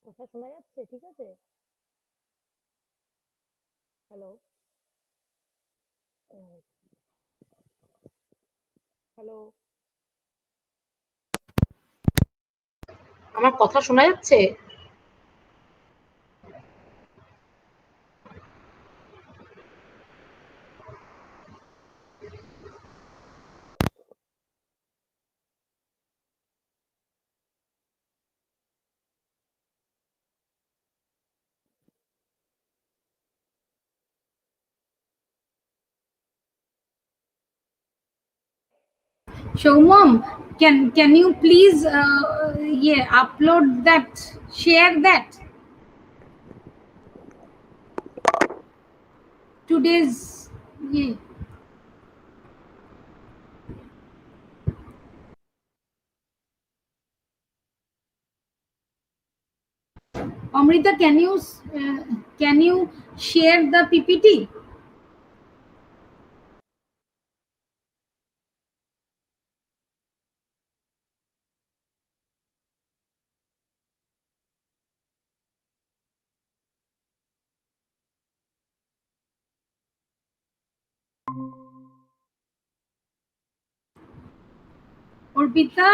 কথা শোনা যাচ্ছে? ঠিক আছে? হ্যালো? হ্যালো? আমার কথা শোনা যাচ্ছে? Shomam, can you please upload that, share that today's Amrita, can you share the PPT? Orbita,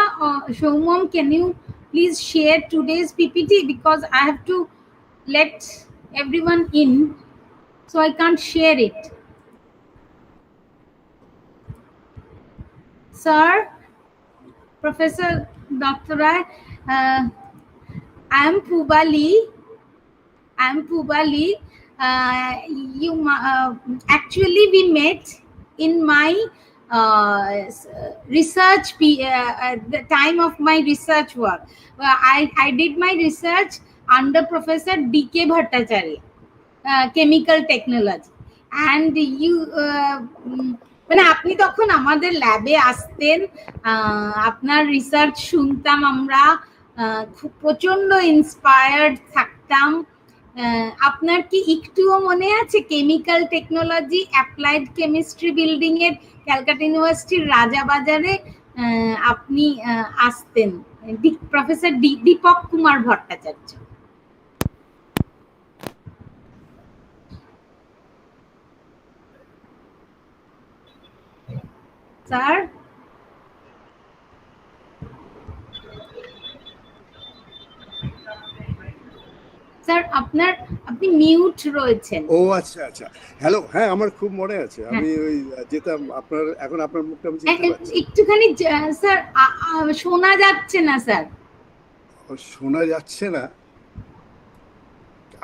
Shomam, can you please share today's PPT, because I have to let everyone in, so I can't share it. Sir, Professor Dr. Rai, I am Pubali. Actually, we met in my research, the time of my research work. I did my research under Professor D.K. Bhattacharya, chemical technology. And you, মানে আপনি তখন আমাদের ল্যাবে আসতেন, আপনার research শুনতাম আমরা, খুব প্রচন্ড ইন্সপায়ার্ড থাকতাম। আপনার কি একটুও মনে আছে chemical technology applied chemistry building এর ক্যালকাটা ইউনিভার্সিটির রাজাবাজারে আপনি আসতেন? Professor Deepak Kumar Bhattacharya sir. Sir আপনি মিউট রয়েছেন। ও আচ্ছা আচ্ছা, হ্যালো। হ্যাঁ, আমার খুব মনে আছে, আমি ওই যেতাম আপনার, এখন আপনার মুখটা আমি চিনতে পাচ্ছি। একটুখানি স্যার শোনা যাচ্ছে না স্যার। শোনা যাচ্ছে না?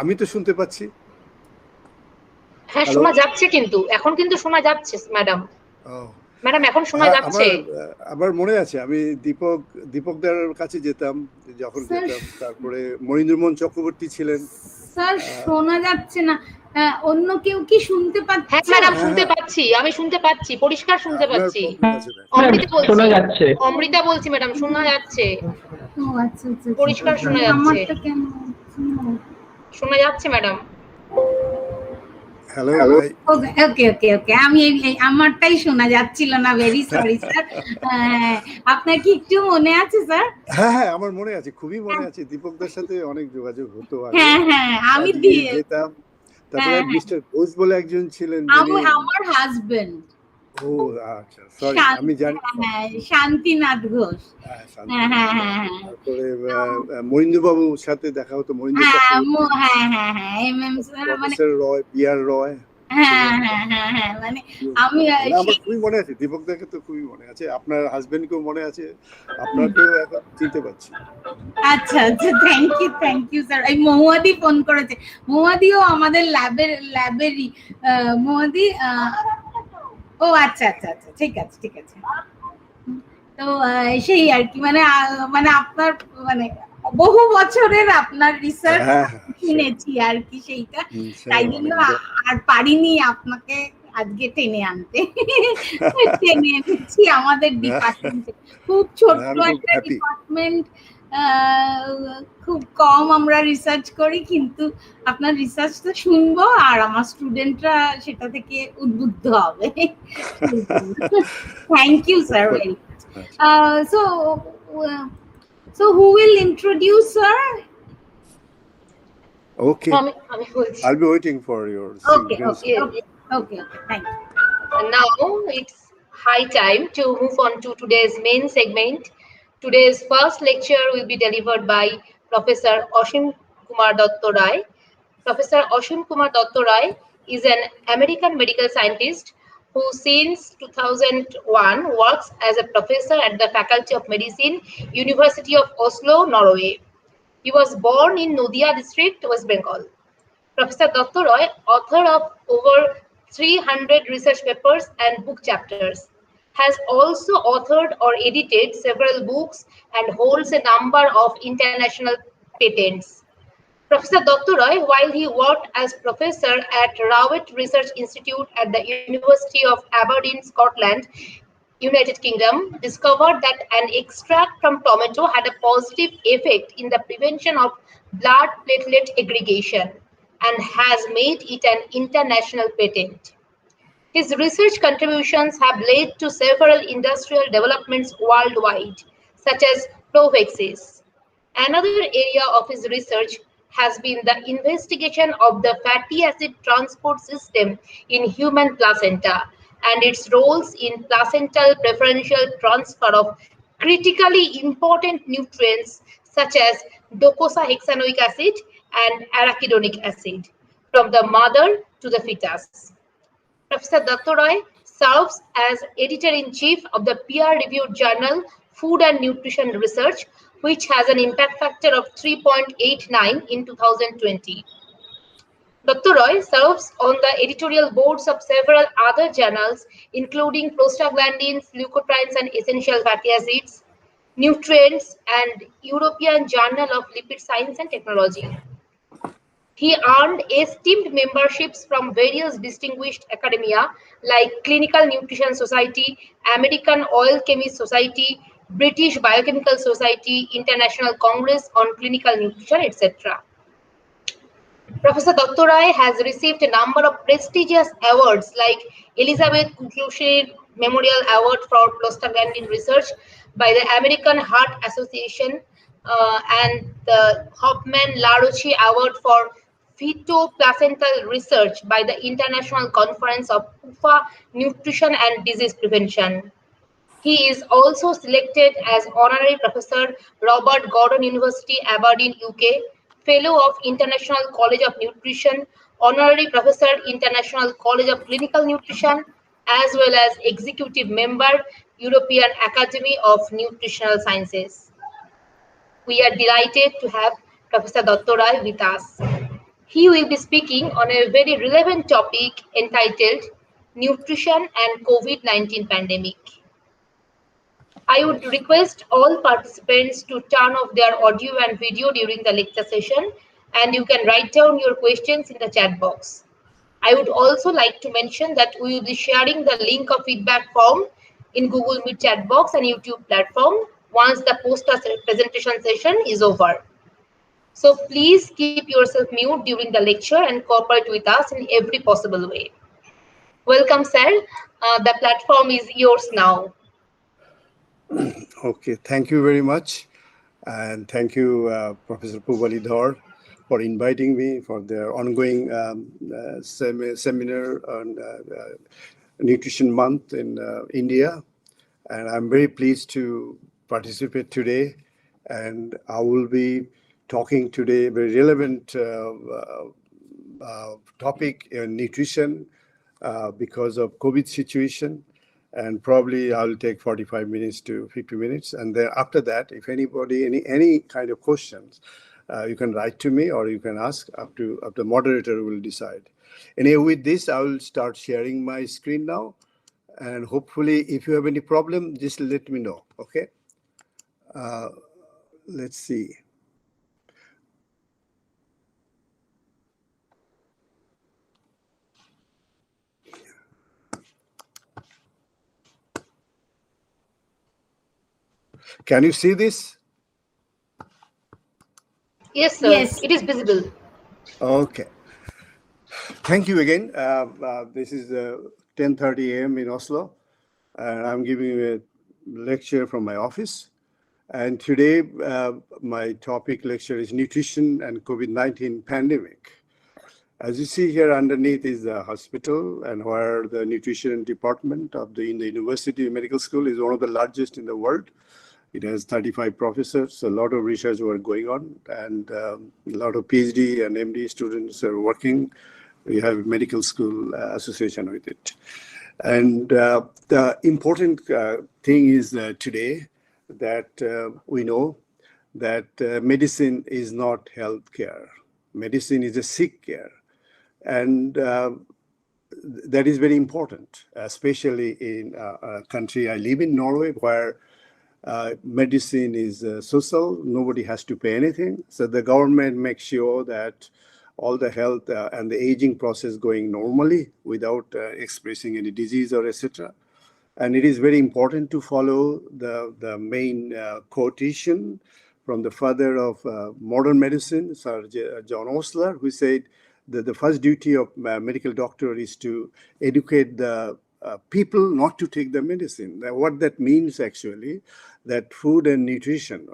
আমি তো শুনতে পাচ্ছি। হ্যাঁ, শোনা যাচ্ছে, কিন্তু এখন কিন্তু শোনা যাচ্ছে ম্যাডাম। ম্যাডাম এখন শোনা যাচ্ছে। আমার মনে আছে, আমি দীপকদার কাছে যেতাম যখন যেতাম, তারপরে মনীন্দ্রমোহন চক্রবর্তী ছিলেন। স্যার শোনা যাচ্ছে না, অন্য কেউ কি শুনতে পাচ্ছে? হ্যাঁ ম্যাডাম, শুনতে পাচ্ছি, আমি শুনতে পাচ্ছি, পরিষ্কার শুনতে পাচ্ছি। অমৃতা বলছি ম্যাডাম, শোনা যাচ্ছে। ও আচ্ছা আচ্ছা, পরিষ্কার শোনা যাচ্ছে। আমারটা কেন শোনা যাচ্ছে ম্যাডাম? হ্যালো, ওকে ওকে ওকে, আমি আমারটাই শোনা যাচ্ছিল না, ভেরি সরি স্যার। আপনার কি একটু মনে আছে স্যার? হ্যাঁ হ্যাঁ, আমার মনে আছে, খুবই মনে আছে। দীপকদার সাথে অনেক যোগাযোগ হতো। হ্যাঁ হ্যাঁ, আমি যেতাম। তারপরে মিস্টার ঘোষ বলে একজন ছিলেন, আমার হাজবেন্ড। ও আচ্ছা, সরি, আমি জানি। শান্তিনাথ ঘোষ। হ্যাঁ হ্যাঁ হ্যাঁ। তারপরে মহিন্দ্র বাবুর সাথে দেখা হতো, মহিন্দ্র চক্রবর্তী। হ্যাঁ হ্যাঁ হ্যাঁ, এমএম স্যার, মানে রয়, বিআর রয়। হ্যাঁ হ্যাঁ হ্যাঁ হ্যাঁ, মানে আমি আমার খুবই মনে আছে, দীপকদাকে তো খুবই মনে আছে, আপনার হাজবেন্ডকেও মনে আছে, আপনাকেও এখন চিনতে পারছি। আচ্ছা আচ্ছা, থ্যাংক ইউ স্যার। এই মহুয়াদি ফোন করেছে, মহুয়াদিও আমাদের ল্যাবেরই। মহুয়াদি, ও আচ্ছা আচ্ছা আচ্ছা, ঠিক আছে ঠিক আছে। তো সেই আর কি, মানে আপনার মানে বহু বছরের আপনার রিসার্চ শুনেছি আর কি, সেইটা তাই জন্য আর পারিনি আপনাকে আজকে টেনে আনতে। টেনে এনেছি আমাদের ডিপার্টমেন্টে। খুব ছোট্ট একটা ডিপার্টমেন্ট, খুব কম আমরা রিসার্চ করি, কিন্তু আপনার রিসার্চ তো শুনবো আর আমার স্টুডেন্টরা সেটা থেকে উদ্বুদ্ধ হবে। Thank you sir, very much. So who will introduce, sir? Okay, I'll be waiting for your Okay, green okay, screen. okay, thank you. And now it's high time to move on to today's main segment. Today's first lecture will be delivered by Professor Ashim Kumar Datta Rai. Professor Ashim Kumar Datta Rai is an American medical scientist who since 2001 works as a professor at the Faculty of Medicine, University of Oslo, Norway. He was born in Nadia district, West Bengal. Professor Datta Rai, author of over 300 research papers and book chapters, has also authored or edited several books and holds a number of international patents. Professor Datta Rai, while he worked as professor at Rowett Research Institute at the University of Aberdeen, Scotland, United Kingdom, discovered that an extract from tomato had a positive effect in the prevention of blood platelet aggregation and has made it an international patent. His research contributions have led to several industrial developments worldwide, such as Provexis. Another area of his research has been the investigation of the fatty acid transport system in human placenta and its roles in placental preferential transfer of critically important nutrients such as docosahexaenoic acid and arachidonic acid from the mother to the fetus. Professor Datta Rai serves as editor-in-chief of the peer-reviewed journal Food and Nutrition Research, which has an impact factor of 3.89 in 2020. Datta Rai serves on the editorial boards of several other journals, including prostaglandins, leukotrienes and essential fatty acids, Nutrients, and European Journal of Lipid Science and Technology. He earned esteemed memberships from various distinguished academia like Clinical Nutrition Society, American Oil Chemist Society, British Biochemical Society, International Congress on Clinical Nutrition, etc. Professor Datta Rai has received a number of prestigious awards like Elizabeth Kuklushin Memorial Award for prostaglandin research by the American Heart Association and the Hoffman-La Roche Award for Phytoplacental Research by the International Conference of UFA Nutrition and Disease Prevention. He is also selected as Honorary Professor, Robert Gordon University, Aberdeen, UK, Fellow of International College of Nutrition, Honorary Professor, International College of Clinical Nutrition, as well as Executive Member, European Academy of Nutritional Sciences. We are delighted to have Professor Datta Rai with us. He will be speaking on a very relevant topic entitled Nutrition and COVID-19 Pandemic. I would request all participants to turn off their audio and video during the lecture session, and you can write down your questions in the chat box. I would also like to mention that we will be sharing the link of feedback form in Google Meet chat box and YouTube platform once the poster presentation session is over. So please keep yourself mute during the lecture and cooperate with us in every possible way. Welcome, sir. The platform is yours now. Okay, thank you very much. And thank you, Professor Pubali Dhar, for inviting me for their ongoing seminar on Nutrition Month in India. And I'm very pleased to participate today. And I will be talking today a very relevant topic in nutrition because of COVID situation. And probably I'll take 45 minutes to 50 minutes. And then after that, if anybody, any kind of questions, you can write to me or you can ask up to the moderator will decide. Anyway, with this, I will start sharing my screen now. And hopefully, if you have any problem, just let me know, okay? Let's see. Can you see this? Yes, sir. Yes. It is visible. Okay. Thank you again. This is 10:30 a.m. in Oslo, and I'm giving a lecture from my office. And today, my topic lecture is Nutrition and COVID-19 Pandemic. As you see here underneath is the hospital, and where the nutrition department in the University Medical School is one of the largest in the world. It has 35 professors, a lot of research work going on, and a lot of PhD and MD students are working. We have a medical school association with it. And the important thing is today that we know that medicine is not health care. Medicine is a sick care. And that is very important, especially in a country I live in, Norway, where medicine is social. Nobody has to pay anything. So the government makes sure that all the health and the aging process going normally without expressing any disease or etc. And it is very important to follow the main quotation from the father of modern medicine, Sir John Osler, who said that the first duty of a medical doctor is to educate the people not to take the medicine. What that means actually, that food and nutrition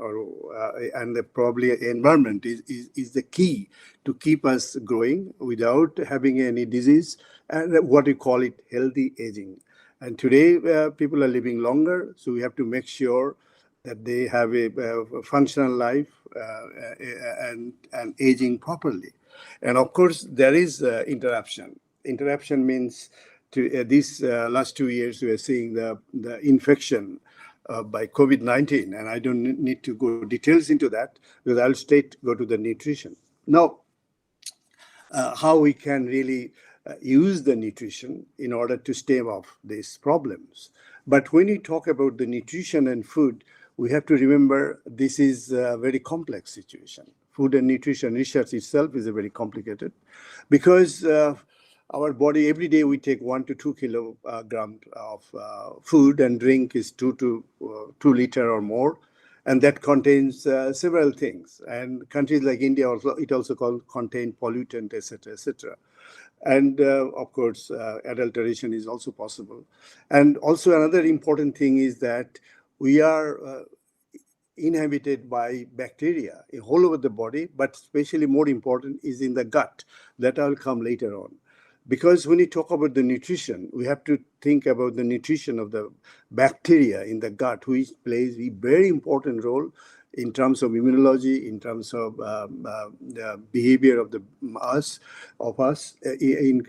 and probably environment is the key to keep us growing without having any disease, and what we call it healthy aging. And today people are living longer, so we have to make sure that they have a functional life and aging properly. And of course, there is interruption. Interruption means these last 2 years, we are seeing the infection by COVID-19, and I don't need to go details into that, because I'll go to the nutrition. Now, how we can really use the nutrition in order to stave off these problems. But when you talk about the nutrition and food, we have to remember this is a very complex situation. Food and nutrition research itself is a very complicated, because our body, every day we take 1 to 2 kilograms of food, and drink is 2 liter or more, and that contains several things. And countries like India also contain pollutant, etc., etc. And of course, adulteration is also possible. And also another important thing is that we are inhabited by bacteria all over the body, but especially more important is in the gut. That I'll come later on. Because when you talk about the nutrition, we have to think about the nutrition of the bacteria in the gut, which plays a very important role in terms of immunology, in terms of the behavior of us, in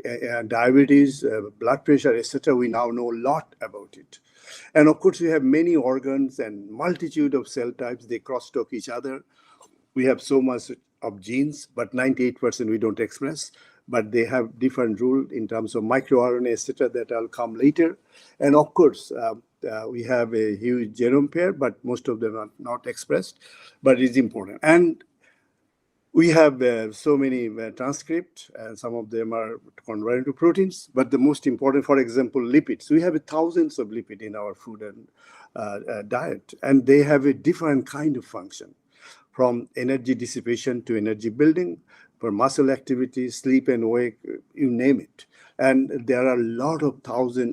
diabetes, blood pressure, etc. We now know a lot about it. And of course, we have many organs and multitude of cell types. They crosstalk each other. We have so much of genes, but 98% we don't express. But they have different rule in terms of microRNA, etc., that I'll come later. And of course, we have a huge genome pair, but most of them are not expressed, but it's important. And we have so many transcripts, and some of them are converted to proteins, but the most important, for example, lipids. We have thousands of lipids in our food and diet, and they have a different kind of function, from energy dissipation to energy building, for muscle activity, sleep and wake, you name it. And there are a lot of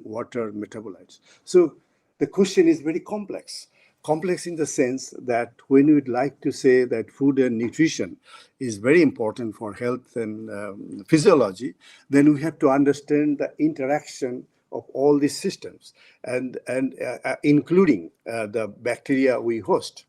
water metabolites. So the question is very complex. Complex in the sense that when we'd like to say that food and nutrition is very important for health and physiology, then we have to understand the interaction of all these systems, and including the bacteria we host.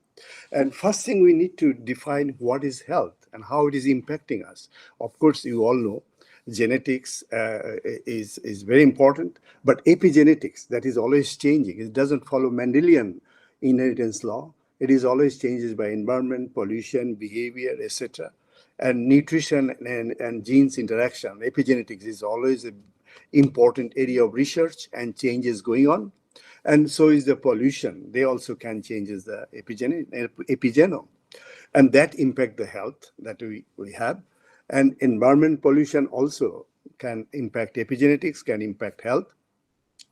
And first thing, we need to define what is health and how it is impacting us. Of course, you all know genetics is very important, but epigenetics, that is always changing. It doesn't follow Mendelian inheritance law. It is always changes by environment, pollution, behavior, etc. And nutrition and genes interaction. Epigenetics is always an important area of research and changes going on. And so is the pollution. They also can change the epigenome. And that impact the health that we have. And environment pollution also can impact epigenetics, can impact health.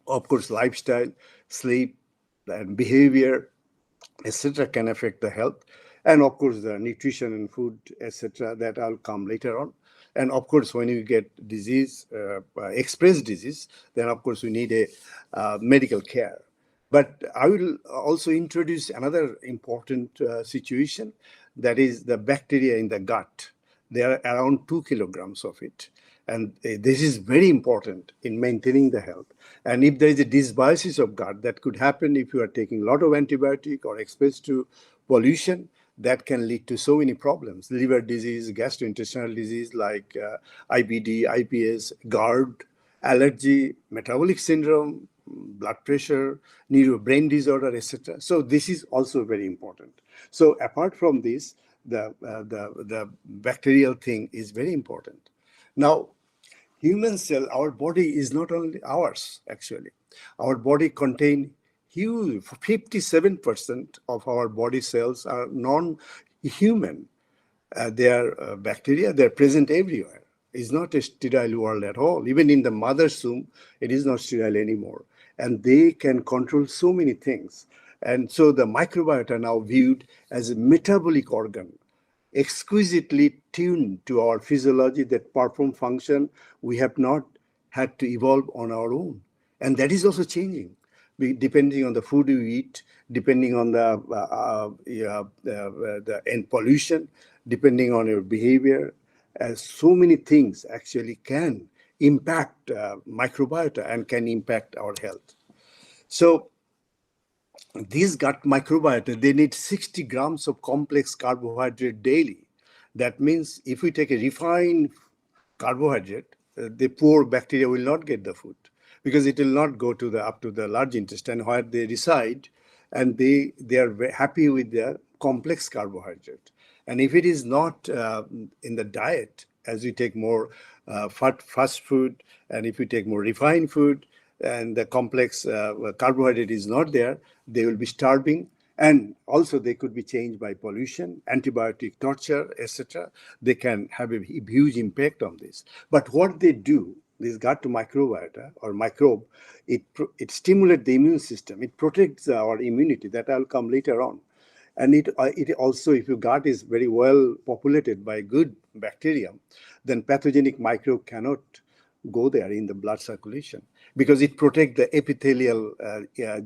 Of course, lifestyle, sleep, and behavior, etc., can affect the health. And of course, the nutrition and food, etc., that I'll come later on. And of course, when you get disease, express disease, then of course we need a medical care. But I will also introduce another important situation, that is the bacteria in the gut. There are around 2 kilograms of it. And this is very important in maintaining the health. And if there is a dysbiosis of gut, that could happen if you are taking a lot of antibiotic or exposed to pollution. That can lead to so many problems: liver disease, gastrointestinal disease like IBD, IPS, GERD, allergy, metabolic syndrome, blood pressure, brain disorder, etc. So this is also very important. So apart from this, the bacterial thing is very important. Now, human cell, our body is not only ours, actually. Our body contain huge, 57% of our body cells are non-human. They are bacteria, they're present everywhere. It's not a sterile world at all. Even in the mother's womb, it is not sterile anymore. And they can control so many things. And so the microbiota are now viewed as a metabolic organ, exquisitely tuned to our physiology that perform function we have not had to evolve on our own. And that is also changing, depending on the food you eat, depending on the end pollution, depending on your behavior. So many things actually can impact microbiota and can impact our health. So these gut microbiota, they need 60 grams of complex carbohydrate daily. That means if we take a refined carbohydrate, the poor bacteria will not get the food, because it will not go to up to the large intestine where they reside, and they are very happy with their complex carbohydrate. And if it is not in the diet, as we take more fast food, and if we take more refined food, and the complex carbohydrate is not there, they will be starving. And also they could be changed by pollution, antibiotic torture, etc. They can have a huge impact on this. But what they do, this gut microbiota or microbe, it stimulates the immune system. It protects our immunity. That I'll come later on. And it also, if your gut is very well populated by good bacteria, then pathogenic microbe cannot go there in the blood circulation, because it protects the epithelial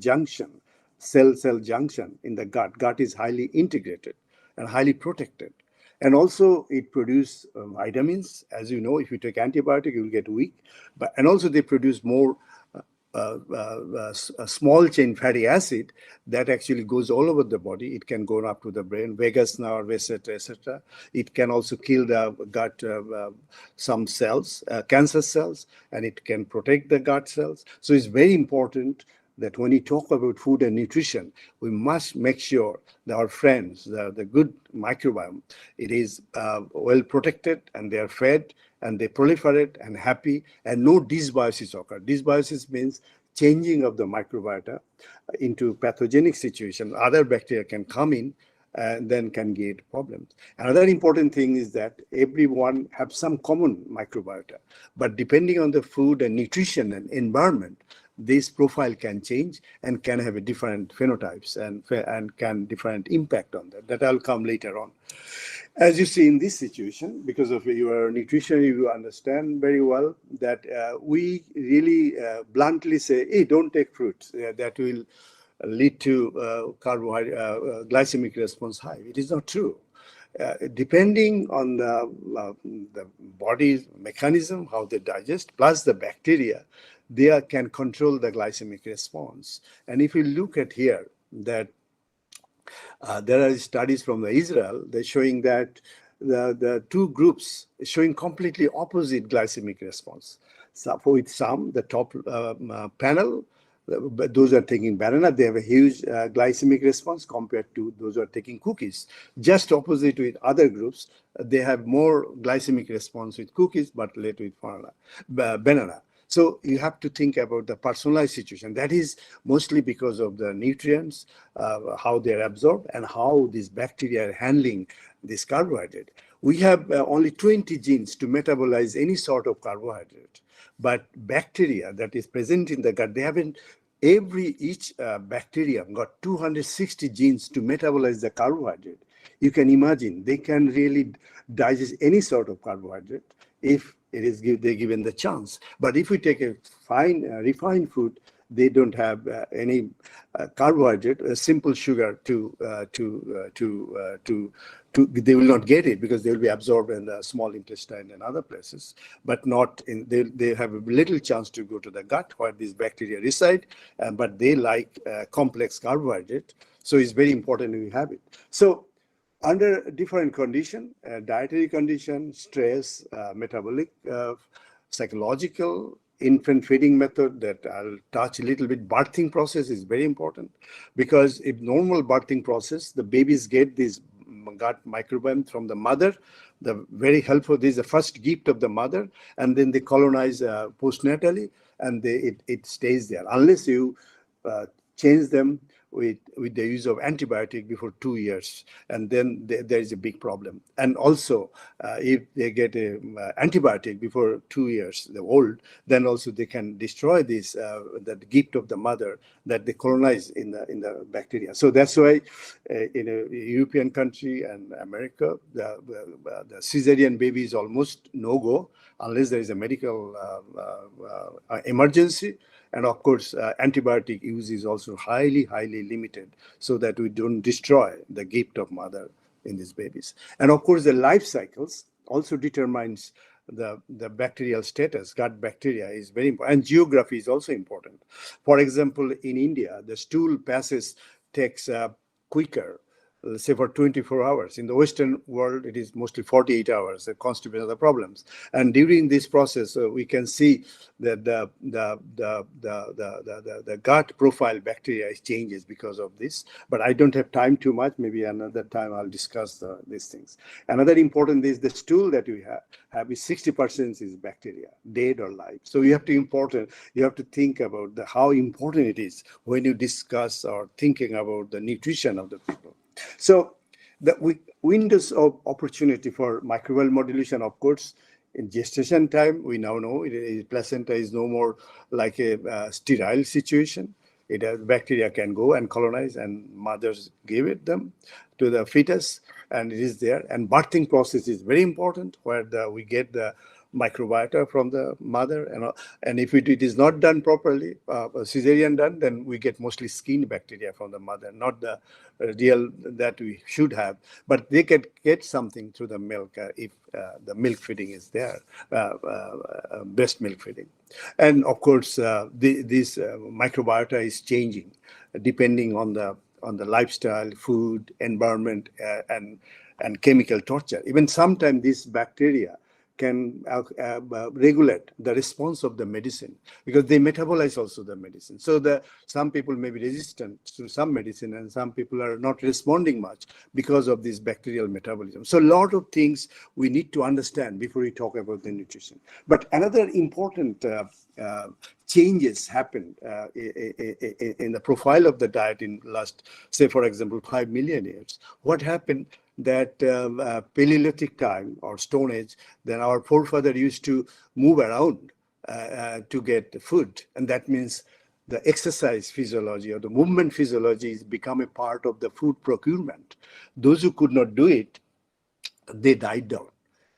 junction, cell-cell junction in the gut. Gut is highly integrated and highly protected. And also it produces vitamins. As you know, if you take antibiotic, you will get weak. And also they produce more small chain fatty acid that actually goes all over the body. It can go up to the brain, vagus nerve, etc., etc. It can also kill the gut, some cells, cancer cells, and it can protect the gut cells. So it's very important that when we talk about food and nutrition, we must make sure that our friends, the good microbiome, it is well protected, and they are fed, and they proliferate and happy, and no dysbiosis occur. Dysbiosis means changing of the microbiota into pathogenic situation. Other bacteria can come in and then can get problems. Another important thing is that everyone have some common microbiota, but depending on the food and nutrition and environment, this profile can change and can have a different phenotypes and can different impact on that. That I'll come later on. As you see in this situation, because of your nutrition, you understand very well that we really bluntly say, hey, don't take fruits. That will lead to glycemic response high. It is not true. Depending on the body's mechanism, how they digest, plus the bacteria, they can control the glycemic response. And if you look at here, that there are studies from Israel, they're showing that the two groups showing completely opposite glycemic response. So with some, the top panel, those are taking banana, they have a huge glycemic response compared to those who are taking cookies. Just opposite with other groups, they have more glycemic response with cookies, but less with banana. So you have to think about the personalized situation. That is mostly because of the nutrients, how they're absorbed, and how these bacteria are handling this carbohydrate. We have only 20 genes to metabolize any sort of carbohydrate. But bacteria that is present in the gut, they haven't, each bacteria got 260 genes to metabolize the carbohydrate. You can imagine they can really digest any sort of carbohydrate if it is they're given the chance. But if we take a refined food, they don't have any carbohydrate, a simple sugar they will not get it because they will be absorbed in the small intestine and other places, but not in, they have a little chance to go to the gut where these bacteria reside, but they like complex carbohydrate. So it's very important we have it. So under different condition, dietary condition, stress, metabolic, psychological, infant feeding method that I'll touch a little bit. Birthing process is very important because if normal birthing process, the babies get this gut microbiome from the mother, the very helpful, this is the first gift of the mother, and then they colonize postnatally, and it stays there unless you change them with the use of antibiotic before 2 years, and then there is a big problem. And also, if they get a antibiotic before 2 years old, then also they can destroy this that gift of the mother that they colonize in the bacteria. So that's why in a European country and America, the cesarean baby is almost no go unless there is a medical emergency. And of course, antibiotic use is also highly limited so that we don't destroy the gift of mother in these babies. And of course, the life cycles also determines the bacterial status. Gut bacteria is very important. And geography is also important. For example, in India, the stool passage takes quicker, let's say for 24 hours. In the Western world, it is mostly 48 hours, the constipation of the problems. And during this process, we can see that the gut profile bacteria changes because of this. But I don't have time too much. Maybe another time I'll discuss these things. Another important is the stool that we have is 60% is bacteria, dead or live. So you have to think about how important it is when you discuss or thinking about the nutrition of the people. So the windows of opportunity for microbial modulation, of course, in gestation time, we now know placenta is no more like a sterile situation. Bacteria can go and colonize, and mothers give them to the fetus, and it is there. And birthing process is very important, where we get the microbiota from the mother, and if it is not done properly, cesarean done, then we get mostly skin bacteria from the mother, not the real that we should have, but they can get something through the milk if the milk feeding is there, breast milk feeding. And of course, this microbiota is changing depending on the lifestyle, food, environment, and chemical torture. Even sometimes these bacteria can regulate the response of the medicine because they metabolize also the medicine. So some people may be resistant to some medicine and some people are not responding much because of this bacterial metabolism. So a lot of things we need to understand before we talk about the nutrition. But another important changes happened in the profile of the diet in last, say, for example, 5 million years. What happened? That Paleolithic time or Stone Age, then our forefather used to move around to get food. And that means the exercise physiology or the movement physiology has become a part of the food procurement. Those who could not do it, they died down.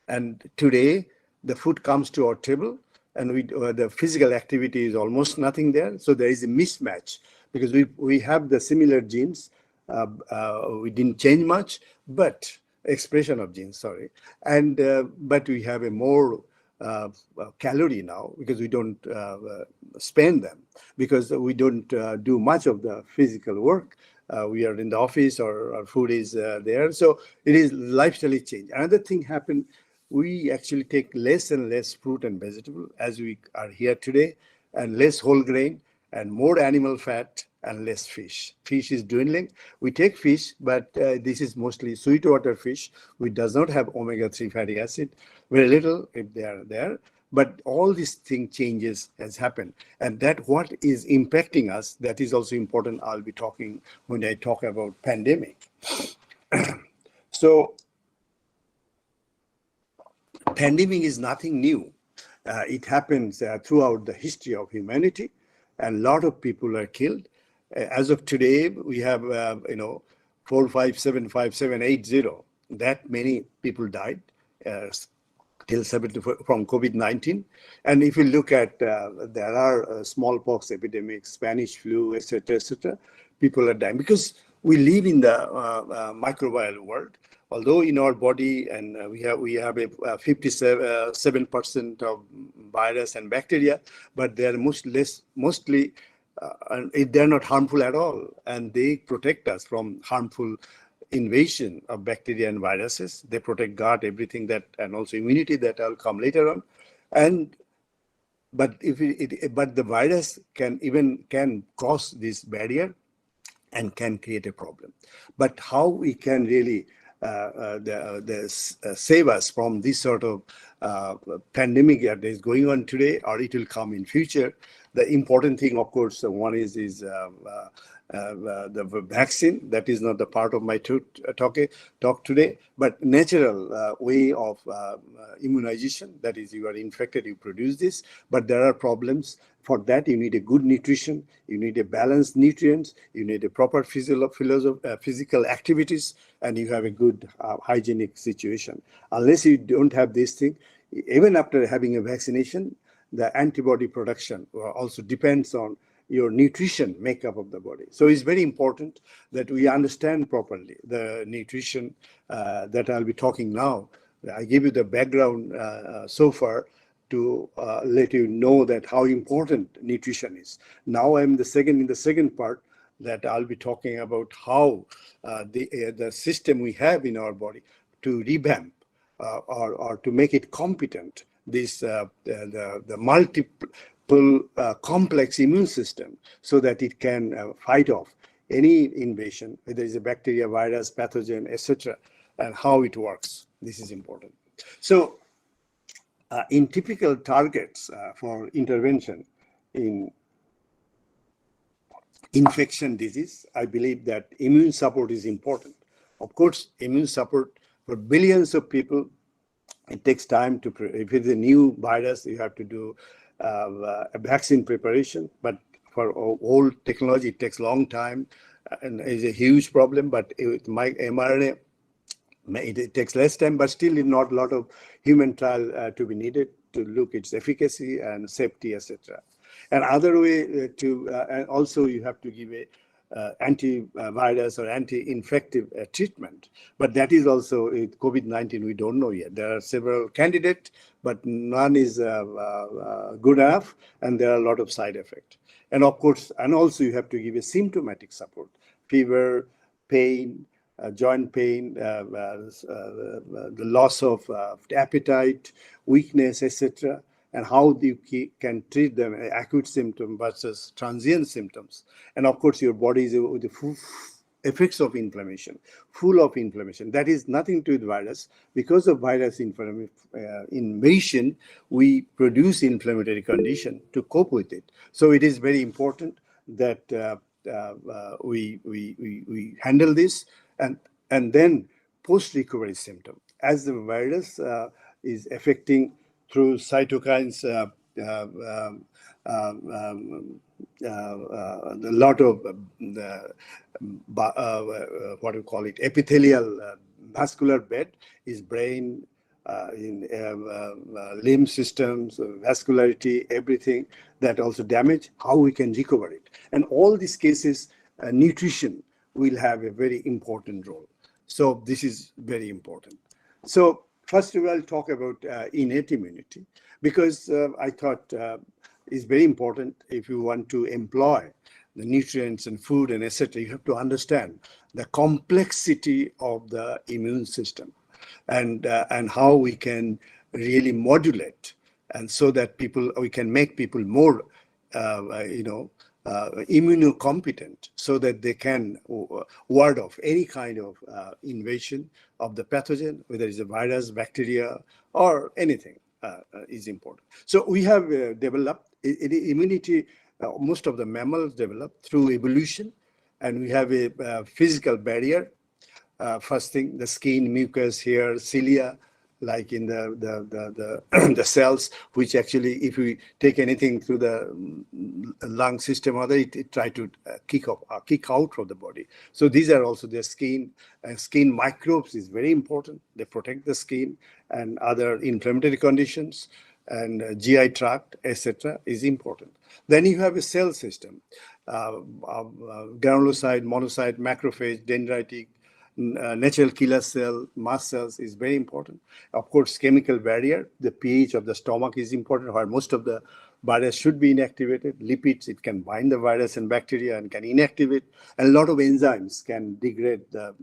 And today, the food comes to our table and the physical activity is almost nothing there. So there is a mismatch because we have the similar genes. We didn't change much, but expression of genes, sorry. And but we have a more calorie now because we don't spend them because we don't do much of the physical work. We are in the office or our food is there. So it is lifestyle change. Another thing happened, we actually take less and less fruit and vegetable as we are here today, and less whole grain and more animal fat and less fish. Fish is dwindling. We take fish, but this is mostly sweetwater fish, which does not have omega-3 fatty acid, very little if they are there. But all these thing changes has happened. And that what is impacting us, that is also important. I'll be talking when I talk about pandemic. So pandemic is nothing new. It happens throughout the history of humanity, and a lot of people are killed. As of today, we have 4575780. That many people died. till 70 from COVID-19. And if you look at, there are smallpox epidemics, Spanish flu, etc., people are dying because we live in the microbial world. Although in our body, and we have a 57% of virus and bacteria, but they are mostly they're not harmful at all, and they protect us from harmful invasion of bacteria and viruses. They protect gut, everything that, and also immunity that I'll come later on. But the virus can cross this barrier and can create a problem. But how we can really save us from this sort of pandemic that is going on today, or it will come in future? The important thing, of course, one is the vaccine. That is not the part of my talk today, but natural way of immunization. That is, you are infected, you produce this, but there are problems. For that, you need a good nutrition, you need a balanced nutrients, you need a proper physical activities, and you have a good hygienic situation. Unless you don't have this thing, even after having a vaccination, the antibody production also depends on your nutrition makeup of the body. So it's very important that we understand properly the nutrition that I'll be talking now. I give you the background so far to let you know that how important nutrition is. Now I'm in the second part that I'll be talking about how the system we have in our body to revamp or to make it competent, this the multiple complex immune system, so that it can fight off any invasion, whether it's a bacteria, virus, pathogen, etc., and how it works. This is important. So in typical targets for intervention in infection disease, I believe that immune support is important. Of course, immune support for billions of people, it takes time to, if it's a new virus, you have to do a vaccine preparation, but for old technology, it takes a long time and is a huge problem. But with mRNA, it takes less time, but still not a lot of human trial to be needed to look its efficacy and safety, etc. And other way and also you have to give a antivirus or anti-infective treatment. But that is also with COVID-19, we don't know yet. There are several candidates, but none is good enough, and there are a lot of side effects. And of course, and also you have to give a symptomatic support, fever, pain, joint pain, the loss of appetite, weakness, etc., and how you can treat them, acute symptom versus transient symptoms. And of course, your body is with the full effects of inflammation, full of inflammation. That is nothing to do with virus. Because of virus invasion, we produce inflammatory condition to cope with it. So it is very important that we handle this, and then post-recovery symptom. As the virus is affecting through cytokines, a lot of what do you call it, epithelial vascular bed is brain, in limb systems, vascularity, everything that also damage, how we can recover it. And all these cases, nutrition will have a very important role. So this is very important. So first of all, I'll talk about innate immunity, because I thought it's very important. If you want to employ the nutrients and food and etc., you have to understand the complexity of the immune system and how we can really modulate, and so that we can make people more immunocompetent, so that they can ward off any kind of invasion of the pathogen, whether it's a virus, bacteria, or anything is important. So we have developed immunity. Most of the mammals develop through evolution, and we have a physical barrier. First thing, the skin, mucus, hair, cilia, like in the cells, which actually, if we take anything through the lung system, or it try to kick out from the body. So these are also the skin. Skin microbes is very important. They protect the skin, and other inflammatory conditions, and GI tract, etc., is important. Then you have a cell system, granulocyte, monocyte, macrophage, dendritic, natural killer cell, mast cells is very important. Of course, chemical barrier, the pH of the stomach is important, where most of the virus should be inactivated. Lipids, it can bind the virus and bacteria and can inactivate. And a lot of enzymes can degrade the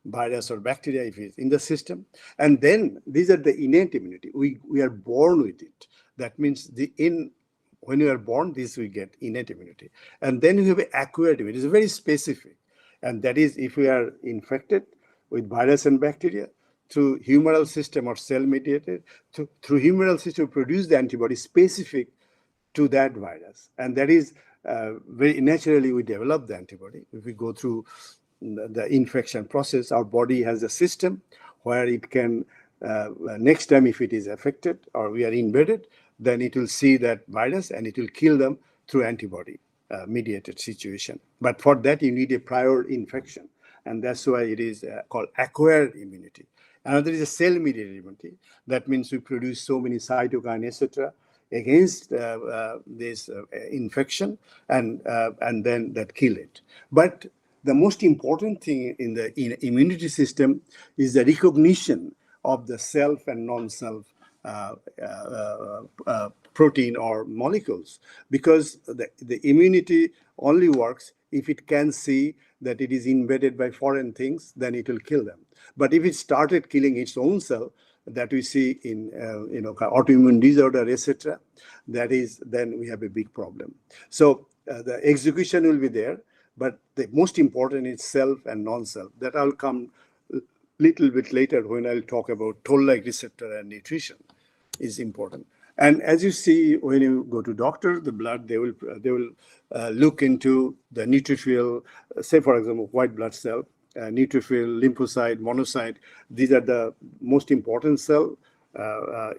virus or bacteria if it's in the system. And then these are the innate immunity. We are born with it. That means when you are born, this we get innate immunity. And then you have acquired immunity. It's very specific. And that is if we are infected with virus and bacteria through humoral system or cell mediated, through humoral system produce the antibody specific to that virus. And that is very naturally we develop the antibody. If we go through the infection process, our body has a system where it can, next time if it is affected or we are invaded, then it will see that virus and it will kill them through antibody mediated situation. But for that, you need a prior infection. And that's why it is called acquired immunity. Another is a cell-mediated immunity. That means we produce so many cytokines, etc., against this infection, and then that kill it. But the most important thing in the immunity system is the recognition of the self and non-self protein or molecules, because the immunity only works if it can see that it is invaded by foreign things, then it will kill them. But if it started killing its own cell, that we see in autoimmune disorder, etc., then we have a big problem. So the execution will be there, but the most important is self and non-self. That I'll come little bit later when I'll talk about toll-like receptor and nutrition is important. And as you see, when you go to doctor, the blood, they will look into the neutrophil, say for example, white blood cell, neutrophil, lymphocyte, monocyte. These are the most important cell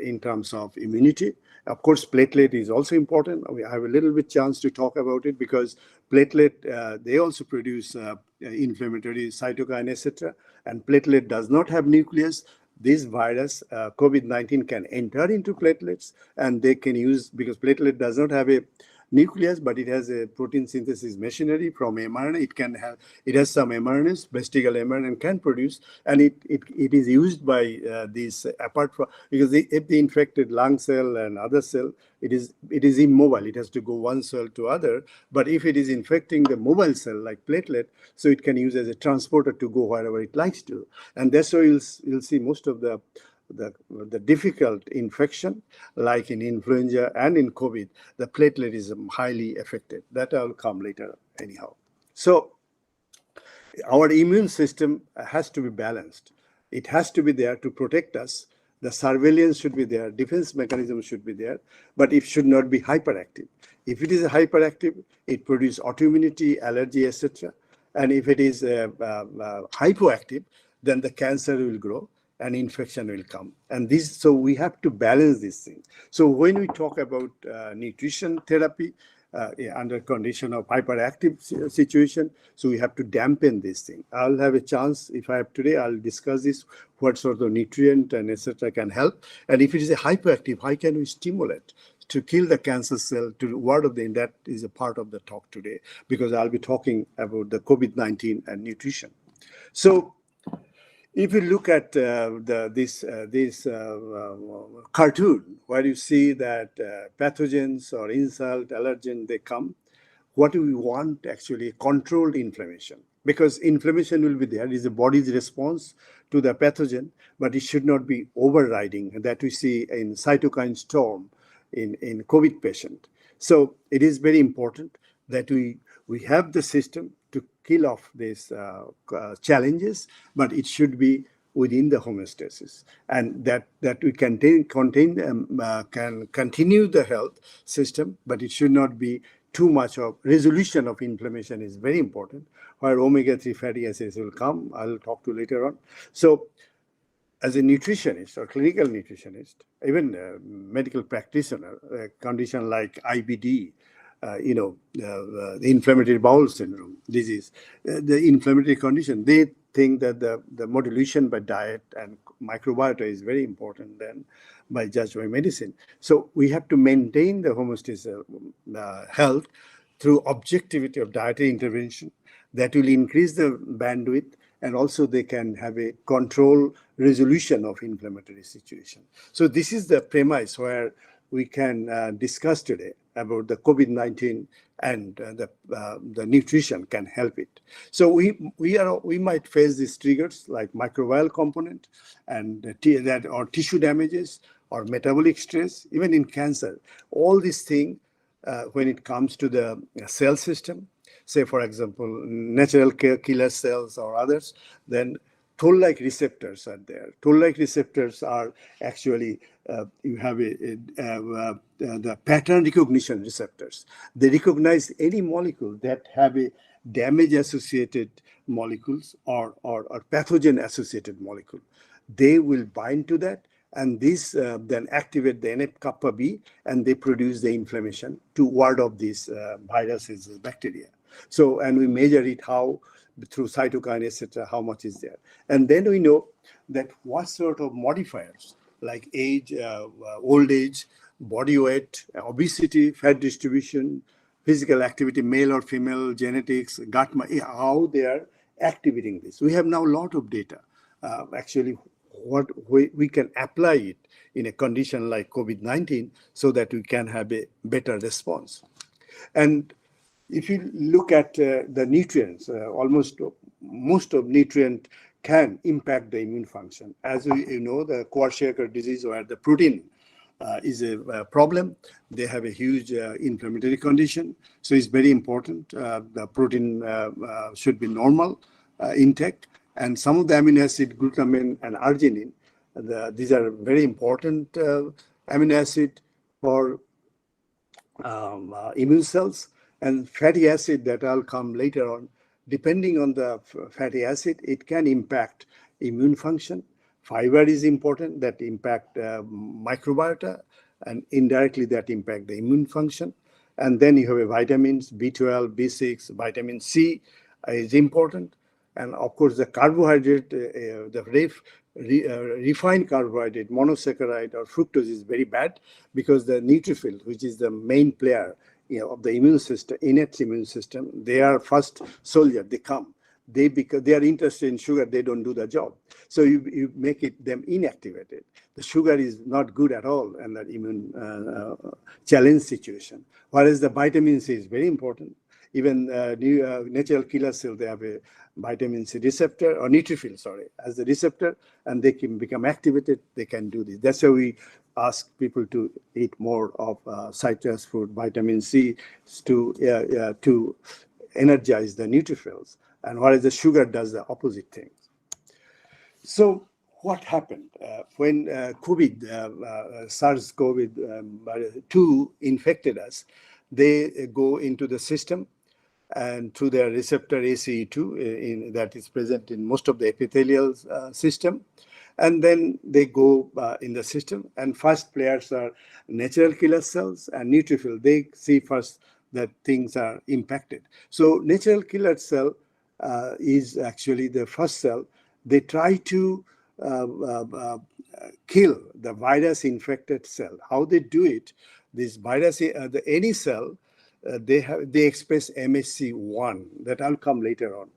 in terms of immunity. Of course, platelet is also important. We have a little bit chance to talk about it because platelet, they also produce inflammatory cytokine, etc. And platelet does not have nucleus. This virus, COVID-19, can enter into platelets, and they can use, because platelet does not have a nucleus, but it has a protein synthesis machinery from mRNA. It has some mRNAs, vesicle mRNA, and can produce, and it is used by these, apart from, because if the infected lung cell and other cell, it is immobile. It has to go one cell to other. But if it is infecting the mobile cell like platelet, so it can use as a transporter to go wherever it likes to. And that's why you'll see most of the difficult infection, like in influenza and in COVID, the platelet is highly affected. That I'll come later anyhow. So our immune system has to be balanced. It has to be there to protect us. The surveillance should be there, defense mechanism should be there, but it should not be hyperactive. If it is hyperactive, it produces autoimmunity, allergy, etc. And if it is hypoactive, then the cancer will grow and infection will come. And so we have to balance this thing. So when we talk about nutrition therapy under condition of hyperactive situation, so we have to dampen this thing. I'll have a chance, if I have today, I'll discuss this, what sort of nutrient and etc. can help. And if it is a hyperactive, how can we stimulate to kill the cancer cell, to ward off that is a part of the talk today, because I'll be talking about the COVID-19 and nutrition. So if you look at this cartoon, where you see that pathogens or insult, allergen, they come, what do we want actually? Controlled inflammation. Because inflammation will be there. It is the body's response to the pathogen, but it should not be overriding. That we see in cytokine storm in COVID patient. So it is very important that we have the system to kill off these challenges, but it should be within the homeostasis, and that we can continue the health system, but it should not be too much of resolution of inflammation is very important, where omega-3 fatty acids will come. I'll talk to later on. So as a nutritionist or clinical nutritionist, even a medical practitioner, a condition like IBD, the inflammatory bowel syndrome disease, the inflammatory condition, they think that the modulation by diet and microbiota is very important then by judged by medicine. So we have to maintain the homeostasis health through objectivity of dietary intervention that will increase the bandwidth, and also they can have a control resolution of inflammatory situation. So this is the premise where we can discuss today about the COVID-19 and the nutrition can help it. So we might face these triggers like microbial component and or tissue damages or metabolic stress, even in cancer. All these things when it comes to the cell system, say for example, natural killer cells or others, then toll-like receptors are there. Toll-like receptors are actually, you have the pattern recognition receptors. They recognize any molecule that have a damage-associated molecules or pathogen-associated molecule. They will bind to that, and these then activate the NF-kappa B, and they produce the inflammation to ward off these viruses, bacteria. So, and we measure it how, through cytokine, etc., how much is there. And then we know that what sort of modifiers, like age, old age, body weight, obesity, fat distribution, physical activity, male or female, genetics, gut, how they are activating this. We have now a lot of data, actually, what we can apply it in a condition like COVID-19 so that we can have a better response. And if you look at the nutrients, most of nutrient can impact the immune function. As we know, the Kwashiorkor disease, where the protein is a problem, they have a huge inflammatory condition. So it's very important. The protein should be normal intake. And some of the amino acid, glutamine and arginine, these are very important amino acid for immune cells. And fatty acid that I'll come later on, depending on the fatty acid, it can impact immune function. Fiber is important, that impact microbiota, and indirectly that impact the immune function. And then you have vitamins, B12, B6, vitamin C is important. And of course, the carbohydrate, the refined carbohydrate, monosaccharide or fructose is very bad, because the neutrophil, which is the main player of the immune system, innate immune system, they are first soldier, they come. Because they are interested in sugar, they don't do the job. So you make them inactivated. The sugar is not good at all in that immune challenge situation. Whereas the vitamin C is very important. Even natural killer cell, they have a vitamin C receptor, or neutrophil, sorry, as the receptor, and they can become activated, they can do this. That's why we ask people to eat more of citrus fruit, vitamin C, to energize the neutrophils. And whereas the sugar does the opposite thing. So what happened when SARS-CoV-2 infected us? They go into the system, and through their receptor ACE2 that is present in most of the epithelial system. And then they go in the system, and first players are natural killer cells and neutrophil. They see first that things are impacted. So natural killer cell is actually the first cell. They try to kill the virus infected cell. How they do it? This virus, any cell, they express MHC1 that I'll come later on.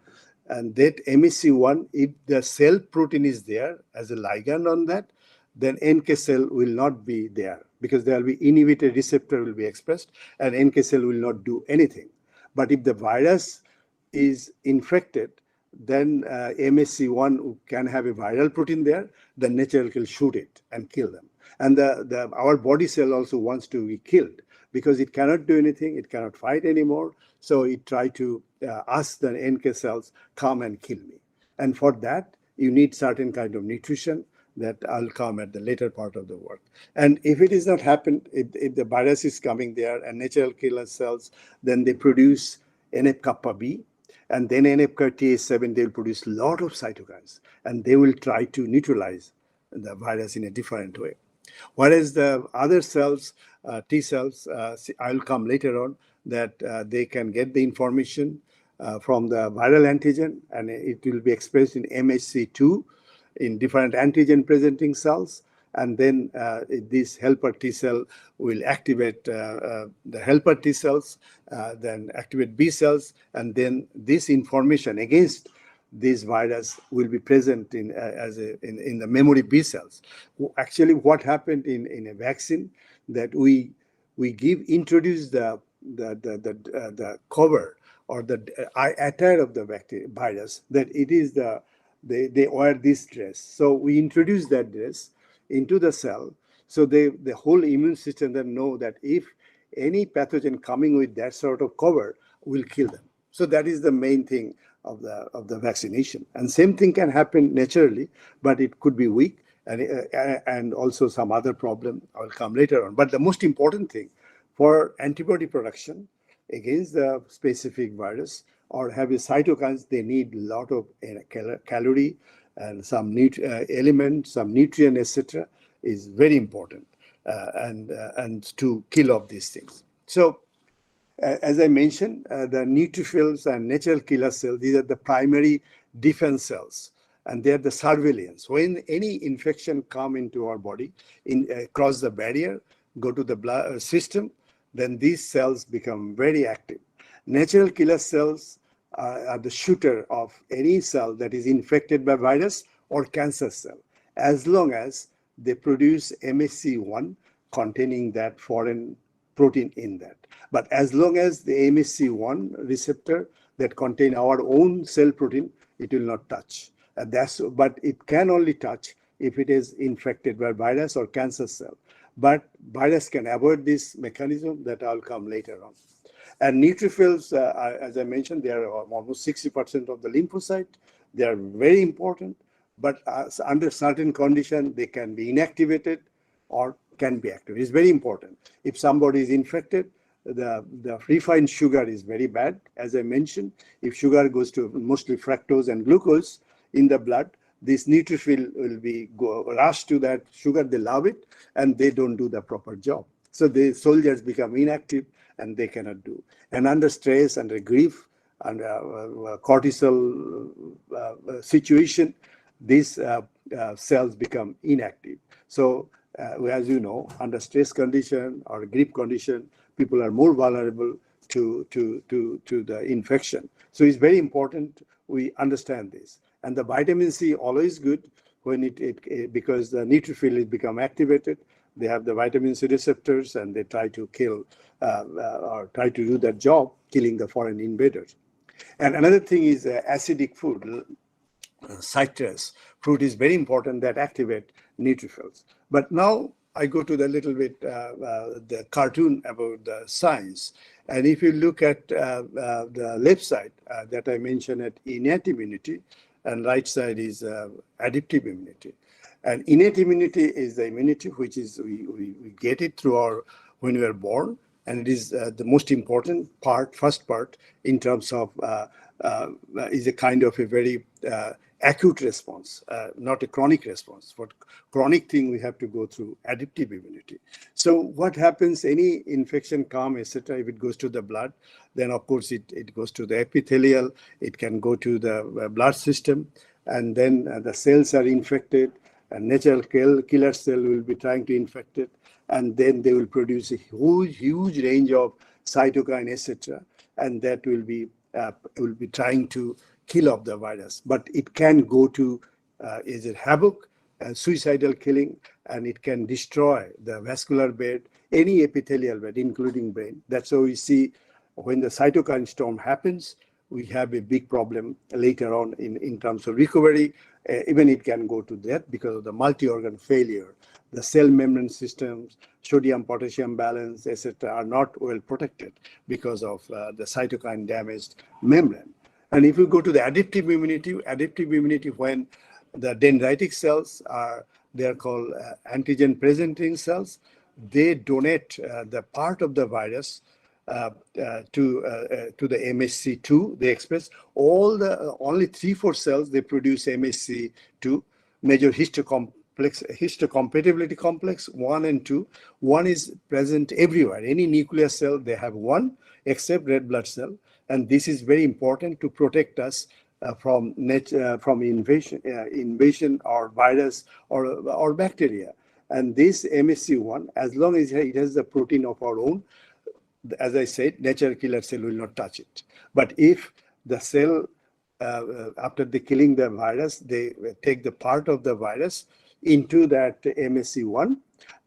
And that MHC1, if the cell protein is there as a ligand on that, then NK cell will not be there, because there will be inhibitor receptor will be expressed, and NK cell will not do anything. But if the virus is infected, then MHC1 can have a viral protein there, the natural will shoot it and kill them. And our body cell also wants to be killed, because it cannot do anything, it cannot fight anymore. So it try to ask the NK cells, come and kill me. And for that, you need certain kind of nutrition that I'll come at the later part of the work. And if it is not happened, if the virus is coming there and natural killer cells, then they produce NF-kappa B, and then NF-kappa TH7, they will produce a lot of cytokines, and they will try to neutralize the virus in a different way. Whereas the other cells, T cells, I'll come later on, that they can get the information from the viral antigen, and it will be expressed in MHC2 in different antigen presenting cells. And then this helper T cell will activate the helper T cells, then activate B cells, and then this information against this virus will be present in the memory B cells. Actually, what happened in a vaccine, that we introduce the cover or the attire of the virus, that it is they wear this dress. So we introduce that dress into the cell, so the whole immune system then know that if any pathogen coming with that sort of cover will kill them. So that is the main thing of the vaccination. And same thing can happen naturally, but it could be weak, and also some other problem I'll come later on. But the most important thing for antibody production against the specific virus or have a cytokines, they need a lot of calorie and some elements, some nutrient, etc. is very important, and to kill off these things. So as I mentioned, the neutrophils and natural killer cells, these are the primary defense cells, and they are the surveillance. When any infection come into our body, cross the barrier, go to the blood system, then these cells become very active. Natural killer cells are the shooter of any cell that is infected by virus or cancer cell, as long as they produce MHC1 containing that foreign protein in that. But as long as the MHC1 receptor that contain our own cell protein, it will not touch. But it can only touch if it is infected by virus or cancer cell. But virus can avoid this mechanism that I'll come later on. And neutrophils, as I mentioned, they are almost 60% of the lymphocyte. They are very important, but under certain conditions, they can be inactivated or can be active. It's very important. If somebody is infected, the refined sugar is very bad. As I mentioned, if sugar goes to mostly fructose and glucose in the blood, this neutrophil will rush to that sugar. They love it, and they don't do the proper job. So the soldiers become inactive, and they cannot do. And under stress, under grief, under cortisol situation, these cells become inactive. So as you know, under stress condition or grief condition, people are more vulnerable to the infection. So it's very important we understand this. And the vitamin C always good when because the neutrophil is become activated. They have the vitamin C receptors, and they try to kill or try to do that job, killing the foreign invaders. And another thing is acidic food. Citrus fruit is very important that activate neutrophils. But now I go to the little bit the cartoon about the science. And if you look at the left side that I mentioned at innate immunity, and right side is additive immunity. And innate immunity is the immunity which is we get it through when we are born, and it is the most important part, first part, in terms of is a kind of a very acute response, not a chronic response. For chronic thing, we have to go through additive immunity. So what happens, any infection come, etc., if it goes to the blood, then of course it goes to the epithelial, it can go to the blood system, and then the cells are infected, and natural killer cell will be trying to infect it, and then they will produce a huge range of cytokine, etc., and that will be trying to kill off the virus. But it can go to is it havoc, suicidal killing, and it can destroy the vascular bed, any epithelial bed, including brain. That's how we see when the cytokine storm happens, we have a big problem later on in terms of recovery. Even it can go to death because of the multi-organ failure. The cell membrane systems, sodium-potassium balance, etc., are not well protected because of the cytokine damaged membrane. And if you go to the additive immunity, when the dendritic cells they are called antigen presenting cells, they donate the part of the virus to the MHC2. They express only 3-4 cells. They produce MHC2, major histocompatibility complex 1 and 2. One is present everywhere. Any nuclear cell, they have one, except red blood cell. And this is very important to protect us from invasion or virus or bacteria. And this MSC1, as long as it has the protein of our own, as I said, natural killer cell will not touch it. But if the cell, after the killing the virus, they take the part of the virus into that MSC1,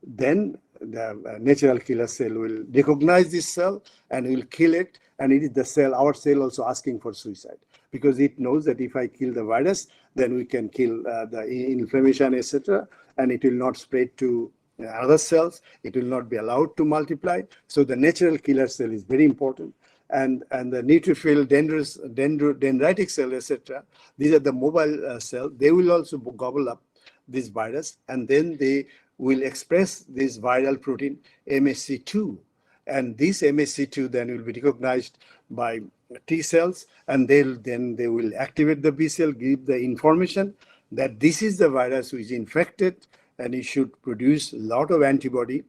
then the natural killer cell will recognize this cell and will kill it. And it is the cell, our cell also asking for suicide, because it knows that if I kill the virus, then we can kill the inflammation, etc., and it will not spread to other cells. It will not be allowed to multiply. So the natural killer cell is very important. And the neutrophil, dendritic cell, etc., these are the mobile cells. They will also gobble up this virus, and then they will express this viral protein MSC2. And this MSC2 then will be recognized by T cells, and then they will activate the B cell, give the information that this is the virus which is infected, and it should produce a lot of antibody,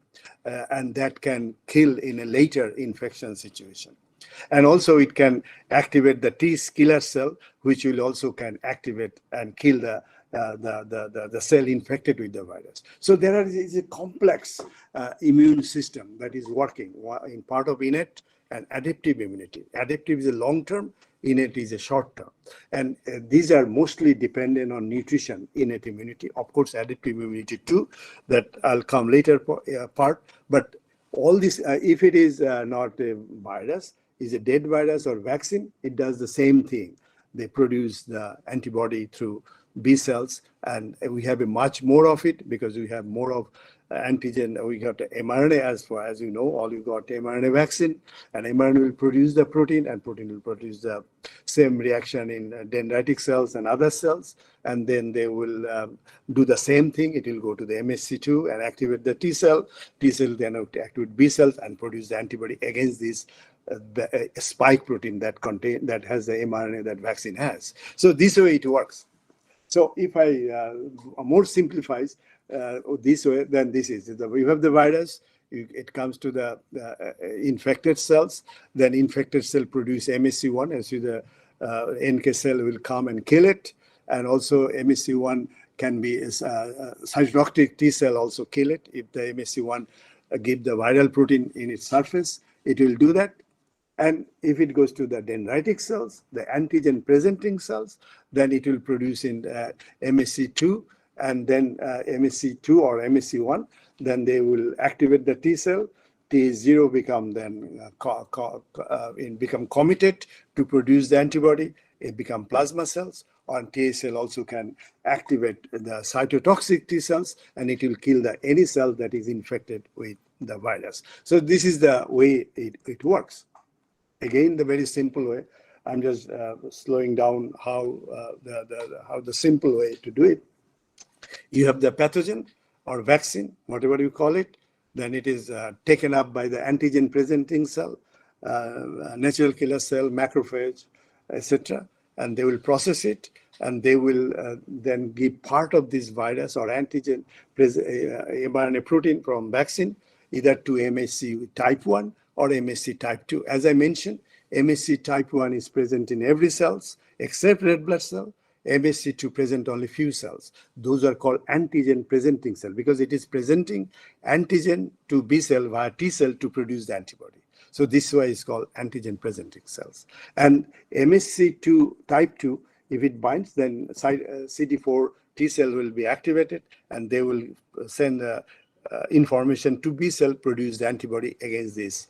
and that can kill in a later infection situation. And also it can activate the T killer cell, which will also can activate and kill the cell infected with the virus. So there is a complex immune system that is working in part of innate and adaptive immunity. Adaptive is a long-term, innate is a short-term. And these are mostly dependent on nutrition, innate immunity. Of course, adaptive immunity too, that I'll come later part. But all this, if it is not a virus, is a dead virus or vaccine, it does the same thing. They produce the antibody through B cells, and we have a much more of it because we have more of antigen. We got mRNA as you know, all you got mRNA vaccine, and mRNA will produce the protein, and protein will produce the same reaction in dendritic cells and other cells, and then they will do the same thing. It will go to the MSC2 and activate the T cell. T cell then activate B cells and produce the antibody against this spike protein that has the mRNA that vaccine has. So this way it works. So if I more simplifies this way, then this is we have the virus. It comes to the infected cells. Then infected cell produce MSC1, and so the NK cell will come and kill it. And also MSC1 can be cytotoxic T cell also kill it. If the MSC1 give the viral protein in its surface, it will do that. And if it goes to the dendritic cells, the antigen presenting cells, then it will produce in MSC2, and then MSC2 or MSC1, then they will activate the T cell. T0 become then become committed to produce the antibody. It become plasma cells, and T cell also can activate the cytotoxic T cells, and it will kill any cell that is infected with the virus. So this is the way it works. Again, the very simple way. I'm just slowing down how the simple way to do it. You have the pathogen or vaccine, whatever you call it. Then it is taken up by the antigen presenting cell, natural killer cell, macrophage, etc. And they will process it, and they will then give part of this virus or antigen mRNA protein from vaccine either to MSC type 1 or MSC type 2. As I mentioned, MSC type 1 is present in every cells except red blood cell. MSC2 present only few cells. Those are called antigen presenting cell because it is presenting antigen to B cell via T cell to produce the antibody. So this way is called antigen presenting cells. And MSC2 type 2, if it binds, then CD4 T cell will be activated, and they will send information to B cell produce the antibody against this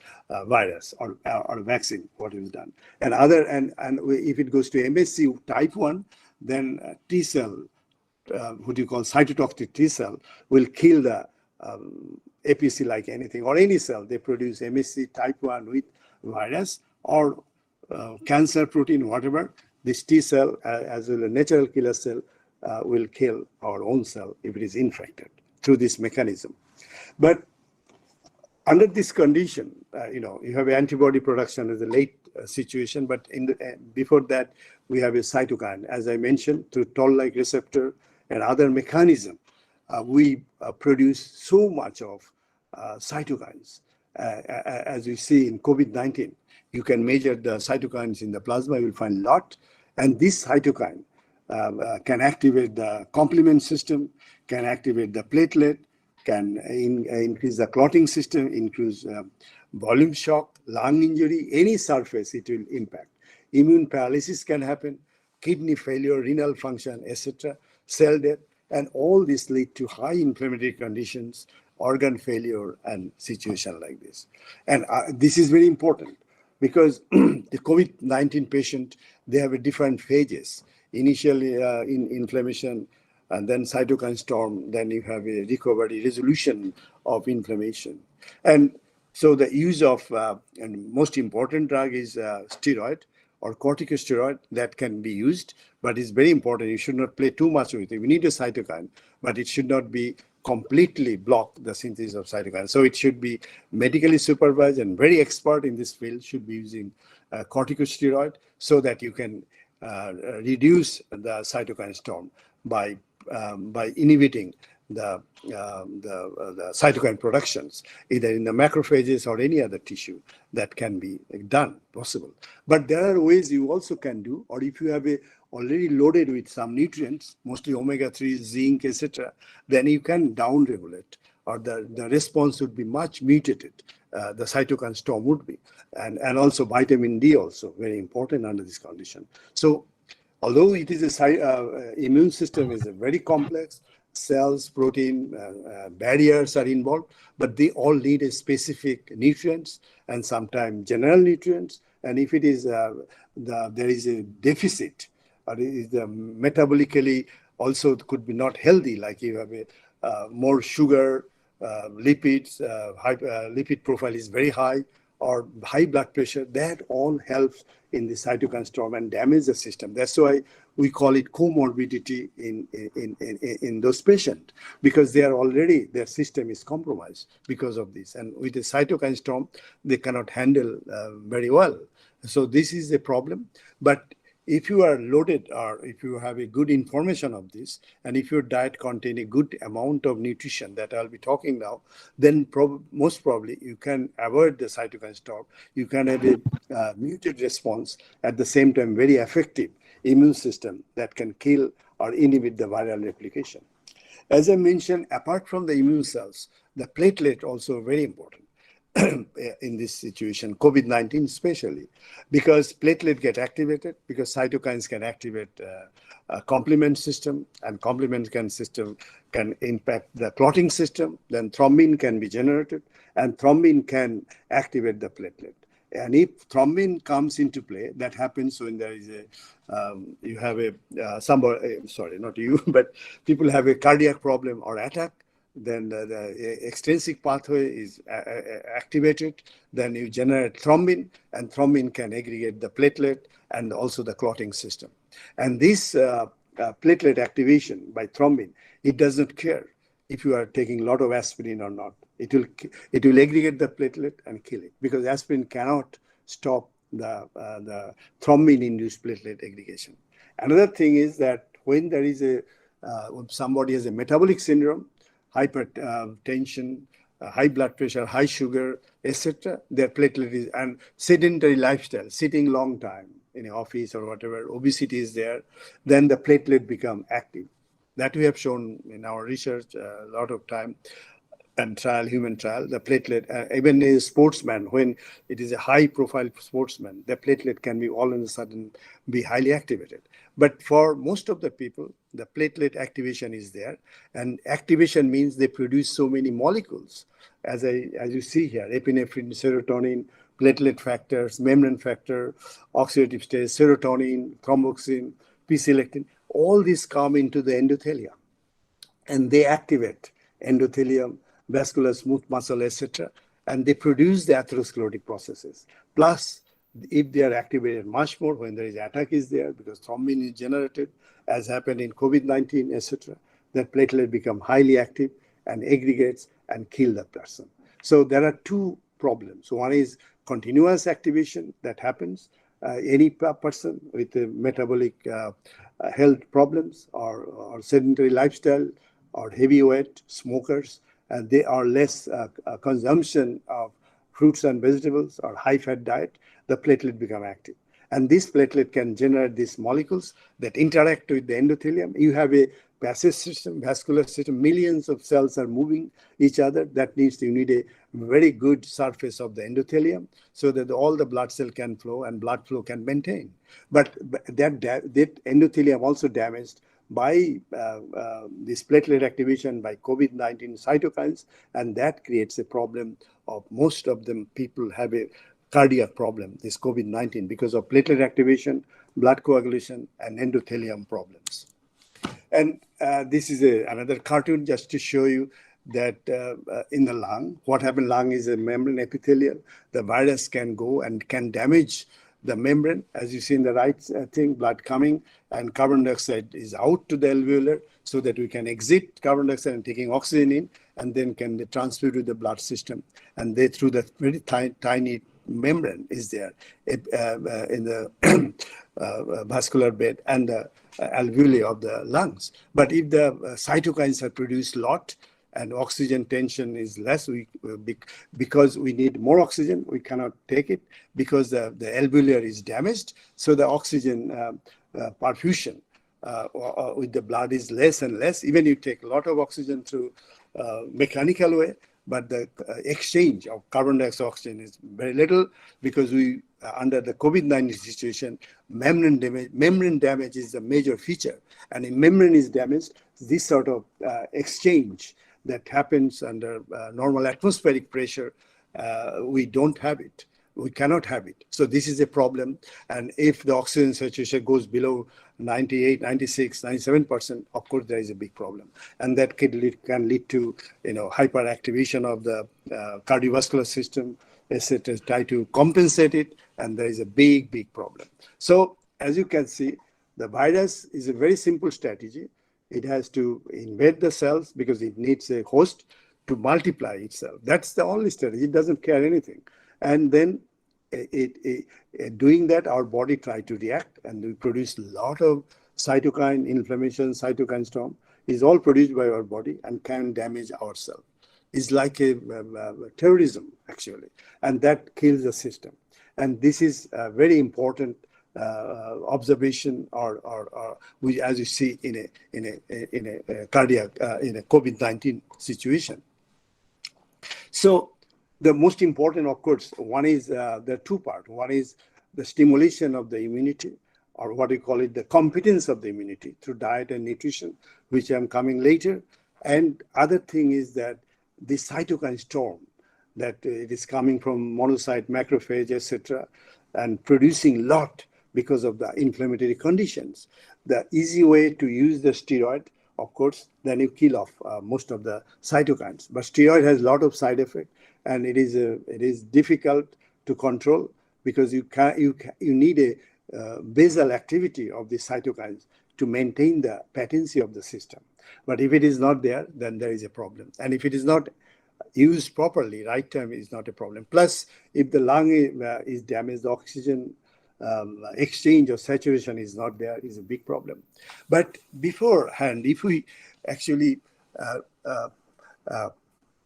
virus or vaccine, what is done. And if it goes to MSC type 1, then T cell, what you call cytotoxic T cell, will kill the APC like anything or any cell. They produce MSC type 1 with virus or cancer protein, whatever. This T cell, as well as natural killer cell, will kill our own cell if it is infected through this mechanism. But under this condition, you have antibody production as a late situation, but before that, we have a cytokine, as I mentioned, through toll-like receptor and other mechanism. we produce so much of cytokines. As we see in COVID-19, you can measure the cytokines in the plasma, you will find a lot. And this cytokine can activate the complement system, can activate the platelet, can increase the clotting system, increase volume shock, lung injury, any surface it will impact. Immune paralysis can happen, kidney failure, renal function, etc., cell death, and all this lead to high inflammatory conditions, organ failure, and situation like this. And this is very important because the COVID-19 patient, they have a different phases. Initially in inflammation, and then cytokine storm, then you have a recovery, resolution of inflammation. And so the use of, and most important drug is steroid or corticosteroid that can be used, but it's very important. You should not play too much with it. We need a cytokine, but it should not be completely block the synthesis of cytokine. So it should be medically supervised, and very expert in this field should be using corticosteroid so that you can reduce the cytokine storm by inhibiting the cytokine productions, either in the macrophages or any other tissue that can be done, possible. But there are ways you also can do, or if you have already loaded with some nutrients, mostly omega-3, zinc, etc., then you can down-regulate, or the response would be much mutated. The cytokine storm would be. And also vitamin D also, very important under this condition. So although it is immune system is a very complex, cells, protein, barriers are involved, but they all need a specific nutrients and sometimes general nutrients. And if it is there is a deficit, or it is metabolically also could be not healthy, like you have more sugar, lipids, lipid profile is very high, or high blood pressure, that all helps in the cytokine storm and damage the system. That's why we call it comorbidity in those patients, because they are already, their system is compromised because of this. And with the cytokine storm, they cannot handle very well. So this is a problem. But if you are loaded, or if you have a good information of this, and if your diet contains a good amount of nutrition that I'll be talking now, then most probably you can avoid the cytokine storm. You can have a muted response, at the same time very effective immune system that can kill or inhibit the viral replication. As I mentioned, apart from the immune cells, the platelet also very important in this situation, COVID-19 especially, because platelet get activated, because cytokines can activate a complement system, and complement system can impact the clotting system. Then thrombin can be generated, and thrombin can activate the platelet. And if thrombin comes into play, that happens when there is you have somebody, sorry, not you, but people have a cardiac problem or attack, then the extrinsic pathway is activated, then you generate thrombin, and thrombin can aggregate the platelet and also the clotting system. And this platelet activation by thrombin, it doesn't care if you are taking a lot of aspirin or not. It will aggregate the platelet and kill it, because aspirin cannot stop the thrombin-induced platelet aggregation. Another thing is that when there is when somebody has a metabolic syndrome, hypertension, high blood pressure, high sugar, etc., their platelet is, and sedentary lifestyle, sitting long time in an office or whatever, obesity is there, then the platelet become active. That we have shown in our research a lot of time. And trial, human trial, the platelet, even a sportsman, when it is a high profile sportsman, the platelet can be all of a sudden be highly activated. But for most of the people, the platelet activation is there, and activation means they produce so many molecules. As you see here, epinephrine, serotonin, platelet factors, membrane factor, oxidative stress, serotonin, thromboxane, P-selectin, all these come into the endothelium, and they activate endothelium, vascular smooth muscle, etc., and they produce the atherosclerotic processes. Plus, if they are activated much more when there is attack is there, because thrombin is generated, as happened in COVID-19, etc., that platelet become highly active and aggregates and kill the person. So there are two problems. One is continuous activation that happens. Any person with metabolic health problems or sedentary lifestyle, or heavyweight smokers, and they are less consumption of fruits and vegetables or high-fat diet, the platelet become active. And this platelet can generate these molecules that interact with the endothelium. You have a passive system, vascular system, millions of cells are moving each other. That means you need a very good surface of the endothelium so that all the blood cell can flow and blood flow can maintain. But that endothelium also damaged by this platelet activation by COVID-19 cytokines, and that creates a problem of most of them people have a cardiac problem, this COVID-19, because of platelet activation, blood coagulation, and endothelium problems. And this is another cartoon just to show you that in the lung, what happens in lung is a membrane epithelial. The virus can go and can damage the membrane. As you see in the right thing, blood coming and carbon dioxide is out to the alveolar so that we can exit carbon dioxide and taking oxygen in, and then can transfer to the blood system. And they, through the very tiny membrane is there in the vascular bed and the alveoli of the lungs. But if the cytokines are produced a lot and oxygen tension is less, because we need more oxygen, we cannot take it because the alveolar is damaged. So the oxygen perfusion with the blood is less and less. Even you take a lot of oxygen through mechanical way, but the exchange of carbon dioxide oxygen is very little because we, under the COVID-19 situation, membrane damage is a major feature. And if membrane is damaged, this sort of exchange that happens under normal atmospheric pressure, we don't have it. We cannot have it. So this is a problem. And if the oxygen saturation goes below 98, 96, 97%, of course, there is a big problem. And that can lead to, hyperactivation of the cardiovascular system, etc. Try to compensate it, and there is a big problem. So as you can see, the virus is a very simple strategy. It has to invade the cells because it needs a host to multiply itself. That's the only strategy. It doesn't care anything. And then doing that, our body tries to react, and we produce a lot of cytokine inflammation, cytokine storm is all produced by our body and can damage ourselves. It's like a terrorism, actually, and that kills the system. And this is a very important observation, or as you see in a cardiac in a COVID-19 situation. So the most important, of course, one is the two part. One is the stimulation of the immunity, or what we call it, the competence of the immunity through diet and nutrition, which I'm coming later. And other thing is that the cytokine storm, that it is coming from monocyte, macrophage, etc., and producing lot because of the inflammatory conditions. The easy way to use the steroid, of course, then you kill off most of the cytokines. But steroid has a lot of side effects, and it is difficult to control because you need a basal activity of the cytokines to maintain the patency of the system. But if it is not there, then there is a problem. And if it is not used properly, right time is not a problem. Plus, if the lung is damaged, the oxygen exchange or saturation is not there, is a big problem. But beforehand, if we actually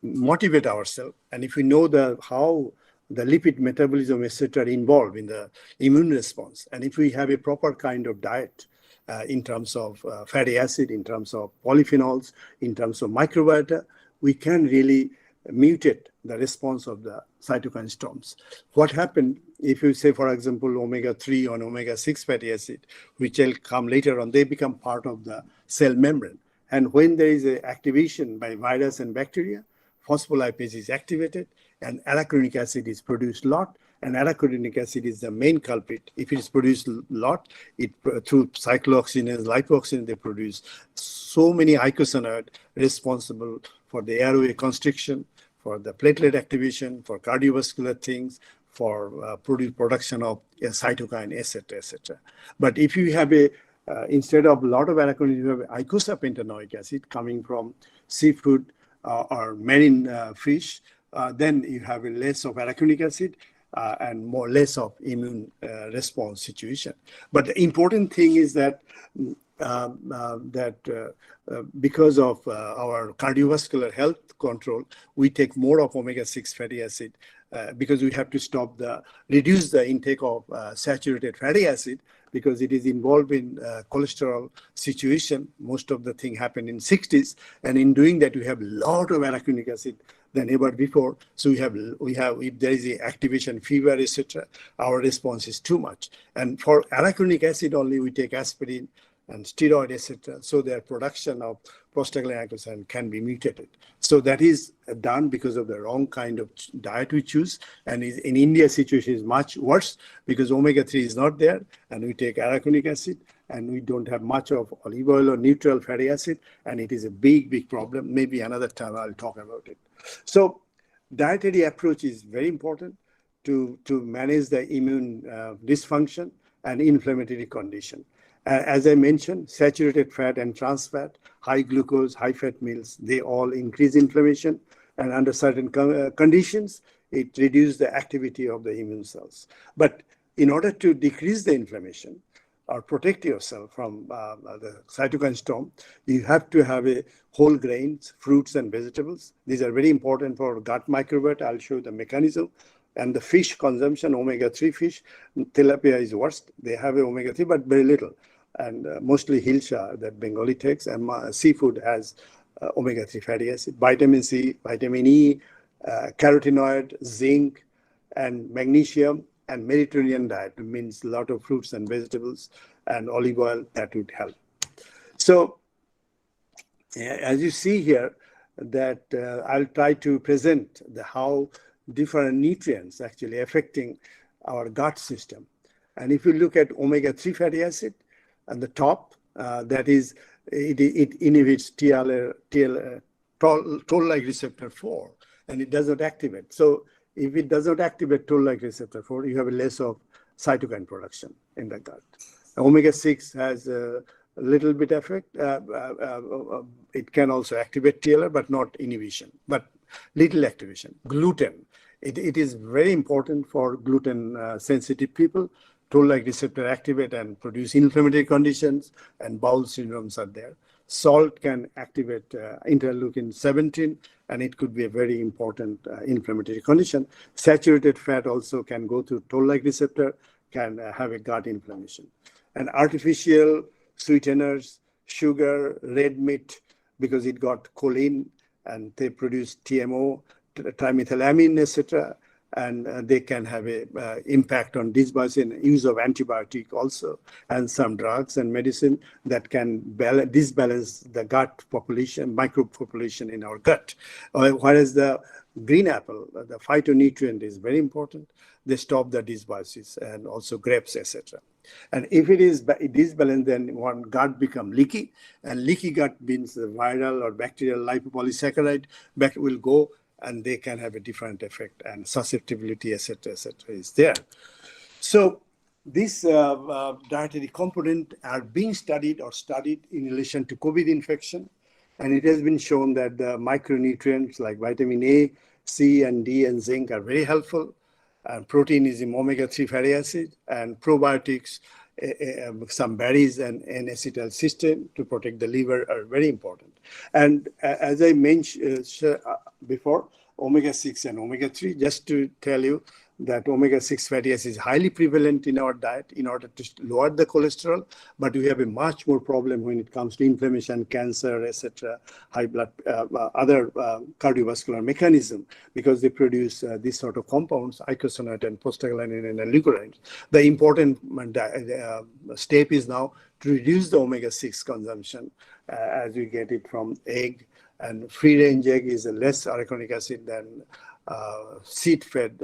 motivate ourselves, and if we know how the lipid metabolism, etc., are involved in the immune response, and if we have a proper kind of diet in terms of fatty acid, in terms of polyphenols, in terms of microbiota, we can really mutate the response of the cytokine storms. What happened if you say, for example, omega-3 or omega-6 fatty acid, which will come later on, they become part of the cell membrane. And when there is an activation by virus and bacteria, phospholipase is activated and arachidonic acid is produced a lot. And arachidonic acid is the main culprit. If it is produced a lot, through cyclooxygenase, lipoxygenase, they produce so many icosanoids responsible for the airway constriction, for the platelet activation, for cardiovascular things, for production of cytokine, etc., etc. But if you have instead of a lot of arachidonic, you have icosapentaenoic acid coming from seafood or marine fish, then you have a less of arachidonic acid and less of immune response situation. But the important thing is that because of our cardiovascular health control, we take more of omega-6 fatty acid because we have to reduce the intake of saturated fatty acid because it is involved in cholesterol situation. Most of the thing happen in 60s, and in doing that, we have a lot of arachidonic acid than ever before. So we have if there is a activation, fever, etc., our response is too much. And for arachidonic acid only, we take aspirin and steroid, etc. So their production of prostaglandin can be mutated. So that is done because of the wrong kind of diet we choose. And in India, situation is much worse because omega-3 is not there, and we take arachidonic acid, and we don't have much of olive oil or neutral fatty acid, and it is a big, big problem. Maybe another time I'll talk about it. So dietary approach is very important to manage the immune dysfunction and inflammatory condition. As I mentioned, saturated fat and trans fat, high glucose, high fat meals, they all increase inflammation, and under certain conditions, it reduces the activity of the immune cells. But in order to decrease the inflammation or protect yourself from the cytokine storm, you have to have a whole grains, fruits and vegetables. These are very important for gut microbiota. I'll show you the mechanism. And the fish consumption, omega-3 fish, tilapia is worst. They have omega-3, but very little. And mostly hilsa that Bengali takes, and seafood has omega-3 fatty acid, vitamin C, vitamin E, carotenoid, zinc, and magnesium, and Mediterranean diet means a lot of fruits and vegetables and olive oil that would help. So as you see here, that I'll try to present how different nutrients actually affecting our gut system. And if you look at omega-3 fatty acid, at the top, that is, it inhibits toll-like receptor 4, and it does not activate. So if it does not activate toll-like receptor 4, you have a less of cytokine production in the gut. Omega-6 has a little bit effect. It can also activate TLR, but not inhibition, but little activation. Gluten, it is very important for gluten-sensitive people. Toll-like receptor activate and produce inflammatory conditions, and bowel syndromes are there. Salt can activate interleukin-17, and it could be a very important inflammatory condition. Saturated fat also can go to toll-like receptor, can have a gut inflammation. And artificial sweeteners, sugar, red meat, because it got choline, and they produce TMO, trimethylamine, etc., and they can have a impact on dysbiosis and use of antibiotic also, and some drugs and medicine that can disbalance the gut population, microbe population in our gut. Whereas the green apple, the phytonutrient is very important. They stop the dysbiosis, and also grapes, etc. And if it is disbalanced, then one gut become leaky, and leaky gut means the viral or bacterial lipopolysaccharide will go, and they can have a different effect, and susceptibility, etc., is there. So these dietary components are being studied in relation to COVID infection, and it has been shown that the micronutrients like vitamin A, C, and D, and zinc are very helpful. And protein is in omega-3 fatty acid, and probiotics, some berries and N-acetylcysteine to protect the liver are very important. And as I mentioned before, omega-6 and omega-3, just to tell you that omega-6 fatty acid is highly prevalent in our diet in order to lower the cholesterol, but we have a much more problem when it comes to inflammation, cancer, etc., high blood, other cardiovascular mechanism, because they produce these sort of compounds, icosanoate and prostaglandin and leucorines. The important step is now to reduce the omega-6 consumption as we get it from egg, and free-range egg is a less arachidonic acid than seed-fed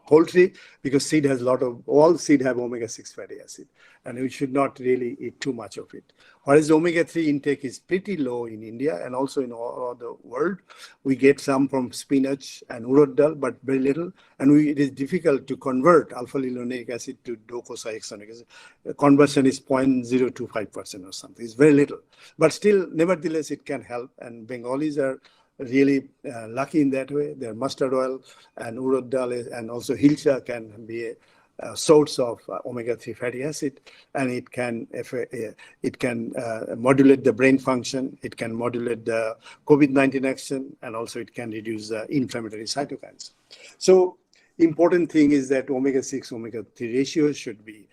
poultry, because seed has all seed have omega-6 fatty acid, and we should not really eat too much of it. Whereas omega-3 intake is pretty low in India and also in all the world. We get some from spinach and urad dal, but very little, and it is difficult to convert alpha-linolenic acid to docosahexaenoic acid. The conversion is 0.025% or something. It's very little, but still, nevertheless, it can help, and Bengalis are really lucky in that way. Their mustard oil and urad dal and also hilsa can be source of omega-3 fatty acid, and it can modulate the brain function, it can modulate the COVID-19 action, and also it can reduce the inflammatory cytokines. So important thing is that omega-6, omega-3 ratio should be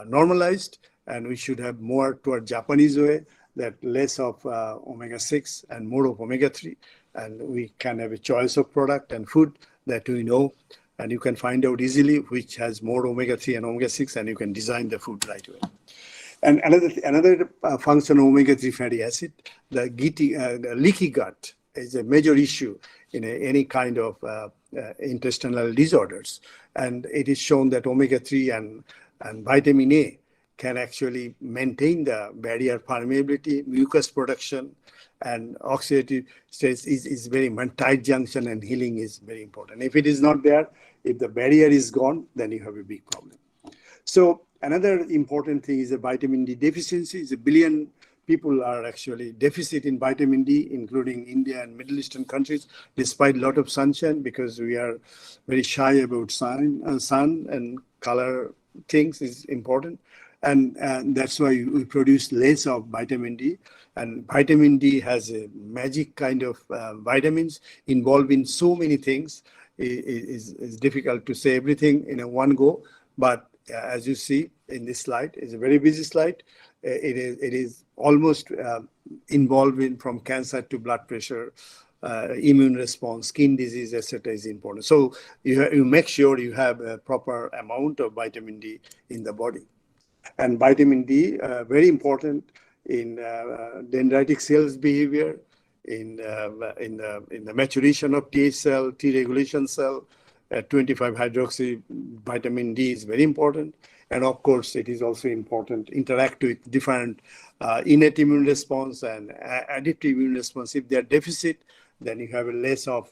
normalized, and we should have more toward Japanese way, that less of omega-6 and more of omega-3, and we can have a choice of product and food that we know, and you can find out easily which has more omega-3 and omega-6, and you can design the food right away. And another function of omega-3 fatty acid, the leaky gut is a major issue in any kind of intestinal disorders. And it is shown that omega-3 and vitamin A can actually maintain the barrier permeability, mucus production, and oxidative stress is very tight junction, and healing is very important. If it is not there, if the barrier is gone, then you have a big problem. So another important thing is the vitamin D deficiency. 1 billion people are actually deficit in vitamin D, including India and Middle Eastern countries, despite a lot of sunshine, because we are very shy about sun and color things is important. And that's why we produce less of vitamin D. And vitamin D has a magic kind of vitamins involved in so many things. It's difficult to say everything in a one go, but as you see in this slide, it's a very busy slide. It is almost involved in from cancer to blood pressure, immune response, skin disease, etc. is important. So you make sure you have a proper amount of vitamin D in the body. And vitamin D, very important in dendritic cells behavior, in the maturation of T cell, T regulation cell. 25-hydroxy vitamin D is very important. And of course, it is also important interact with different innate immune response and additive immune response. If they are deficit, then you have a less of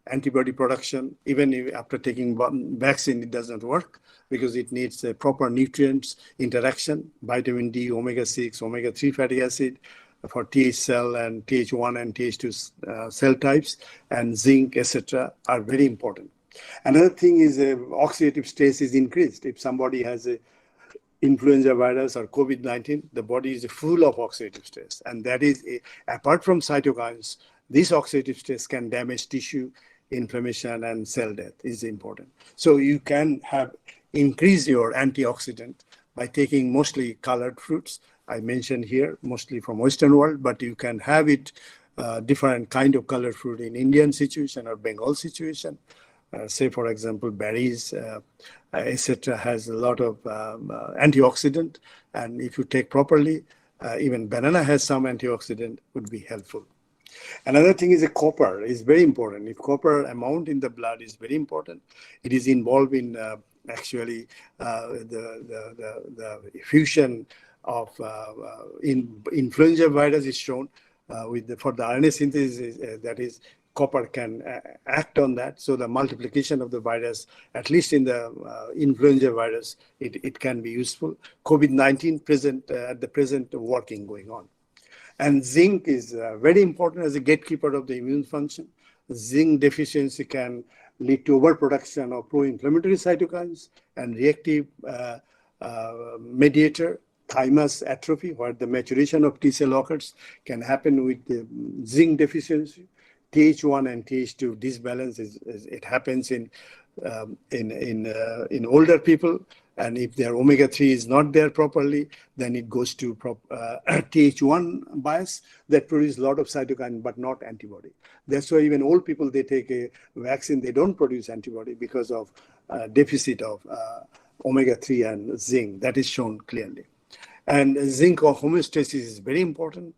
antibody production. Even if after taking vaccine, it doesn't work because it needs a proper nutrients interaction, vitamin D, omega-6, omega-3 fatty acid for TH cell and TH1 and TH2 cell types, and zinc, etc. are very important. Another thing is oxidative stress is increased. If somebody has a influenza virus or COVID-19, the body is full of oxidative stress. And that is, apart from cytokines, this oxidative stress can damage tissue, inflammation, and cell death is important. So you can increase your antioxidant by taking mostly colored fruits. I mentioned here, mostly from Western world, but you can have it different kind of colored fruit in Indian situation or Bengal situation. Say, for example, berries, etc., has a lot of antioxidant, and if you take properly, even banana has some antioxidant, would be helpful. Another thing is copper is very important. If copper amount in the blood is very important, it is involved in actually the fusion of influenza virus is shown for the RNA synthesis, that is, copper can act on that. So the multiplication of the virus, at least in the influenza virus, it can be useful. COVID-19 at the present working going on. And zinc is very important as a gatekeeper of the immune function. Zinc deficiency can lead to overproduction of pro-inflammatory cytokines and reactive mediator, thymus atrophy, where the maturation of T cell occurs, can happen with the zinc deficiency. TH1 and TH2 disbalance it happens in older people, and if their omega-3 is not there properly, then it goes to TH1 bias that produces a lot of cytokine but not antibody. That's why even old people, they take a vaccine, they don't produce antibody because of deficit of omega-3 and zinc. That is shown clearly. And zinc homeostasis is very important.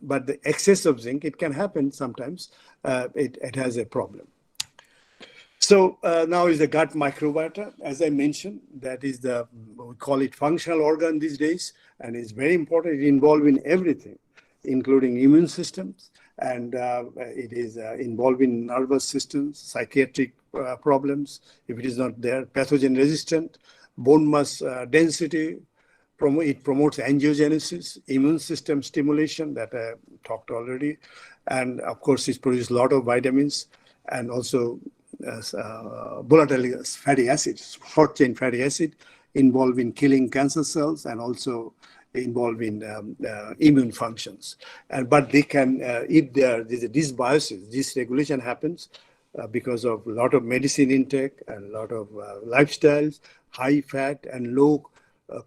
But the excess of zinc, it can happen sometimes. It has a problem. So now is the gut microbiota. As I mentioned, that is we call it functional organ these days, and it's very important. It involved in everything, including immune systems, and it is involved in nervous systems, psychiatric problems, if it is not there, pathogen resistant, bone mass density. It promotes angiogenesis, immune system stimulation that I talked already. And of course, it produces a lot of vitamins and also volatile fatty acids, short chain fatty acid, involved in killing cancer cells and also involved in immune functions. But they can, if there's a dysbiosis, dysregulation happens because of a lot of medicine intake and a lot of lifestyles, high fat and low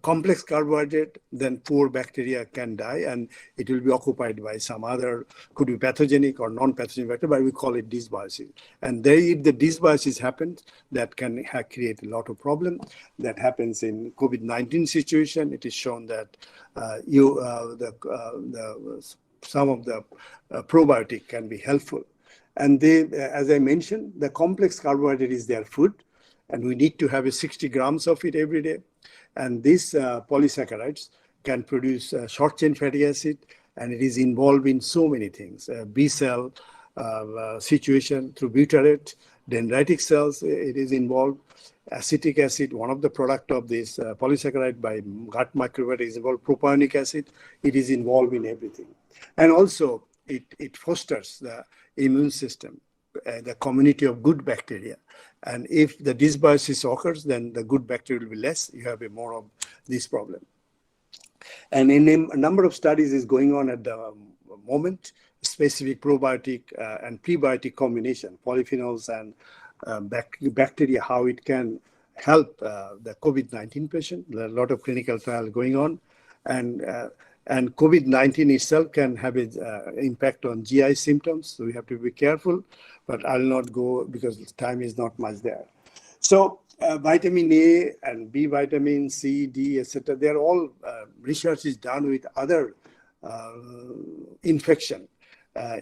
complex carbohydrate, then poor bacteria can die and it will be occupied by some other, could be pathogenic or non-pathogenic bacteria, but we call it dysbiosis. And there, if the dysbiosis happens, that can create a lot of problem. That happens in COVID-19 situation. It is shown that some of the probiotic can be helpful. And they, as I mentioned, the complex carbohydrate is their food, and we need to have 60 grams of it every day. And these polysaccharides can produce short chain fatty acid, and it is involved in so many things. B cell situation through butyrate, dendritic cells, it is involved. Acetic acid, one of the product of this polysaccharide by gut microbiota is involved. Propionic acid, it is involved in everything. And also it fosters the immune system, the community of good bacteria. And if the dysbiosis occurs, then the good bacteria will be less. You have a more of this problem. And in a number of studies is going on at the moment, specific probiotic and prebiotic combination, polyphenols and bacteria, how it can help the COVID-19 patient. There are a lot of clinical trials going on. And COVID-19 itself can have an impact on GI symptoms, so we have to be careful, but I'll not go because time is not much there. So vitamin A and B vitamin, C, D, etc., they're all research is done with other infection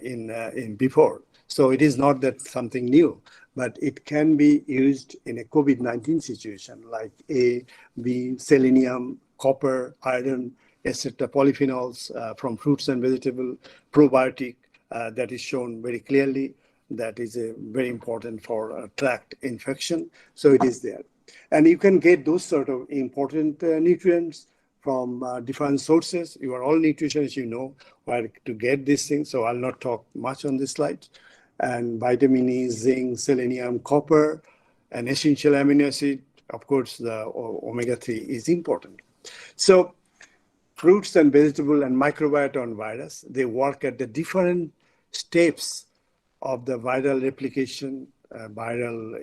in before. So it is not that something new, but it can be used in a COVID-19 situation like A, B, selenium, copper, iron, etc., polyphenols from fruits and vegetables, probiotic that is shown very clearly. That is very important for tract infection. So it is there. And you can get those sort of important nutrients from different sources. You are all nutritionists, you know where to get these things. So I'll not talk much on this slide. And vitamin E, zinc, selenium, copper, and essential amino acid. Of course, the omega-3 is important. So fruits and vegetable and microbiota on virus, they work at the different steps of the viral replication, viral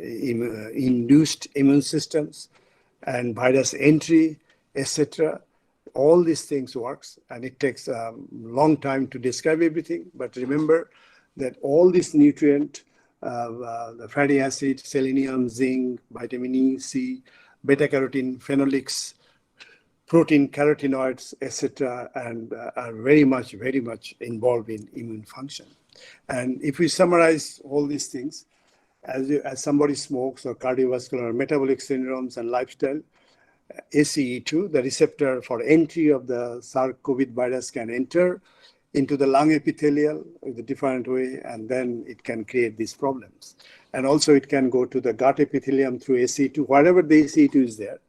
induced immune systems, and virus entry, etc. All these things works, and it takes a long time to describe everything. But remember that all these nutrient, the fatty acid, selenium, zinc, vitamin E, C, beta carotene, phenolics, protein, carotenoids, etc., and are very much involved in immune function. And if we summarize all these things, as somebody smokes or cardiovascular or metabolic syndromes and lifestyle, ACE2, the receptor for entry of the SARS-CoV virus, can enter into the lung epithelial in a different way, and then it can create these problems. And also it can go to the gut epithelium through ACE2, wherever the ACE2 is there,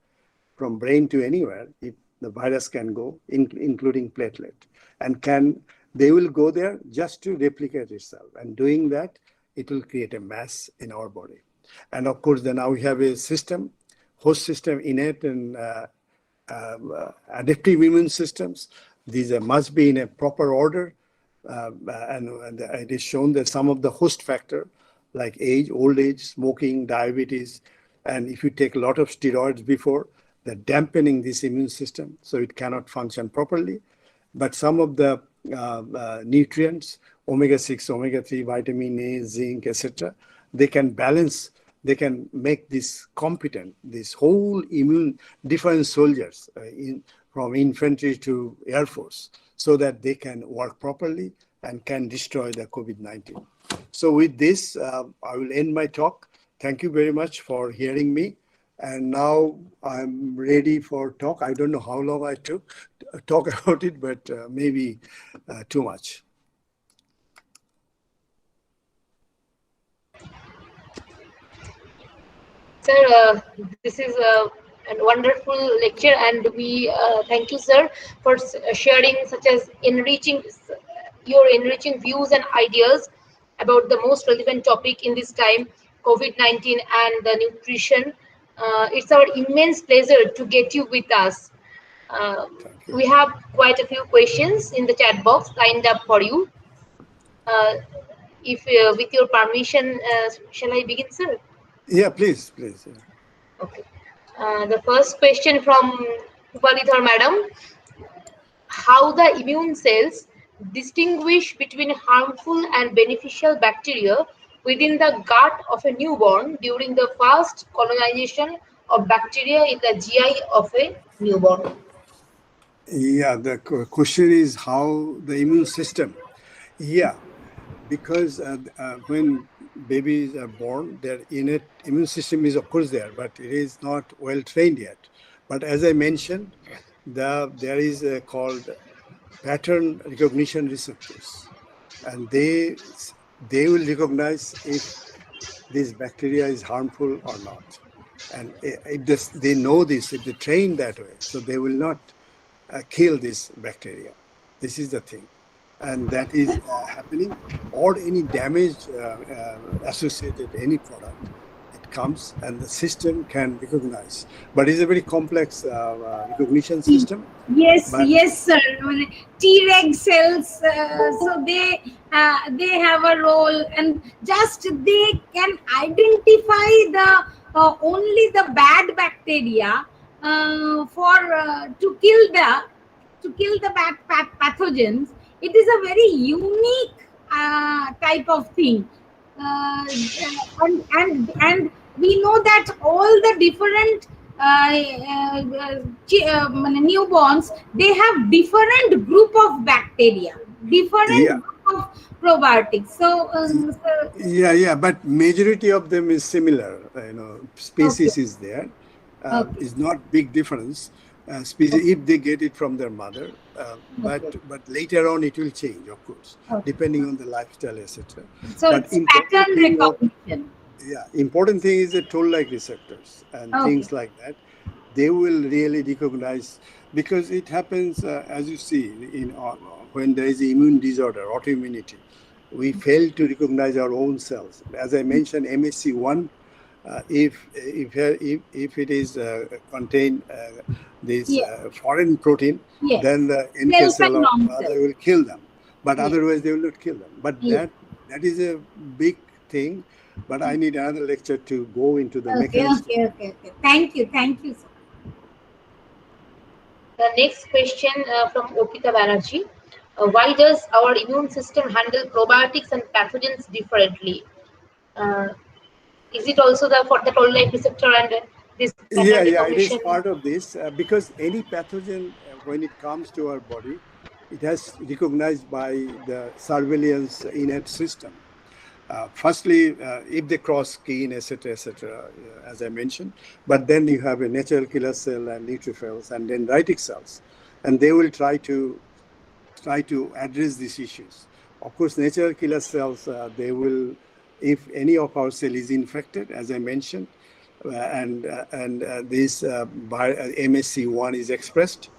from brain to anywhere, the virus can go, including platelet, and they will go there just to replicate itself. And doing that, it will create a mass in our body. And of course, then now we have a system, host system, innate and adaptive immune systems. These must be in a proper order. And it is shown that some of the host factor, like age, old age, smoking, diabetes, and if you take a lot of steroids before, they're dampening this immune system, so it cannot function properly. But some of the nutrients, omega-6, omega-3, vitamin A, zinc, etc., they can balance, they can make this competent, this whole immune, different soldiers from infantry to Air Force, so that they can work properly and can destroy the COVID-19. So with this, I will end my talk. Thank you very much for hearing me. And now I'm ready for talk. I don't know how long I took to talk about it, but maybe too much. Sir, this is a wonderful lecture, and we thank you, sir, for sharing such as your enriching views and ideas about the most relevant topic in this time, COVID-19 and the nutrition. It's our immense pleasure to get you with us. Thank you. We have quite a few questions in the chat box lined up for you. If with your permission, shall I begin, sir? Yeah, please. Yeah. Okay. The first question from Upalidhar madam: how the immune cells distinguish between harmful and beneficial bacteria within the gut of a newborn during the fast colonization of bacteria in the GI of a newborn. Yeah, the question is how the immune system. Yeah, because when babies are born, their innate immune system is of course there, but it is not well trained yet. But as I mentioned, there is called pattern recognition receptors, and they will recognize if this bacteria is harmful or not. And if they know this, if they train that way, so they will not kill this bacteria. This is the thing. And that is happening, or any damage associated any product. It comes and the system can recognize. But it's a very complex recognition system. Yes, sir. T-reg cells, so they have a role, and just they can identify the only the bad bacteria to kill the bad pathogens. It is a very unique type of thing, and we know that all the different newborns, they have different group of bacteria, different group of probiotics. So but majority of them is similar. Species is there. Is not big difference. Species if they get it from their mother, but later on it will change, of course, depending on the lifestyle, etc. So but it's pattern recognition. Important thing is the toll-like receptors and things like that. They will really recognize, because it happens as you see in when there is immune disorder, autoimmunity, we fail to recognize our own cells. As I mentioned, MSC1. If it is contain this foreign protein, then the NK cell or other will kill them. But otherwise, they will not kill them. But that is a big thing. But I need another lecture to go into the mechanism. Okay. Thank you, sir. The next question from Opita Banerjee: why does our immune system handle probiotics and pathogens differently? Is it also for the toll-like receptor and this pattern recognition? It is part of this because any pathogen, when it comes to our body, it has recognized by the surveillance innate system. Firstly, if they cross skin, etc., as I mentioned, but then you have a natural killer cell and neutrophils and dendritic cells, and they will try to address these issues. Of course, natural killer cells, they will, if any of our cell is infected, as I mentioned, and this MSC1 is expressed,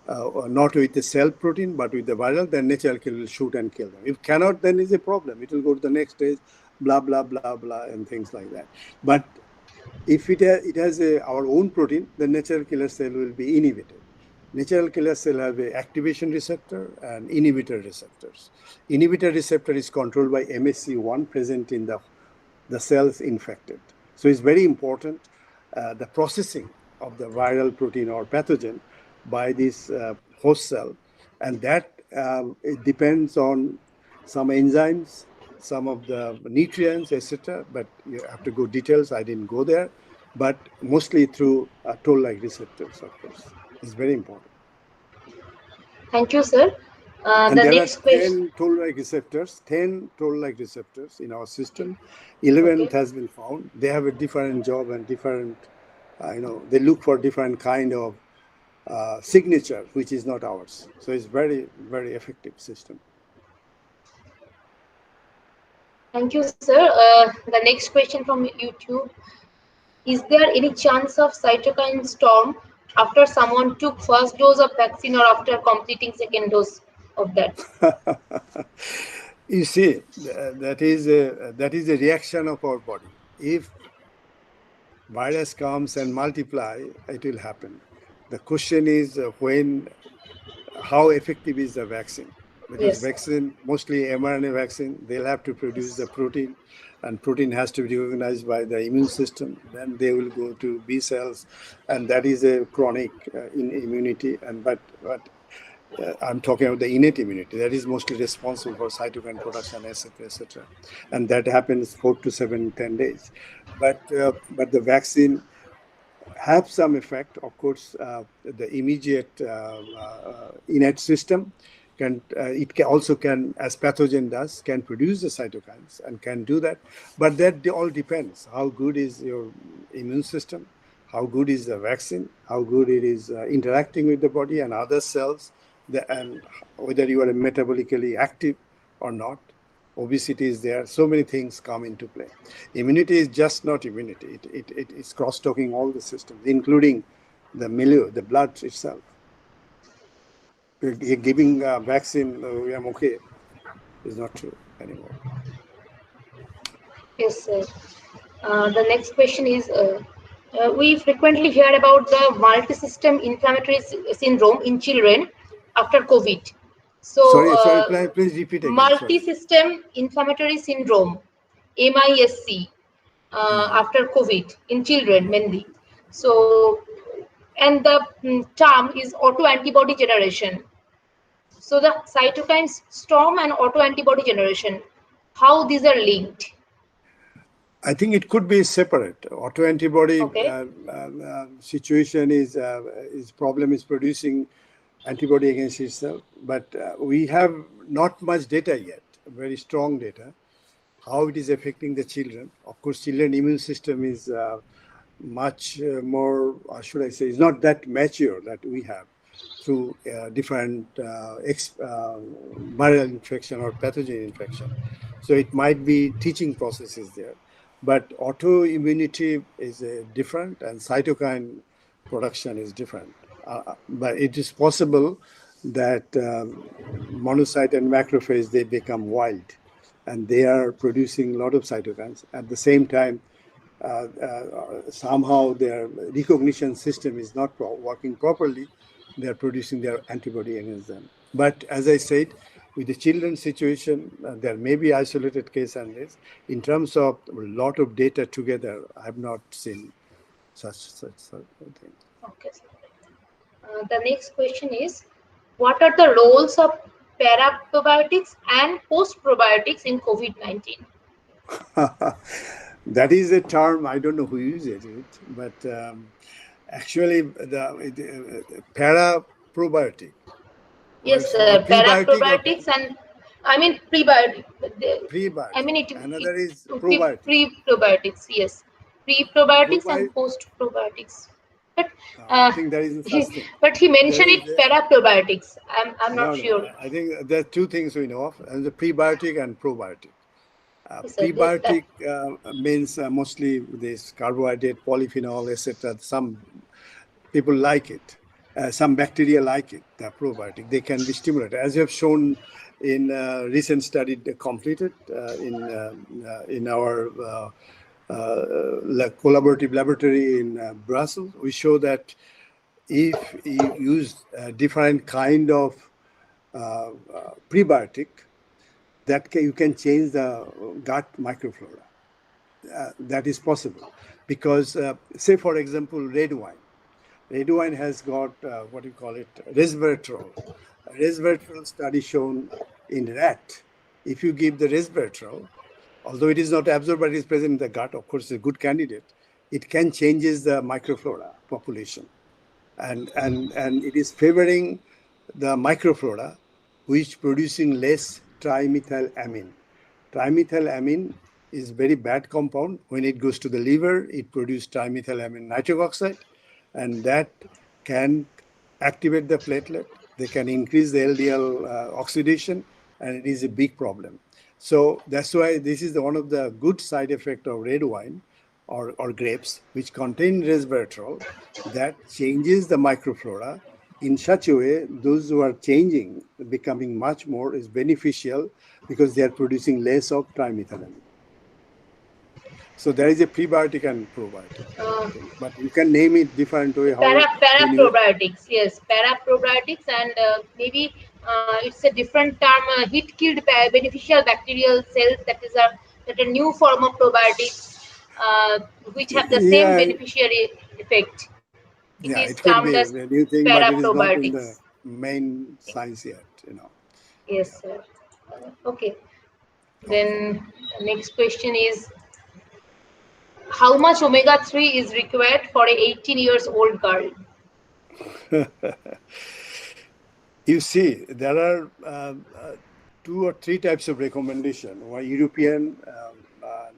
not with the cell protein, but with the viral, then natural killer will shoot and kill them. If cannot, then it's a problem. It will go to the next stage, blah, blah, blah, blah, and things like that. But if it has our own protein, the natural killer cell will be inhibited. Natural killer cell have an activation receptor and inhibitor receptors. Inhibitor receptor is controlled by MSC1 present in the cells infected. So it's very important, the processing of the viral protein or pathogen by this host cell. And that it depends on some enzymes, some of the nutrients, etc. But you have to go details. I didn't go there. But mostly through toll-like receptors, of course. It's very important. Thank you, sir. And there are 10 toll-like receptors, in our system. 11th has been found. They have a different job and different, they look for different kind of signature, which is not ours. So it's very, very effective system. Thank you, sir. The next question from YouTube: is there any chance of cytokine storm after someone took first dose of vaccine or after completing second dose of that? You see, that is a reaction of our body. if virus comes and multiply, it will happen. The question is how effective is the vaccine? Because Yes. vaccine, mostly mRNA vaccine, they'll have to produce the protein, and protein has to be recognized by the immune system. Then they will go to B cells, and that is a chronic immunity. But I'm talking about the innate immunity that is mostly responsible for cytokine production, etc., etc., and that happens 4 to 7, 10 days. But the vaccine have some effect. Of course, the immediate innate system also can, as pathogen does, can produce the cytokines and can do that. But that all depends. How good is your immune system? How good is the vaccine? How good it is interacting with the body and other cells, and whether you are metabolically active or not. Obesity is there. So many things come into play. Immunity is just not immunity. It's cross-talking all the systems, including the milieu, the blood itself. You're giving a vaccine, I'm okay, is not true anymore. Yes, sir. The next question is, we frequently hear about the multisystem inflammatory syndrome in children after COVID. So, Sorry, please repeat again. Multisystem inflammatory syndrome, MISC, after COVID in children mainly. So, and the term is autoantibody generation. So the cytokine storm and autoantibody generation, how these are linked? I think it could be separate. Autoantibody situation is problem is producing antibody against itself, but we have not much data yet, very strong data, how it is affecting the children. Of course, children immune system is much more, should I say, is not that mature that we have through different viral infection or pathogen infection. So it might be teaching processes there. But autoimmunity is different, and cytokine production is different. But it is possible that monocyte and macrophage, they become wild, and they are producing a lot of cytokines. At the same time, somehow their recognition system is not working properly. They are producing their antibody against them. But as I said, with the children's situation, there may be isolated case and this. In terms of a lot of data together, I have not seen such thing. Okay. The next question is, what are the roles of paraprobiotics and postprobiotics in COVID-19? That is a term, I don't know who uses it, but actually the paraprobiotic. Yes, paraprobiotics and I mean prebiotic. Prebiotic. I mean Another is probiotic. Pre-probiotics, yes. Pre-probiotics and post-probiotics. But I think that is the first thing. But he mentioned it paraprobiotics. I'm not sure. I think there are two things we know of, and the prebiotic and probiotic. Yes, prebiotic means mostly this carbohydrate, polyphenol, etc. Some people like it. Some bacteria like it, the probiotic. They can be stimulated. As you have shown in recent study completed in our collaborative laboratory in Brussels, we show that if you use different kind of prebiotic, that you can change the gut microflora. That is possible because, say for example, red wine. Red wine has got what you call it, resveratrol. Resveratrol study shown in rat. If you give the resveratrol, although it is not absorbed but it is present in the gut, of course, it's a good candidate. It can changes the microflora population, and it is favoring the microflora, which producing less trimethylamine. Trimethylamine is very bad compound. When it goes to the liver, it produces trimethylamine nitric oxide, and that can activate the platelet. They can increase the LDL oxidation, and it is a big problem. So that's why this is one of the good side effects of red wine or grapes, which contain resveratrol, that changes the microflora in such a way those who are changing, becoming much more, is beneficial because they are producing less of trimethylamine. So there is a prebiotic and probiotic, Uh, but you can name it different way. How when you Paraprobiotics, yes, paraprobiotics, and maybe it's a different term. Heat-killed beneficial bacterial cells, that a new form of probiotics, which have the same yeah beneficiary effect. It yeah is it could termed be as a new thing, but it is not in the paraprobiotics. main science yet. Yes, Yeah. sir. Okay. Okay. Then next question is, how much omega-3 is required for a 18 years old girl? You see, there are 2 or 3 types of recommendation. One European,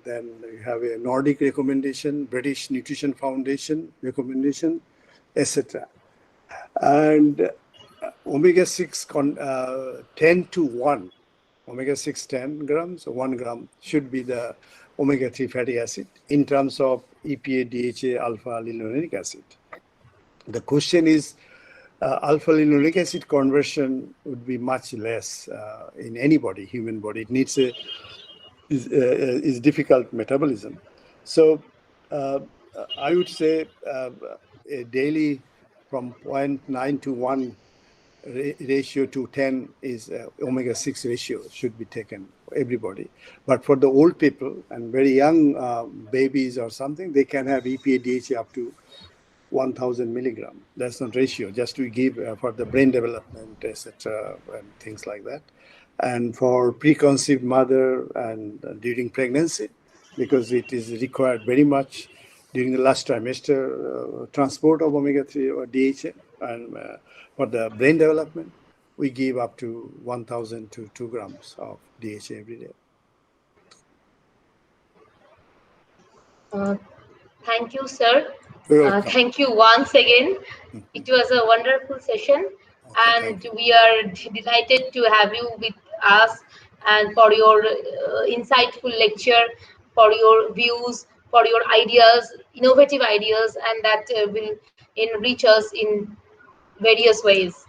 then you have a Nordic recommendation, British Nutrition Foundation recommendation, etc. And omega-6 10 to 1, omega-6 10 grams, 1 gram should be the omega-3 fatty acid in terms of EPA, DHA, alpha-linolenic acid. The question is, alpha-linolenic acid conversion would be much less in any body, human body. It needs is difficult metabolism. So I would say a daily from 0.9 to 1 ratio to 10 is omega-6 ratio should be taken for everybody. But for the old people and very young babies or something, they can have EPA, DHA up to 1000 milligram. That's not ratio, just to give for the brain development, etc., and things like that. And for preconceived mother and during pregnancy, because it is required very much during the last trimester, transport of omega-3 or DHA, and for the brain development, we give up to 1000 to 2 grams of DHA every day. Thank you, sir. You're welcome. Thank you once again. It was a wonderful session, Okay, and thank you. we are delighted to have you with us and for your insightful lecture, for your views, for your ideas, innovative ideas, and that will enrich us in various ways.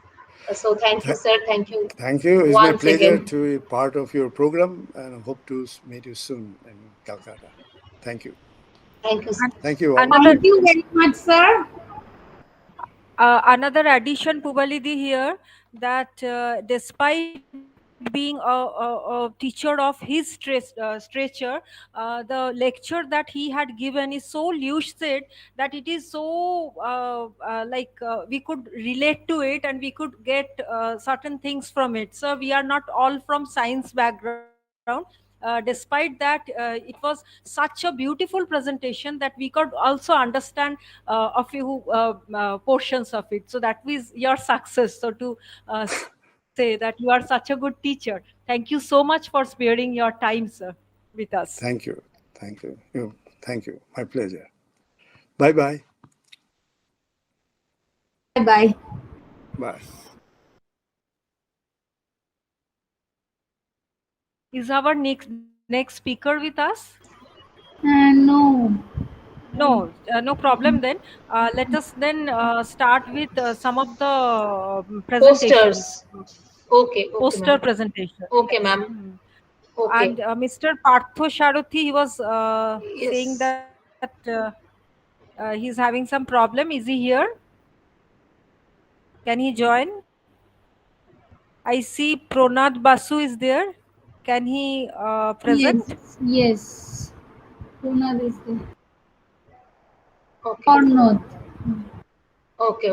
So thank you, Th- sir. Thank you Thank you. It's my once pleasure again. to be part of your program, and hope to meet you soon in Calcutta. Thank you. Thank you, sir. Thank you all. Thank you very much, sir. Another addition, Pubalidi here, that despite being a teacher of his stature, the lecture that he had given is so lucid that it is so we could relate to it and we could get certain things from it. So we are not all from science background. Despite that, it was such a beautiful presentation that we could also understand a few portions of it. So that was your success. So to say that you are such a good teacher. Thank you so much for sparing your time, sir, with us. Thank you. Thank you. Thank you. My pleasure. Bye-bye. Bye-bye. Bye. Is our next speaker with us? No. No, no problem then. Let us then start with some of the presentations. Posters. Okay, Poster ma'am. presentation. Okay, Yes. ma'am. Okay. And Mr. Partho Sharuthi, he was saying Yes. that he's having some problem. Is he here? Can he join? I see Pronad Basu is there. Can he present? Yes. Pune is there. Okay. Or not. Okay.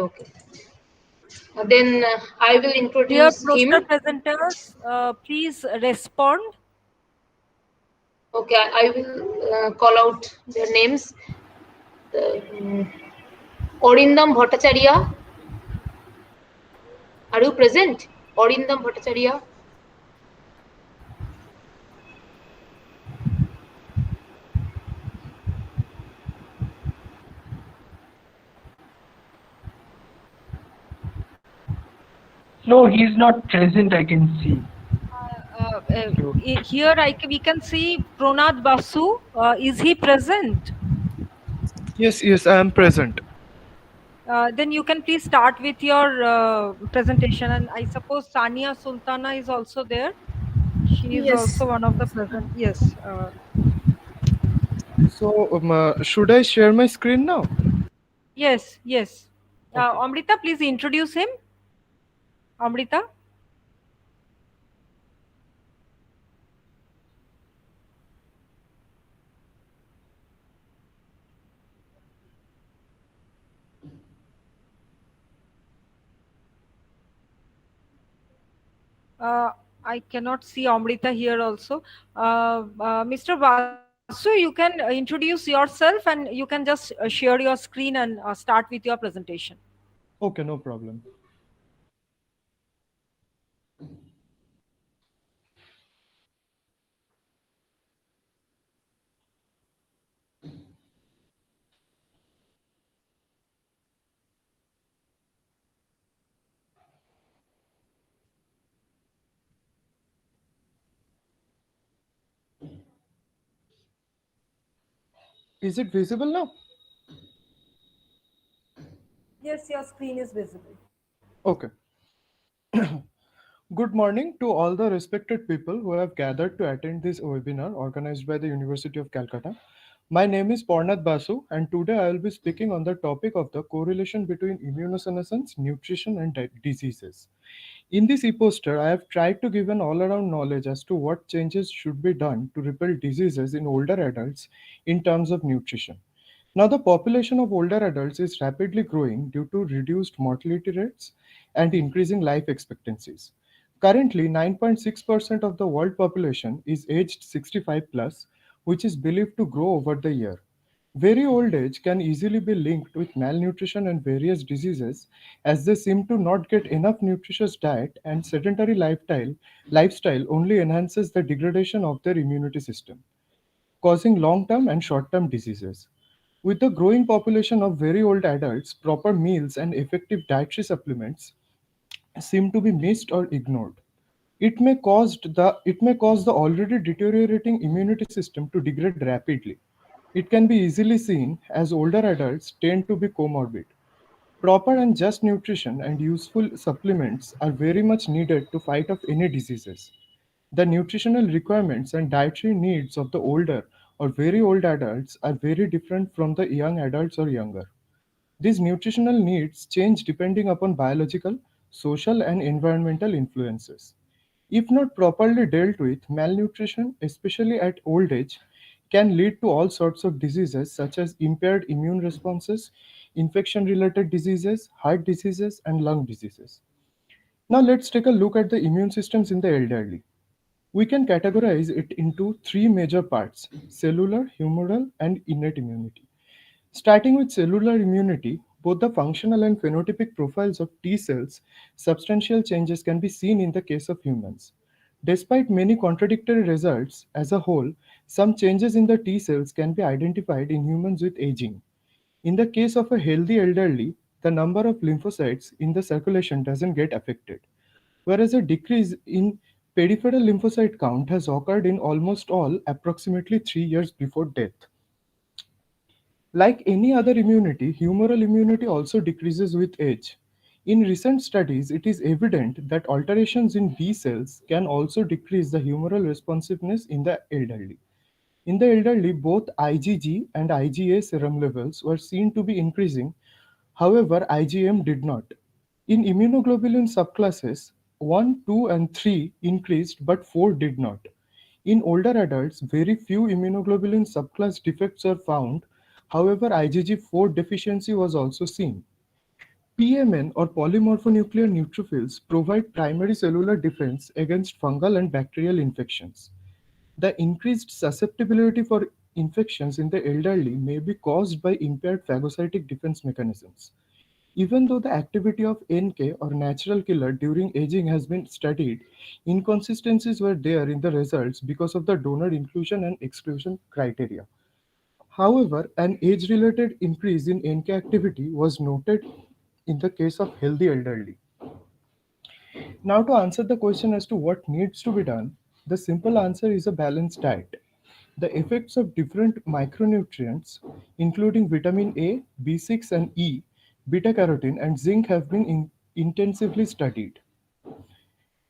Then I will Dear introduce poster him. presenters, please respond. Okay, I will call out their names. Orindam Bhattacharya. Are you present? Orindam Bhattacharya. No, he's not present, I can see. Here we can see Pronad Basu. Is he present? Yes, I am present. Then you can please start with your presentation. And I suppose Sania Sultana is also there. She is Yes. also one of the present. Yes. So, should I share my screen now? Yes, yes. Okay. Amrita, please introduce him. Amrita. Uh, I cannot see Amrita here also. Mr. Basu, you can introduce yourself and you can just share your screen and start with your presentation. Okay, no problem. Is it visible now? Yes, your screen is visible. Okay. Good morning to all the respected people who have gathered to attend this webinar organized by the University of Calcutta. My name is Parnath Basu, and today I will be speaking on the topic of the correlation between immunosenescence, nutrition, and diseases. In this e-poster, I have tried to give an all-around knowledge as to what changes should be done to repel diseases in older adults in terms of nutrition. Now, the population of older adults is rapidly growing due to reduced mortality rates and increasing life expectancies. Currently, 9.6% of the world population is aged 65 plus, which is believed to grow over the year. Very old age can easily be linked with malnutrition and various diseases as they seem to not get enough nutritious diet and sedentary lifestyle only enhances the degradation of their immunity system, causing long-term and short-term diseases. With the growing population of very old adults, proper meals and effective dietary supplements seem to be missed or ignored. It may cause the already deteriorating immunity system to degrade rapidly. It can be easily seen as older adults tend to be comorbid. Proper and just nutrition and useful supplements are very much needed to fight off any diseases. The nutritional requirements and dietary needs of the older or very old adults are very different from the young adults or younger. These nutritional needs change depending upon biological, social, and environmental influences. If not properly dealt with, malnutrition, especially at old age, can lead to all sorts of diseases such as impaired immune responses, infection related diseases, heart diseases, and lung diseases. Now, let's take a look at the immune systems in the elderly. We can categorize it into three major parts: cellular, humoral, and innate immunity. Starting with cellular immunity, both the functional and phenotypic profiles of T cells, substantial changes can be seen in the case of humans. Despite many contradictory results, as a whole, some changes in the T cells can be identified in humans with aging. In the case of a healthy elderly, the number of lymphocytes in the circulation doesn't get affected, whereas a decrease in peripheral lymphocyte count has occurred in almost all approximately 3 years before death. Like any other immunity, humoral immunity also decreases with age. In recent studies, it is evident that alterations in B cells can also decrease the humoral responsiveness in the elderly. In the elderly, both IgG and IgA serum levels were seen to be increasing, however, IgM did not. In immunoglobulin subclasses, 1, 2, and 3 increased, but 4 did not. In older adults, very few immunoglobulin subclass defects are found. However, IgG4 deficiency was also seen. PMN or polymorphonuclear neutrophils provide primary cellular defense against fungal and bacterial infections. The increased susceptibility for infections in the elderly may be caused by impaired phagocytic defense mechanisms. Even though the activity of NK or natural killer during aging has been studied, inconsistencies were there in the results because of the donor inclusion and exclusion criteria. However, an age-related increase in NK activity was noted in the case of healthy elderly. Now, to answer the question as to what needs to be done, the simple answer is a balanced diet. The effects of different micronutrients, including vitamin A, B6, and E, beta carotene, and zinc, have been intensively studied.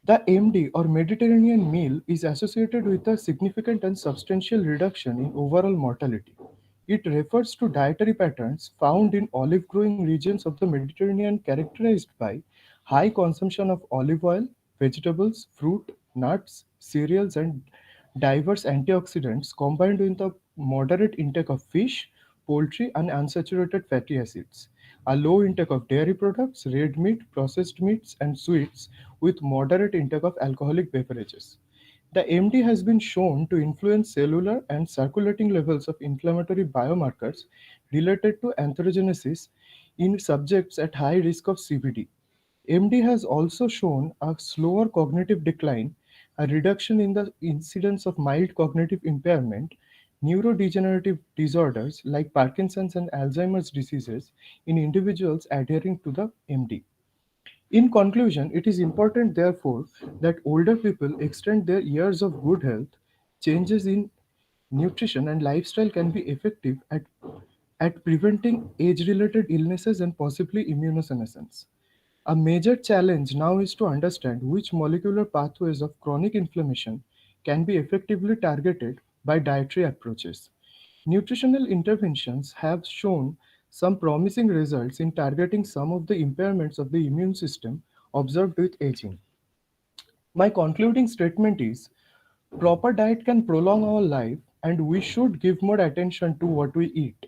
The MD or Mediterranean meal is associated with a significant and substantial reduction in overall mortality. It refers to dietary patterns found in olive growing regions of the Mediterranean characterized by high consumption of olive oil, vegetables, fruit, nuts, cereals, and diverse antioxidants combined with a moderate intake of fish, poultry, and unsaturated fatty acids. A low intake of dairy products, red meat, processed meats, and sweets with moderate intake of alcoholic beverages. The MD has been shown to influence cellular and circulating levels of inflammatory biomarkers related to anthrogenesis in subjects at high risk of CVD. MD has also shown a slower cognitive decline, a reduction in the incidence of mild cognitive impairment, neurodegenerative disorders like Parkinson's and Alzheimer's diseases in individuals adhering to the MD. In conclusion, it is important, therefore, that older people extend their years of good health. Changes in nutrition and lifestyle can be effective at preventing age related illnesses and possibly immunosenescence. A major challenge now is to understand which molecular pathways of chronic inflammation can be effectively targeted by dietary approaches. Nutritional interventions have shown some promising results in targeting some of the impairments of the immune system observed with aging. My concluding statement is proper diet can prolong our life, and we should give more attention to what we eat.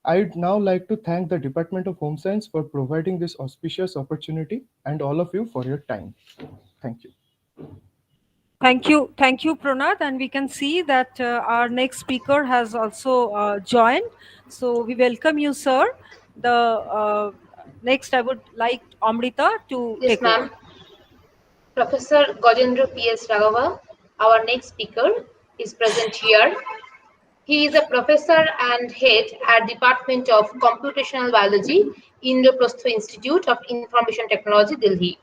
I'd now like to thank the Department of Home Science for providing this auspicious opportunity and all of you for your time. Thank you. Thank you, Pranad. And we can see that our next speaker has also joined. So we welcome you, sir. The next, I would like Amrita to Yes, take over. ma'am. Professor Gajendra P.S. Raghava, our next speaker, is present here. He is a professor and head at Department of Computational Biology, Indraprastha Institute of Information Technology, Delhi.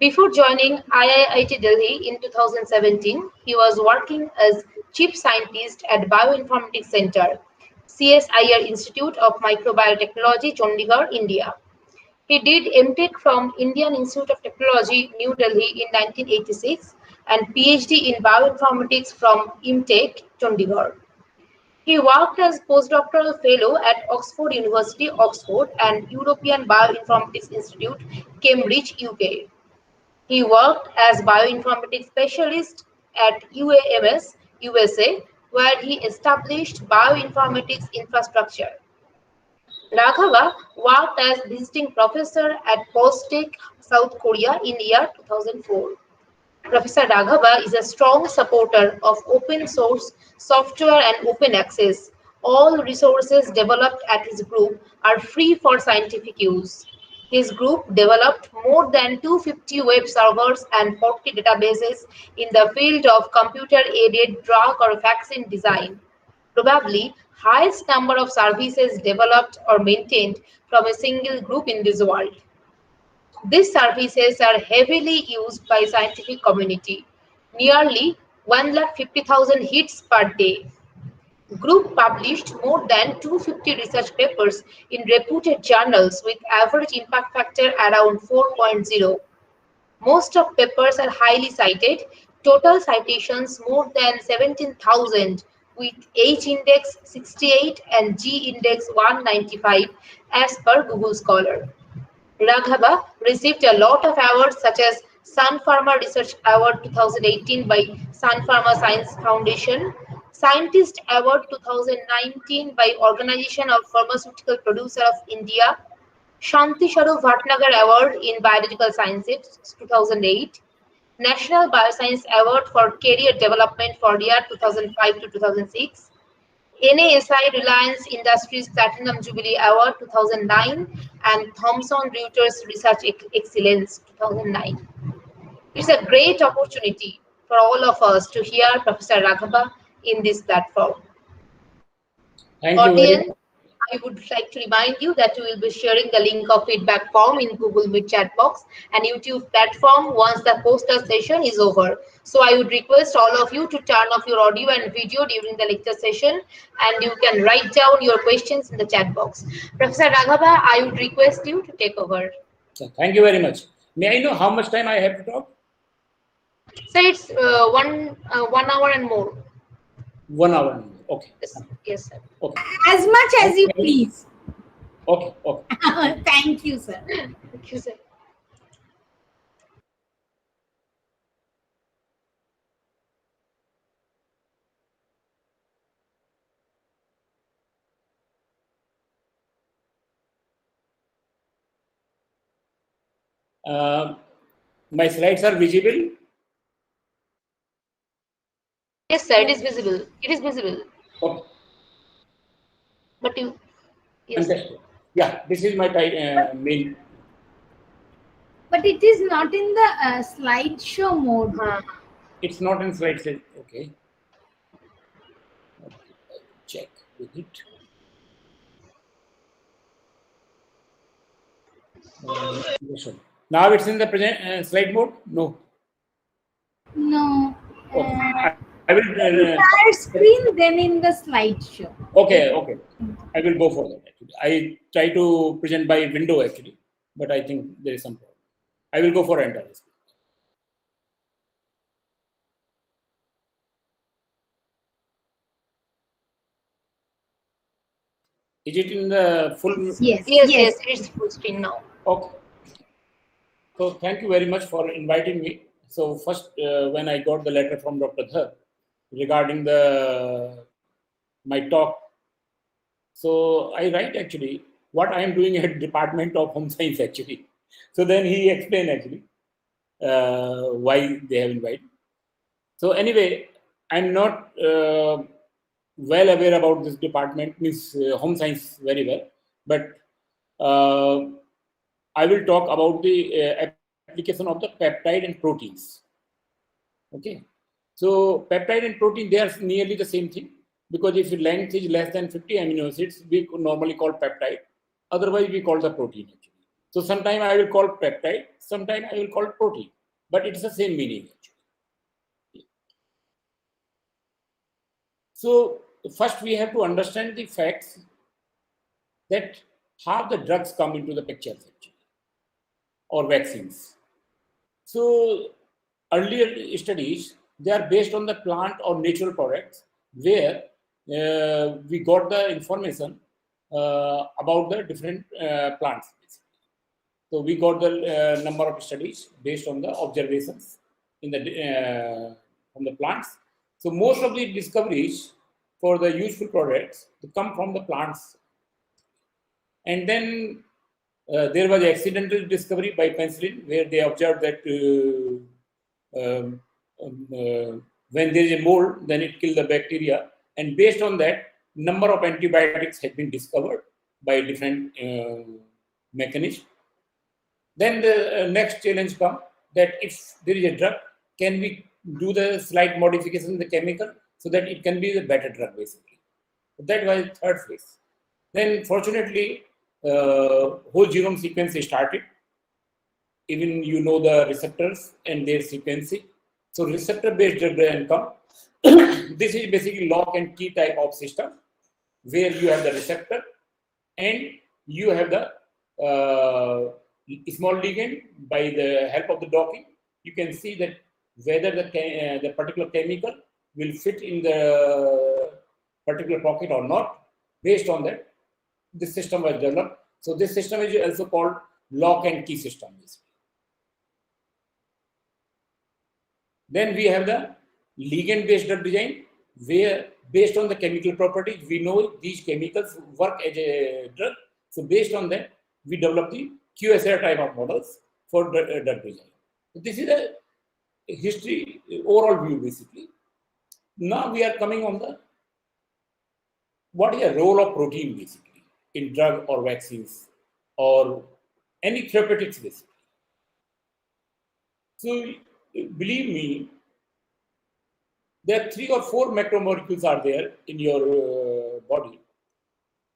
Before joining IIT Delhi in 2017, he was working as Chief Scientist at Bioinformatics Center, CSIR Institute of Microbiotechnology, Chandigarh, India. He did MTech from Indian Institute of Technology, New Delhi in 1986 and PhD in Bioinformatics from IMTech, Chandigarh. He worked as postdoctoral fellow at Oxford University, Oxford, and European Bioinformatics Institute, Cambridge, UK. He worked as bioinformatics specialist at UAMS, USA, where he established bioinformatics infrastructure. Raghava worked as visiting professor at Postech, South Korea in year 2004. Professor Raghava is a strong supporter of open source software and open access. All resources developed at his group are free for scientific use. His group developed more than 250 web servers and 40 databases in the field of computer-aided drug or vaccine design. Probably highest number of services developed or maintained from a single group in this world. These services are heavily used by scientific community, nearly 150,000 hits per day. Group published more than 250 research papers in reputed journals with average impact factor around 4.0. Most of papers are highly cited, total citations more than 17,000 with H index 68 and G index 195 as per Google Scholar. Raghava received a lot of awards such as Sun Pharma Research Award 2018 by Sun Pharma Science Foundation, Scientist Award 2019 by Organization of Pharmaceutical Producer of India, Shanti Sharu Bhatnagar Award in Biological Sciences 2008, National Bioscience Award for Career Development for year 2005 to 2006, NASI Reliance Industries Platinum Jubilee Award 2009 and Thomson Reuters Research Excellence 2009. It's a great opportunity for all of us to hear Professor Raghava in this platform. Thank you very much. I would like to remind you that we will be sharing the link of feedback form in Google Meet chat box and YouTube platform once the poster session is over. So I would request all of you to turn off your audio and video during the lecture session, and you can write down your questions in the chat box. Professor Raghava, I would request you to take over. So thank you very much. May I know how much time I have to talk? So it's 1 hour and more. 1 hour. Okay. Yes, yes, sir. Okay. As much as you Okay. please. Okay. Okay. Thank you, sir. Thank you, sir. My slides are visible. Yes, sir. It is visible. It is visible. Okay. But you, yes. Fantastic. Yeah, this is my main. But it is not in the slideshow mode. It's not in slides. Okay. Check with it. Now it's in the present slide mode. No. No. Okay. I will. Entire screen, then in the slideshow. Okay. Okay. I will go for that. Actually, I try to present by window actually, but I think there is some problem. I will go for entire screen. Is it in the full? Yes. Yes. It's full screen now. Okay. So thank you very much for inviting me. So first, when I got the letter from Dr. Dhar regarding my talk, so I write actually what I am doing at Department of Home Science actually. So then he explained actually why they have invited. So anyway, I'm not well aware about this department, means home science very well, but I will talk about the application of the peptide and proteins. Okay, so peptide and protein, they are nearly the same thing, because if the length is less than 50 amino acids, we normally call peptide. Otherwise, we call the protein actually. So sometime I will call peptide, sometime I will call protein, but it's the same meaning actually. So first we have to understand the facts that how the drugs come into the picture actually, or vaccines. So earlier studies, they are based on the plant or natural products, where we got the information about the different plants. So we got the number of studies based on the observations in the from the plants. So most of the discoveries for the useful products come from the plants. And then there was accidental discovery by penicillin, where they observed that when there is a mold, then it kills the bacteria. And based on that, number of antibiotics have been discovered by different mechanisms. Then the next challenge comes that if there is a drug, can we do the slight modification in the chemical so that it can be the better drug basically. So that was the third phase. Then fortunately, whole genome sequence is started. Even you know the receptors and their sequencing. So receptor-based drug design come. This is basically lock and key type of system, where you have the receptor and you have the small ligand. By the help of the docking, you can see that whether the particular chemical will fit in the particular pocket or not. Based on that, this system was developed. So this system is also called lock and key system. Then we have the ligand-based drug design, where based on the chemical properties, we know these chemicals work as a drug. So based on that, we develop the QSR type of models for drug design. So this is a history, overall view basically. Now we are coming on the what is the role of protein basically in drug or vaccines or any therapeutics basically. So believe me, there are 3 or 4 macromolecules are there in your body,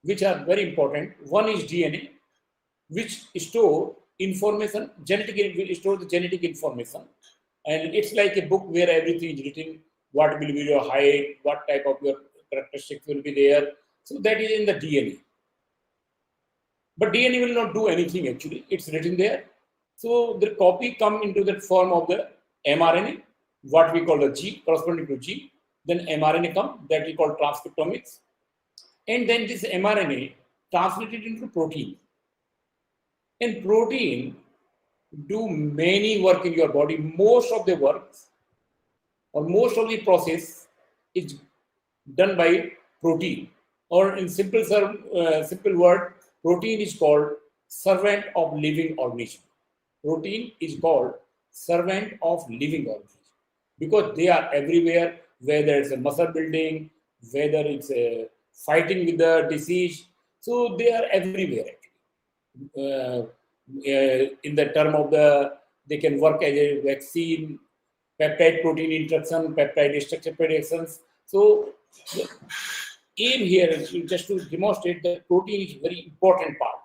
which are very important. One is DNA, which store information, will store the genetic information. And it's like a book where everything is written, what will be your height, what type of your characteristics will be there. So that is in the DNA. But DNA will not do anything actually, it's written there. So the copy come into the form of the mRNA, what we call the G, corresponding to G. Then mRNA come, that we call transcriptomics. And then this mRNA translated into protein. And protein do many work in your body. Most of the work or most of the process is done by protein. Or in simple word, protein is called servant of living organism. Protein is called servant of living organism because they are everywhere, whether it's a muscle building, whether it's fighting with the disease. So they are everywhere actually. In the term of they can work as a vaccine, peptide protein interaction, peptide structure predictions. So the aim here is just to demonstrate that protein is a very important part.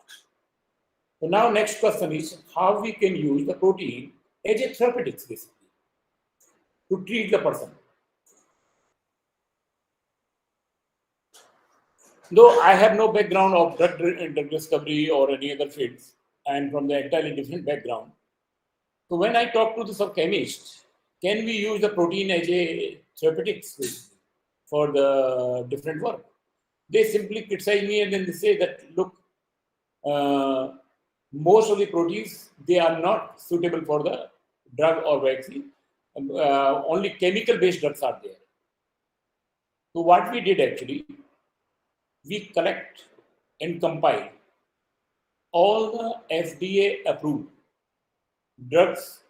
So now next question is how we can use the protein as a therapeutics basically to treat the person. Though I have no background of drug discovery or any other fields, I am from the entirely different background. So when I talk to the chemists, can we use the protein as a therapeutics for the different work? They simply criticize me and then they say that, look, most of the proteins, they are not suitable for the drug or vaccine. Only chemical-based drugs are there. So what we did actually, we collect and compile all the FDA-approved drugs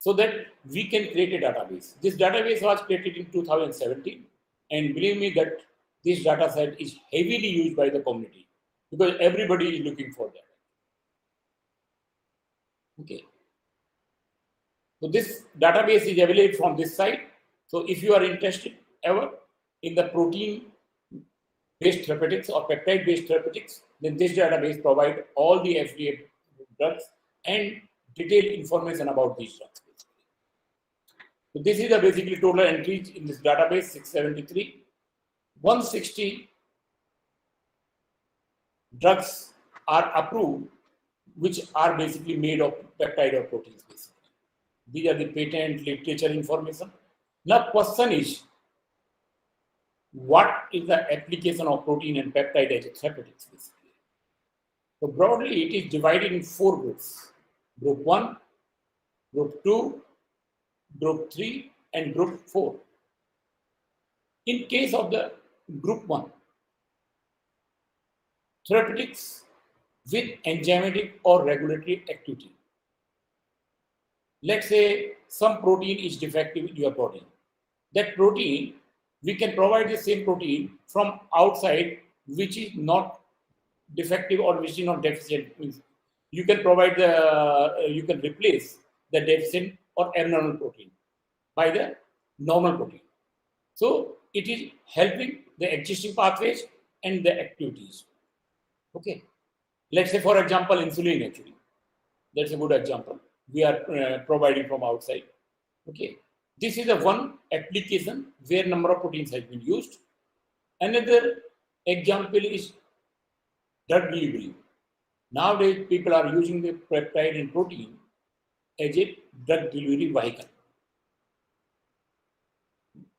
so that we can create a database. This database was created in 2017, and believe me that this data set is heavily used by the community because everybody is looking for that. Okay. So this database is available from this site. So if you are interested ever in the protein-based therapeutics or peptide-based therapeutics, then this database provides all the FDA drugs and detailed information about these drugs. So this is the basically total entries in this database, 673. 160 drugs are approved, which are basically made of peptide or proteins. Basically. These are the patent literature information. Now, question is, what is the application of protein and peptide as a therapeutics? Basically? So broadly, it is divided in 4 groups: Group 1, Group 2, Group 3, and Group 4. In case of the Group 1, therapeutics with enzymatic or regulatory activity. Let's say some protein is defective in your body. That protein, we can provide the same protein from outside, which is not defective or which is not deficient. You can provide you can replace the deficient or abnormal protein by the normal protein. So it is helping the existing pathways and the activities. Okay. Let's say, for example, insulin actually. That's a good example. We are providing from outside. Okay. This is the one application where number of proteins has been used. Another example is drug delivery. Nowadays, people are using the peptide and protein as a drug delivery vehicle.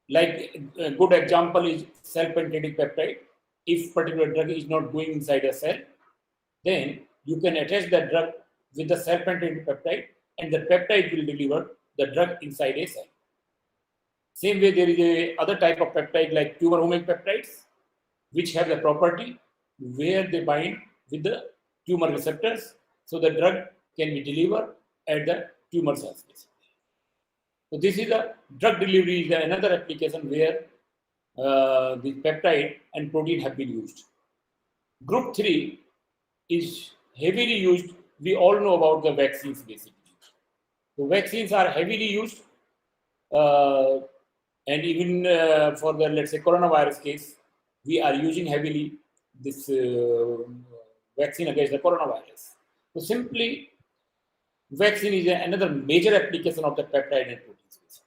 Like a good example is cell-penetrating peptide. If particular drug is not going inside a cell, then you can attach that drug with the cell-penetrating peptide, and the peptide will deliver the drug inside a cell. Same way, there is a other type of peptide like tumor-homing peptides, which have the property where they bind with the tumor receptors, so the drug can be delivered at the tumor cells. So this is a drug delivery, is another application where the peptide and protein have been used. Group 3 is heavily used. We all know about the vaccines basically. So vaccines are heavily used, and even for the, let's say, coronavirus case, we are using heavily this vaccine against the coronavirus. So simply, vaccine is another major application of the peptide and proteins.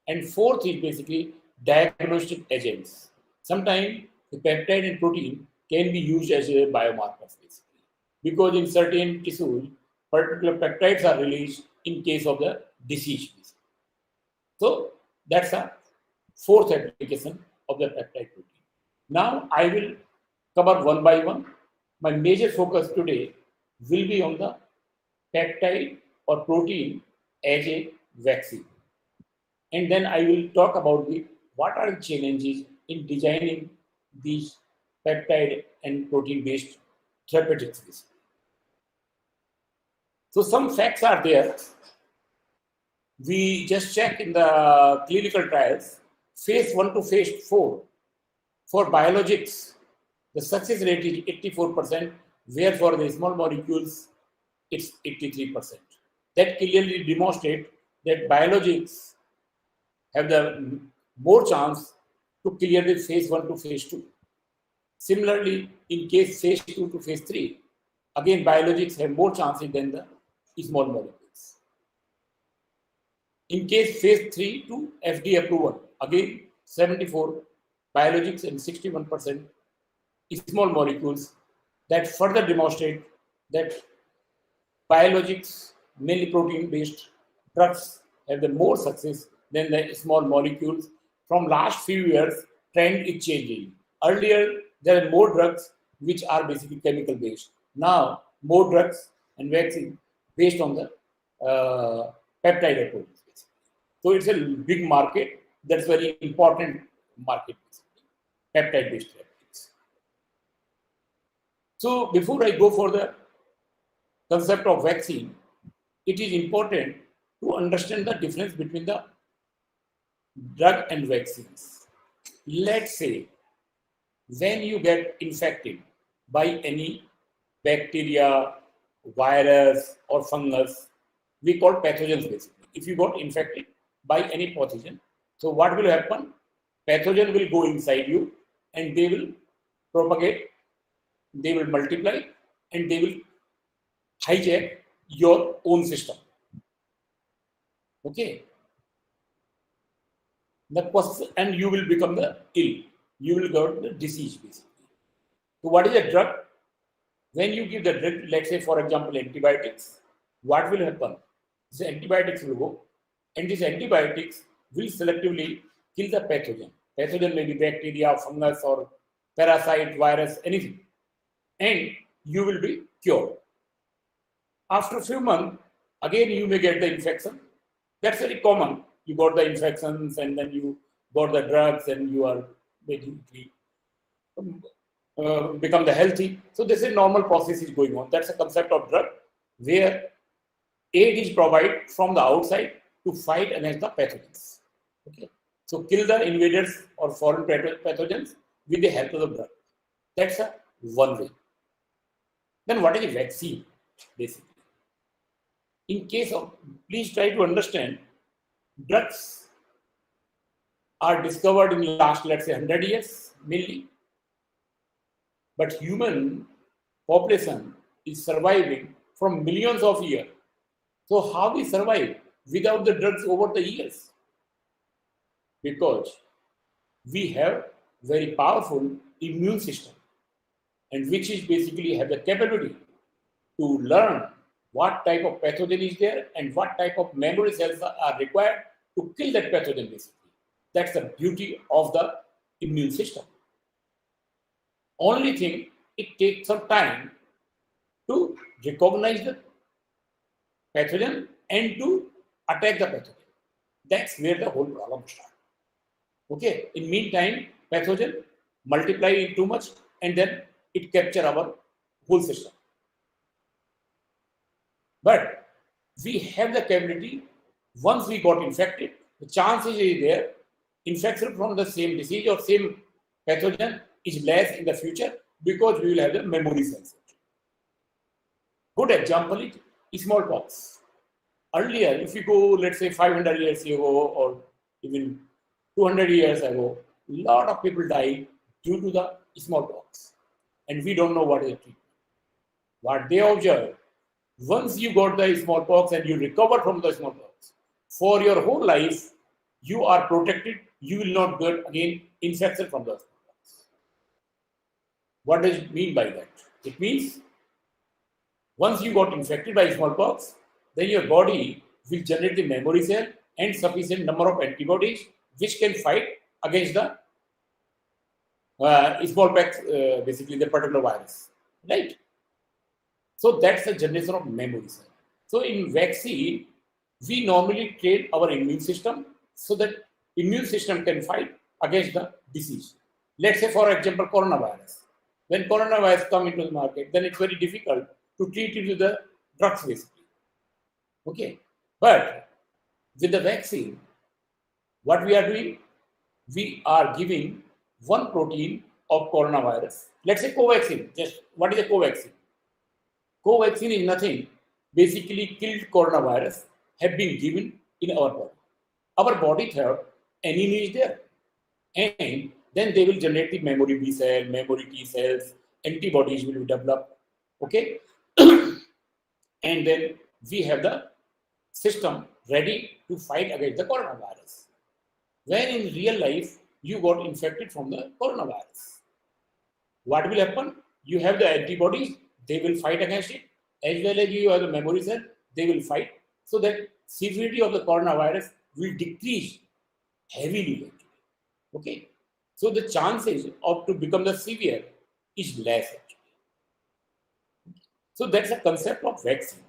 And fourth is basically diagnostic agents. Sometimes the peptide and protein can be used as a biomarkers basically, because in certain tissues, particular peptides are released in case of the disease. So that's a fourth application of the peptide protein. Now I will cover one by one. My major focus today will be on the peptide or protein as a vaccine. And then I will talk about what are the challenges in designing these peptide and protein-based therapeutics. So some facts are there. We just check in the clinical trials, phase 1 to phase 4. For biologics, the success rate is 84%, where for the small molecules, it's 83%. That clearly demonstrates that biologics have the more chance to clear the phase 1 to phase 2. Similarly, in case phase 2 to phase 3, again, biologics have more chances than the small molecules. In case phase 3 to FDA approval, again, 74 biologics and 61% small molecules. That further demonstrate that biologics, mainly protein-based drugs, have the more success than the small molecules. From last few years, trend is changing. Earlier, there are more drugs which are basically chemical-based. Now, more drugs and vaccine based on the peptide approach. So it's a big market. That's very important market, peptide-based therapeutics. So before I go for the concept of vaccine, it is important to understand the difference between the drug and vaccines. Let's say when you get infected by any bacteria, virus, or fungus, we call pathogens basically. If you got infected by any pathogen, so what will happen? Pathogen will go inside you and they will propagate, they will multiply, and they will hijack your own system. Okay. And you will become the ill. You will get the disease basically. So what is a drug? When you give the drug, let's say for example antibiotics, what will happen? The antibiotics will go, and these antibiotics will selectively kill the pathogen. Pathogen may be bacteria, fungus, or parasite, virus, anything. And you will be cured. After a few months, again you may get the infection. That's very common. You got the infections and then you got the drugs and you are basically become the healthy. So this is normal process is going on. That's a concept of drug where aid is provided from the outside to fight against the pathogens. Okay. So kill the invaders or foreign pathogens with the help of the drug. That's a one way. Then what is a vaccine basically? In case of, please try to understand, drugs are discovered in the last, let's say, 100 years, mainly. But human population is surviving from millions of years. So how we survive without the drugs over the years? Because we have very powerful immune system, and which is basically have the capability to learn what type of pathogen is there and what type of memory cells are required to kill that pathogen basically. That's the beauty of the immune system. Only thing, it takes some time to recognize the pathogen and to attack the pathogen. That's where the whole problem starts. Okay, in meantime, pathogen multiply too much and then it capture our whole system. But we have the capability, once we got infected, the chances is there, infection from the same disease or same pathogen is less in the future because we will have the memory cells. Good example is smallpox. Earlier, if you go, let's say 500 years ago or even 200 years ago, a lot of people died due to the smallpox. And we don't know what is the treatment. What they observed, once you got the smallpox and you recover from the smallpox, for your whole life, you are protected. You will not get again infection from the smallpox. What does it mean by that? It means Once you got infected by smallpox, then your body will generate the memory cell and sufficient number of antibodies which can fight against the smallpox, basically the particular virus, right? So that's the generation of memory cell. So in vaccine, we normally train our immune system so that immune system can fight against the disease. Let's say, for example, coronavirus. When coronavirus come into the market, then it's very difficult to treat it with the drugs, basically. Okay, but with the vaccine, what we are doing, we are giving one protein of coronavirus. Let's say Covaxin. Just what is a Covaxin? Covaxin is nothing. Basically, killed coronavirus have been given in our body. Our body thought enemy is there, and then they will generate the memory B cell, memory T cells, antibodies will be developed. Okay, and then we have the system ready to fight against the coronavirus. When in real life you got infected from the coronavirus, what will happen? You have the antibodies, they will fight against it, as well as you have the memory cell, they will fight, so that severity of the coronavirus will decrease heavily. Okay, so the chances of to become the severe is less actually. So that's a concept of vaccine.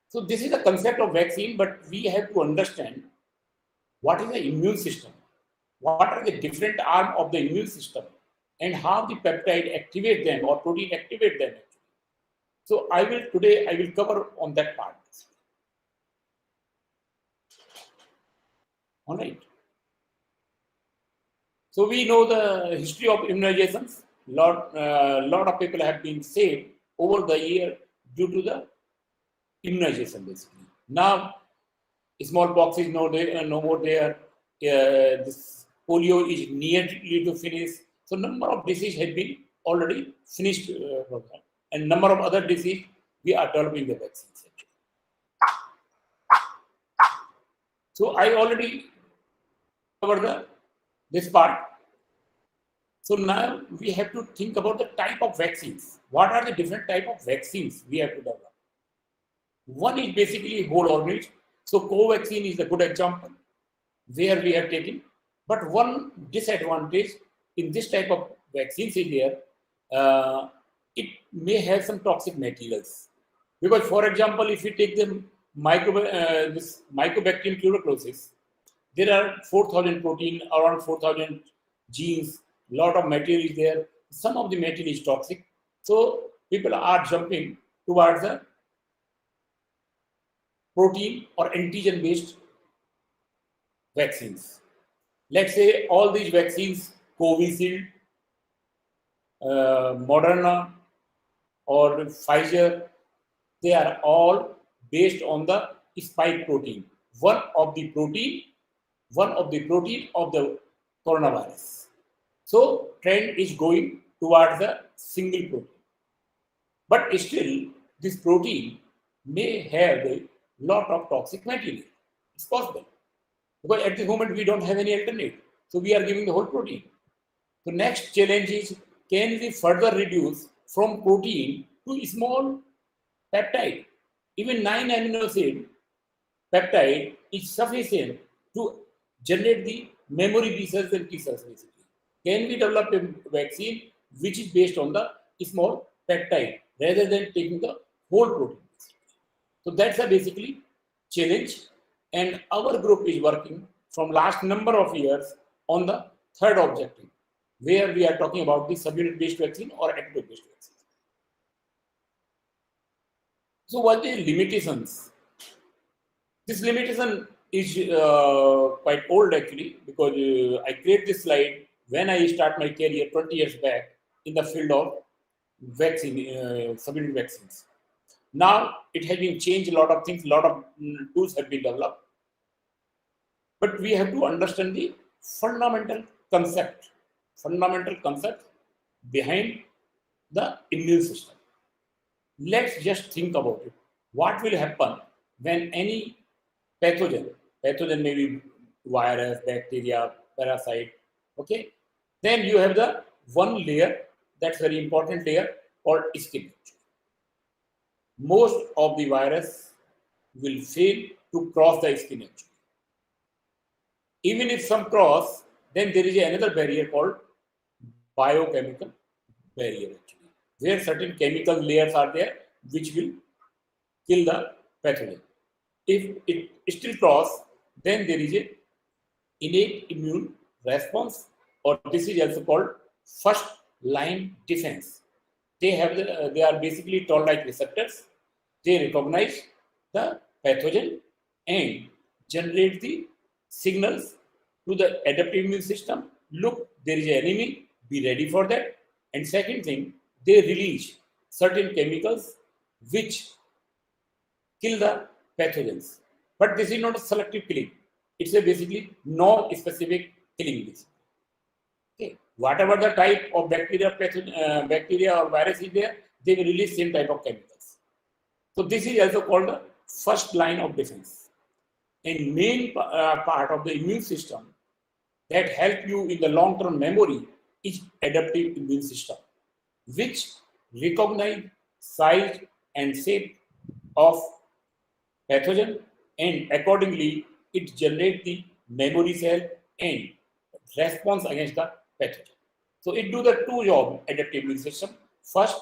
So this is the concept of vaccine, but we have to understand what is the immune system, what are the different arms of the immune system, and how the peptide activate them or protein activate them. So today I will cover on that part. All right. So we know the history of immunizations. Lot of people have been saved over the year due to the immunization, basically. Now, smallpox is no more there. This polio is nearly to finish. So number of diseases have been already finished program. And number of other diseases, we are developing the vaccines. So I already covered this part. So now we have to think about the type of vaccines. What are the different type of vaccines we have to develop? One is basically whole organism. So Covaxin is a good example where we have taken. But one disadvantage in this type of vaccines is there, it may have some toxic materials. Because, for example, if you take the this Mycobacterium tuberculosis, there are 4,000 protein, around 4,000 genes, lot of material is there. Some of the material is toxic. So people are jumping towards the protein or antigen based vaccines. Let's say all these vaccines, Covishield, Moderna, or Pfizer, they are all based on the spike protein, one of the protein of the coronavirus. So trend is going towards the single protein. But still, this protein may have a lot of toxic material. It's possible. Because at the moment, we don't have any alternative. So we are giving the whole protein. The next challenge is, can we further reduce from protein to small peptide? Even 9 amino acid peptide is sufficient to generate the memory B cells and T cells, basically. Can we develop a vaccine which is based on the small peptide rather than taking the whole protein? So that's a basically challenge, and our group is working from last number of years on the third objective, where we are talking about the subunit based vaccine or epitope based vaccine. So what are the limitations? This limitation is quite old actually, because I create this slide when I start my career 20 years back in the field of vaccine, subunit vaccines. Now it has been changed, a lot of things, a lot of tools have been developed. But we have to understand the fundamental concept behind the immune system. Let's just think about it. What will happen when any pathogen may be virus, bacteria, parasite, okay? Then you have the one layer, that's very important layer, called skin. most of the virus will fail to cross the skin actually. Even if some cross, then there is another barrier called biochemical barrier actually, where certain chemical layers are there which will kill the pathogen. If it still cross, then there is a innate immune response, or this is also called first line defense. They are basically toll-like receptors. They recognize the pathogen and generate the signals to the adaptive immune system. Look, there is an enemy, be ready for that. And second thing, they release certain chemicals which kill the pathogens. But this is not a selective killing. It's a basically non-specific killing. Okay. Whatever the type of bacteria or virus is there, they will release same type of chemicals. So this is also called the first line of defense. And main part of the immune system that help you in the long-term memory is adaptive immune system, which recognize size and shape of pathogen, and accordingly it generates the memory cell and response against the pathogen. So it do the two job adaptive immune system. First,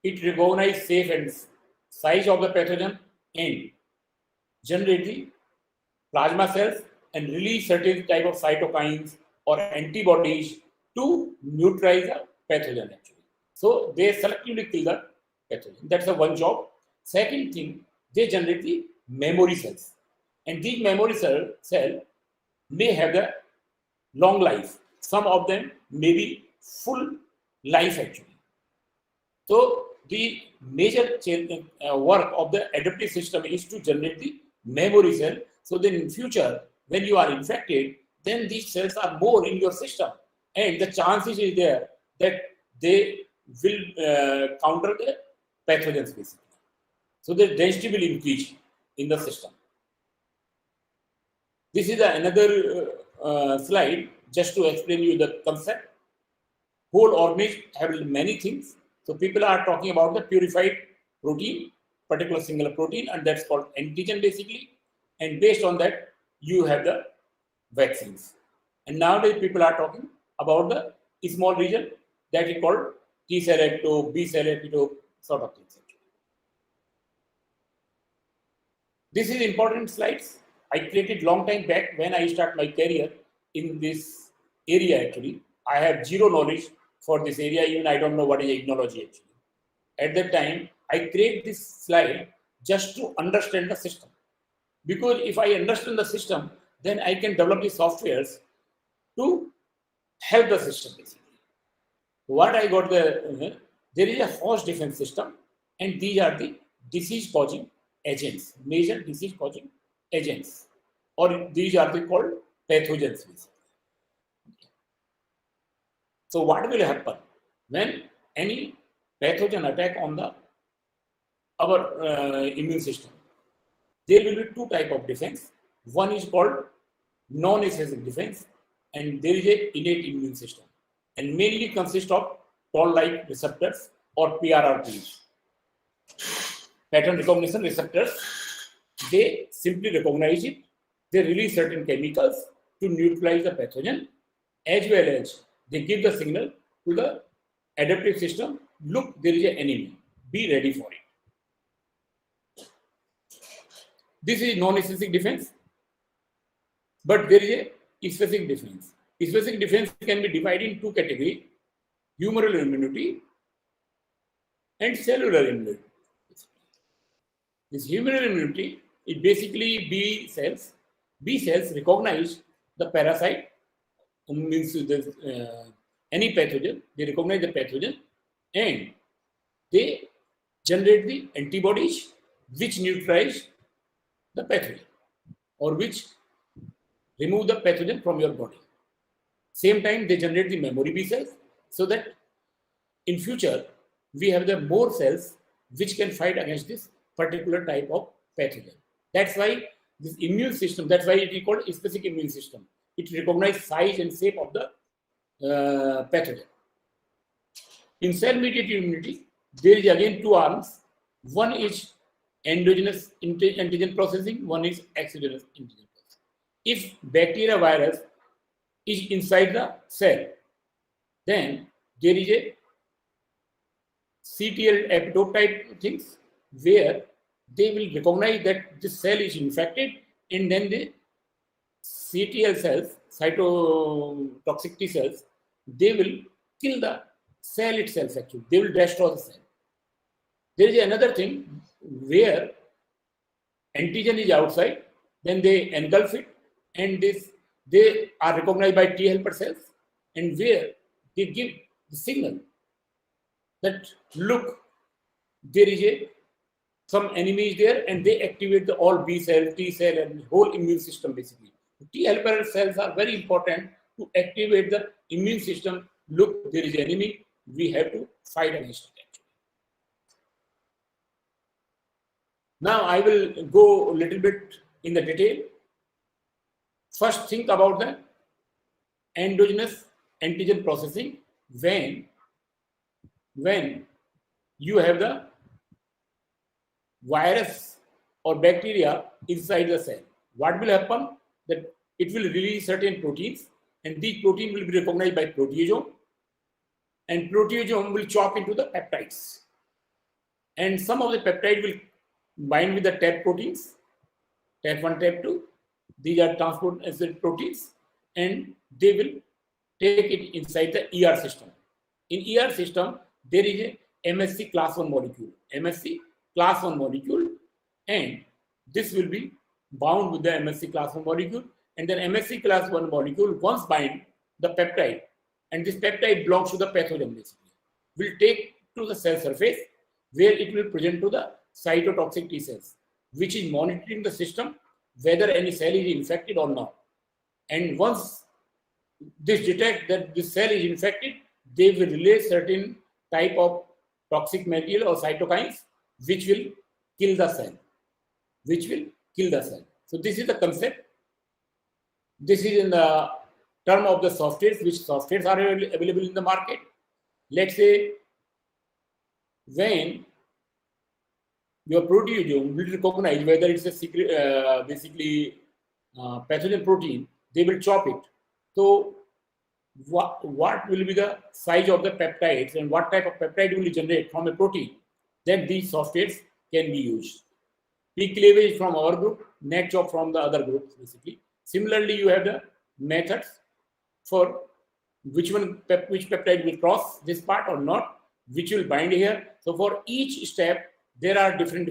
it recognize shape and size of the pathogen and generate the plasma cells and release certain type of cytokines or antibodies to neutralize the pathogen actually. So they selectively kill the pathogen. That's the one job. Second thing, they generate the memory cells. And these memory cell may have the long life. Some of them may be full life actually. So the major work of the adaptive system is to generate the memory cell. So then in future, when you are infected, then these cells are more in your system. And the chances is there that they will counter the pathogens basically. So the density will increase in the system. This is another slide just to explain you the concept. Whole organism have many things. So people are talking about the purified protein, particular single protein, and that's called antigen basically. And based on that, you have the vaccines. And nowadays people are talking about the small region that is called T cell epitope, B cell epitope, sort of things. This is important slides. I created long time back when I start my career in this area actually. I have zero knowledge for this area, even I don't know what is immunology actually. At that time, I create this slide just to understand the system. Because if I understand the system, then I can develop the softwares to help the system basically. What I got there is a host defense system, and these are the disease causing agents, major disease causing agents, or these are called pathogens basically. So what will happen when any pathogen attack on our immune system? There will be two types of defense. One is called non-specific defense, and there is a innate immune system, and mainly consists of toll-like receptors or PRRPs, pattern recognition receptors. They simply recognize it. They release certain chemicals to neutralize the pathogen, as well as they give the signal to the adaptive system. Look, there is an enemy. Be ready for it. This is non-specific defense, but there is a specific defense. Specific defense can be divided in two categories: humoral immunity and cellular immunity. This humoral immunity is basically B cells. B cells recognize the parasite, means any pathogen. They recognize the pathogen and they generate the antibodies which neutralize the pathogen or which remove the pathogen from your body. Same time, they generate the memory B cells, so that in future we have the more cells which can fight against this particular type of pathogen. That's why this immune system, that's why it is called specific immune system. It recognizes size and shape of the pathogen. In cell-mediated immunity, there is again two arms. One is endogenous antigen processing, one is exogenous antigen processing. If bacteria virus is inside the cell, then there is a CTL epitope type things where they will recognize that this cell is infected, and then the CTL cells, cytotoxicity cells, they will kill the cell itself actually. They will destroy the cell. There is another thing where antigen is outside, then they engulf it, and they are recognized by T helper cells, and where they give the signal that look, there is some enemy is there, and they activate all B cell, T cell, and whole immune system basically. T helper cells are very important to activate the immune system. Look, there is enemy, we have to fight against it. Now I will go a little bit in the detail. First, think about the endogenous antigen processing when you have the virus or bacteria inside the cell. What will happen? That it will release certain proteins, and these proteins will be recognized by proteasome, and proteasome will chop into the peptides. And some of the peptide will bind with the TAP proteins, TAP1, TAP2. These are transport acid proteins, and they will take it inside the ER system. In ER system, there is a MSC class 1 molecule, MSC class 1 molecule, and this will be bound with the MSC class 1 molecule, and then MSC class 1 molecule once bind the peptide, and this peptide belongs to the pathogen basically, will take to the cell surface where it will present to the cytotoxic T cells, which is monitoring the system whether any cell is infected or not. And once this detect that this cell is infected, they will release certain type of toxic material or cytokines which will kill the cell. So this is the concept. This is in the term of the softwares, which softwares are available in the market. Let's say when your proteasome will recognize whether it's a basically pathogen protein, they will chop it. So what will be the size of the peptides and what type of peptide will you generate from a protein? Then these softwares can be used. P-cleavage from our group, net chop from the other groups basically. Similarly, you have the methods for which peptide will cross this part or not, which will bind here. So for each step, there are different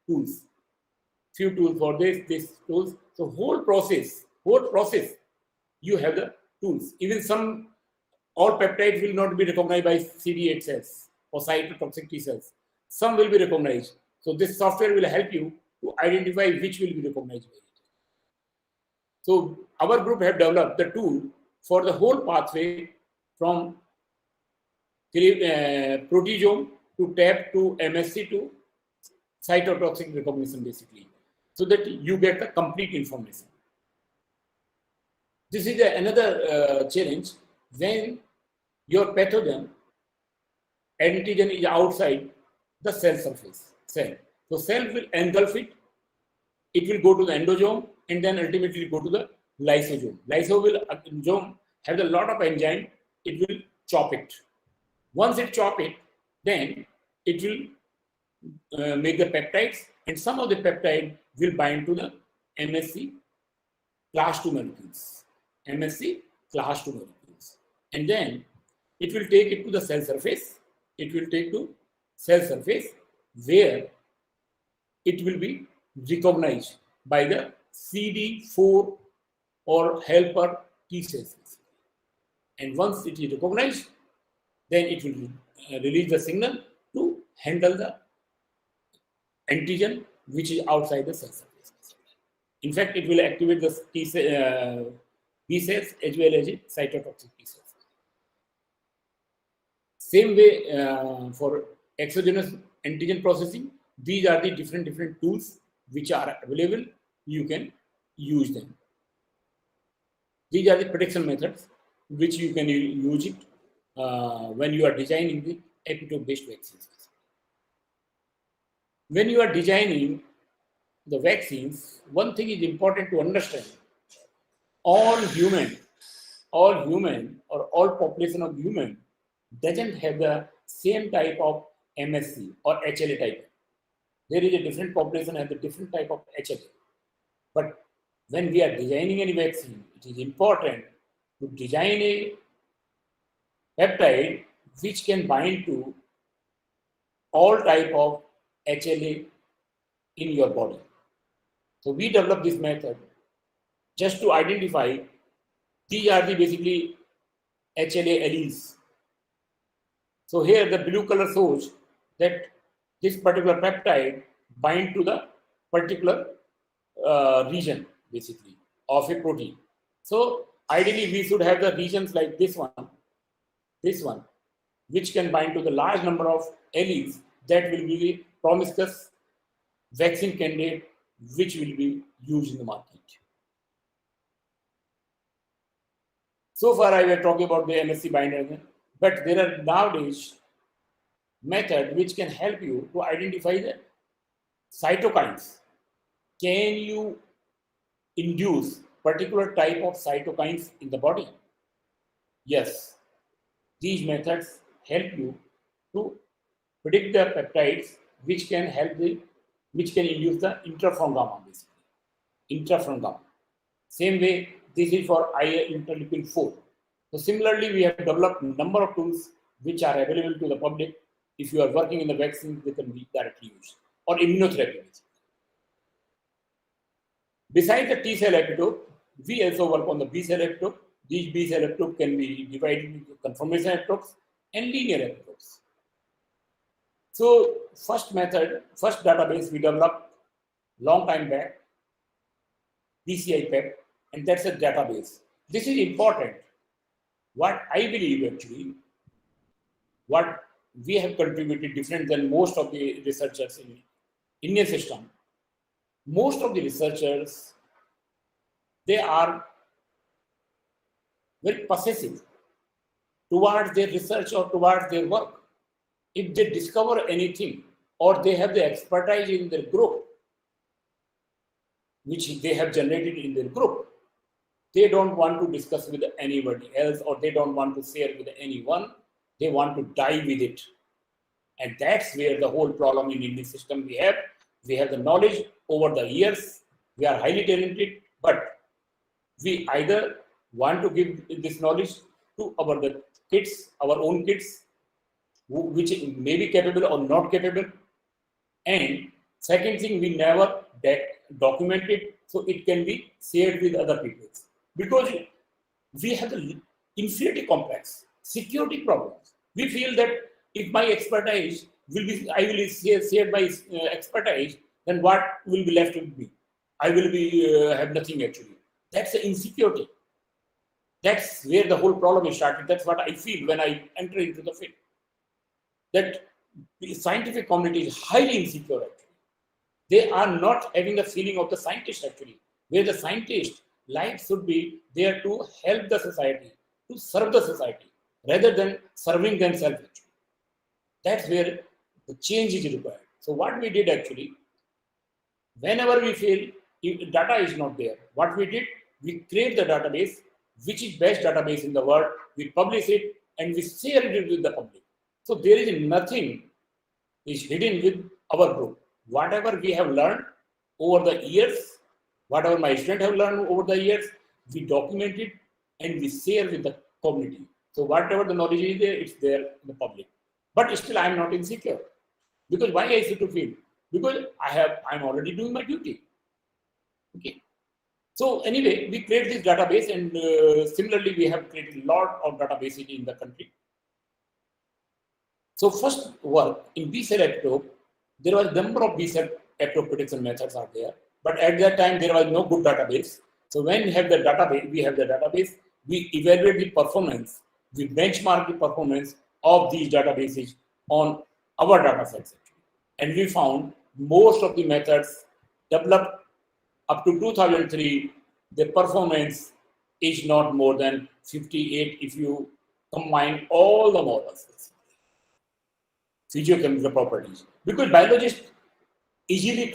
tools. Few tools for this tools. So whole process, you have the tools. Even all peptides will not be recognized by CD8 cells or cytotoxic T cells. Some will be recognized. So this software will help you to identify which will be recognized by it. So our group have developed the tool for the whole pathway from proteasome to TAP to MSC to cytotoxic recognition basically, so that you get the complete information. This is another challenge when your pathogen antigen is outside the cell surface. So cell will engulf it, it will go to the endosome, and then ultimately go to the lysosome. Lysosome have a lot of enzyme, it will chop it. Once it chop it, then it will make the peptides, and some of the peptide will bind to the MSC class 2 molecules. MSC class 2 molecules. And then it will take it to the cell surface. It will take to cell surface where it will be recognized by the CD4 or helper T cells. And once it is recognized, then it will release the signal to handle the antigen which is outside the cell surface. In fact, it will activate the B cells as well as cytotoxic T cells. Same way for exogenous antigen processing, these are the different tools which are available. You can use them. These are the prediction methods which you can use it when you are designing the epitope-based vaccines. when you are designing the vaccines, one thing is important to understand. All human or all population of human doesn't have the same type of MSC or HLA type. There is a different population has a different type of HLA. But when we are designing any vaccine, it is important to design a peptide which can bind to all type of HLA in your body. So we developed this method just to identify these are the basically HLA alleles. So here the blue color shows that this particular peptide bind to the particular region basically of a protein. So ideally we should have the regions like this one, which can bind to the large number of alleles that will be the promiscuous vaccine candidate which will be used in the market. So far I was talking about the MSC binder, but there are nowadays method which can help you to identify the cytokines. Can you induce particular type of cytokines in the body? Yes. These methods help you to predict the peptides which can induce the interferon gamma basically. Interferon gamma. Same way, this is for interleukin 4. So similarly, we have developed a number of tools which are available to the public. If you are working in the vaccines, they can be directly used, or immunotherapy. Besides the T cell epitope, we also work on the B cell epitope. These B cell epitope can be divided into conformation epitopes and linear epitopes. So first database we developed long time back, BCI-PEP, and that's a database. This is important. What I believe actually, what we have contributed different than most of the researchers in Indian system. Most of the researchers, they are very possessive towards their research or towards their work. If they discover anything or they have the expertise in their group, which they have generated in their group, they don't want to discuss with anybody else or they don't want to share with anyone. They want to die with it. And that's where the whole problem in Indian system we have. We have the knowledge over the years. We are highly talented, but we either want to give this knowledge to our own kids, which may be capable or not capable. And second thing, we never document it so it can be shared with other people. Because we have the inferiority complex, security problems. We feel that if my expertise I will share my expertise, then what will be left with me? I will be have nothing actually. That's the insecurity. That's where the whole problem is started. That's what I feel when I enter into the field. That the scientific community is highly insecure actually. They are not having the feeling of the scientist actually, where the scientist life should be there to help the society, to serve the society, rather than serving themselves actually. That's where the change is required. So what we did actually, whenever we feel if data is not there, what we did, we create the database, which is best database in the world, we publish it and we share it with the public. So there is nothing is hidden with our group. Whatever we have learned over the years, whatever my students have learned over the years, we document it and we share with the community. So whatever the knowledge is there, it's there in the public. But still I am not insecure. Because why I should feel? Because I'm already doing my duty. Okay. So anyway, we create this database and similarly we have created a lot of databases in the country. So first work in B cell epitope, there was a number of B cell epitope prediction methods are there. But at that time, there was no good database. So when we have the database, we evaluate the performance, we benchmark the performance of these databases on our data sets. And we found most of the methods developed up to 2003, the performance is not more than 58 if you combine all the models, physiochemical properties. Because biologists easily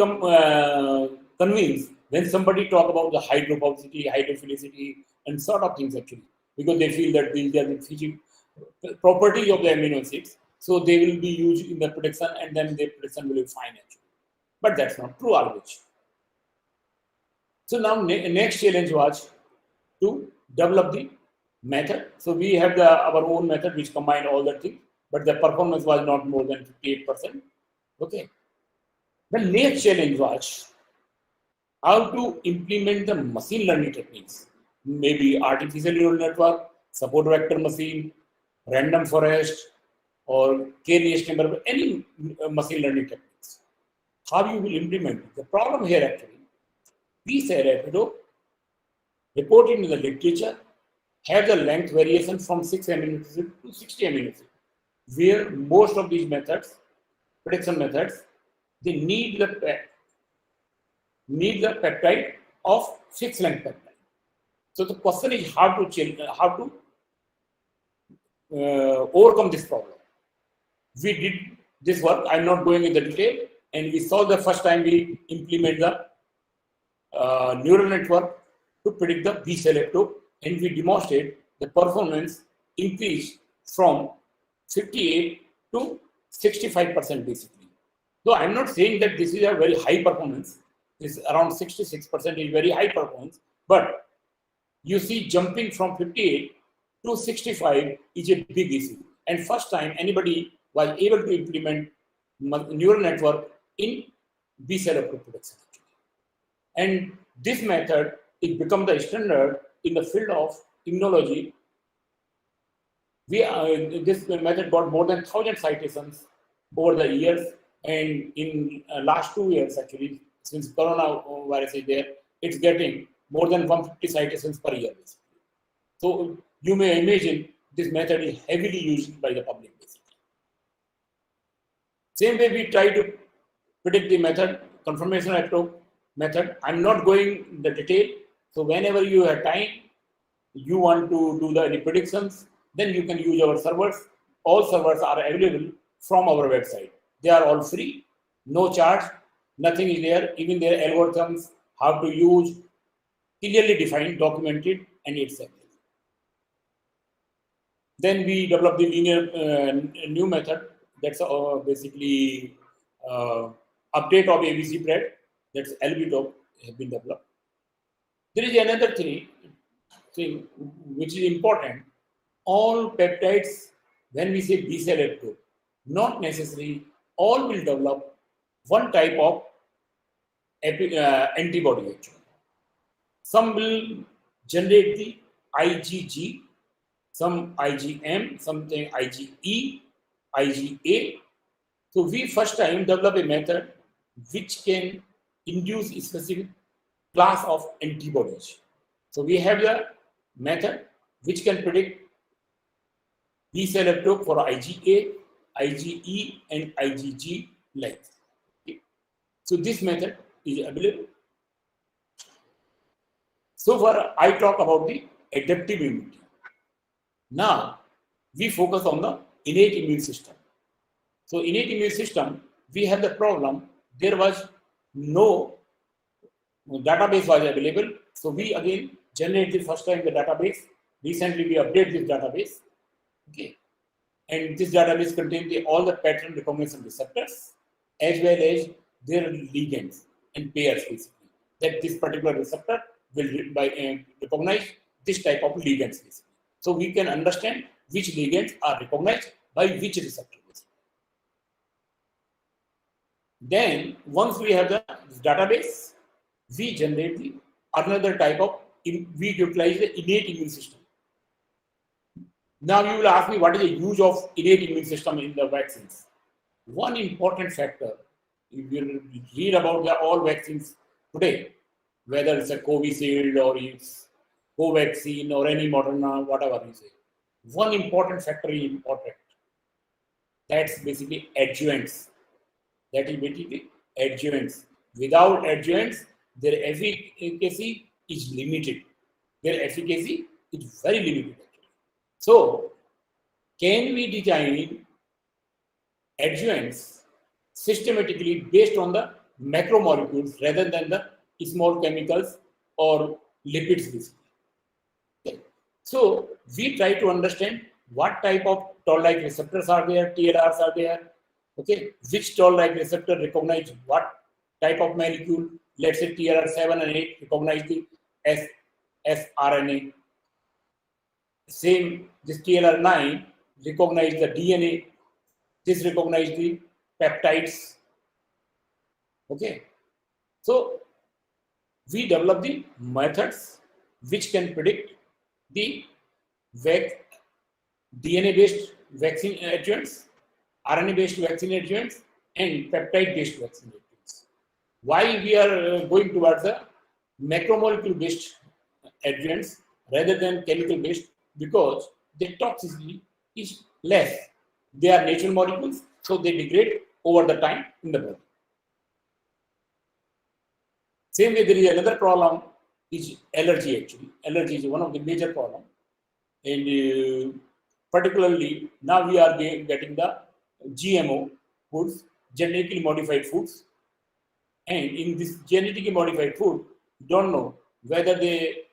convinced when somebody talk about the hydrophobicity, hydrophilicity, and sort of things actually, because they feel that these are the physical properties of the amino acids, so they will be used in the prediction, and then the prediction will be fine actually. But that's not true always. So now next challenge was to develop the method. So we have our own method which combined all the things, but the performance was not more than 58%. Okay. The next challenge was how to implement the machine learning techniques, maybe artificial neural network, support vector machine, random forest, or k-nearest number, any machine learning techniques. How you will implement it? The problem here actually, these rapido reported in the literature have the length variation from 6 amino acids to 60 amino acids, where most of these methods, prediction methods, they need the peptide of fixed length peptide. So the question is how to overcome this problem. We did this work. I'm not going into the detail, and we saw the first time we implement the neural network to predict the B cell epitope, and we demonstrate the performance increase from 58 to 65% basically. Though I'm not saying that this is a very high performance, this around 66% is very high performance, but you see jumping from 58 to 65 is a big issue. And first time anybody was able to implement neural network in B cell epitope prediction. And this method it become the standard in the field of immunology. This method got more than 1,000 citations over the years, and in last 2 years actually, since coronavirus is there, it's getting more than 150 citations per year basically. So you may imagine this method is heavily used by the public basically. Same way we try to predict the method, confirmation epitope method. I'm not going in the detail. So whenever you have time, you want to do any predictions, then you can use our servers. All servers are available from our website. They are all free, no charge, nothing is there. Even their algorithms, how to use, clearly defined, documented, and it's available. Then we developed the linear new method. That's basically update of ABC bread. That's LBTOP has been developed. There is another thing which is important. All peptides, when we say B cell epitope, not necessarily all will develop one type of antibody actually. Some will generate the IgG, some IgM, something IgE, IgA. So we first time develop a method which can induce a specific class of antibodies. So we have the method which can predict B cell epitope for IgA, IgE, and IgG length. Okay. So this method is available. So far, I talk about the adaptive immunity. Now, we focus on the innate immune system. So innate immune system, we have the problem, there was no database was available. So we again generate the first time the database. Recently, we update this database. Okay. And this database contains all the pattern recognition receptors as well as their ligands and pairs basically. That this particular receptor will recognize this type of ligands basically. So we can understand which ligands are recognized by which receptor basically. Then once we have the database, we generate another type of, we utilize the innate immune system. Now you will ask me what is the use of innate immune system in the vaccines. One important factor, if you read about all vaccines today, whether it's a Covishield or it's Covaxin or any Moderna, whatever you say, one important factor is important. That's basically adjuvants. That is basically adjuvants. Without adjuvants, their efficacy is limited. Their efficacy is very limited. So, can we design adjuvants systematically based on the macromolecules rather than the small chemicals or lipids. Okay. So we try to understand what type of toll-like receptors are there, TLRs are there. Okay, which toll-like receptor recognize what type of molecule? Let's say TLR 7 and 8 recognize the sRNA. Same, this TLR 9 recognize the DNA. This recognize the peptides. Okay, so we develop the methods which can predict the DNA-based vaccine adjuvants, RNA-based vaccine adjuvants, and peptide-based vaccine adjuvants. Why we are going towards the macromolecule-based adjuvants rather than chemical-based? Because the toxicity is less. They are natural molecules, so they degrade over the time in the body. Same way, there is another problem, is allergy actually. Allergy is one of the major problems. And particularly now we are getting the GMO foods, genetically modified foods. And in this genetically modified food, don't know whether the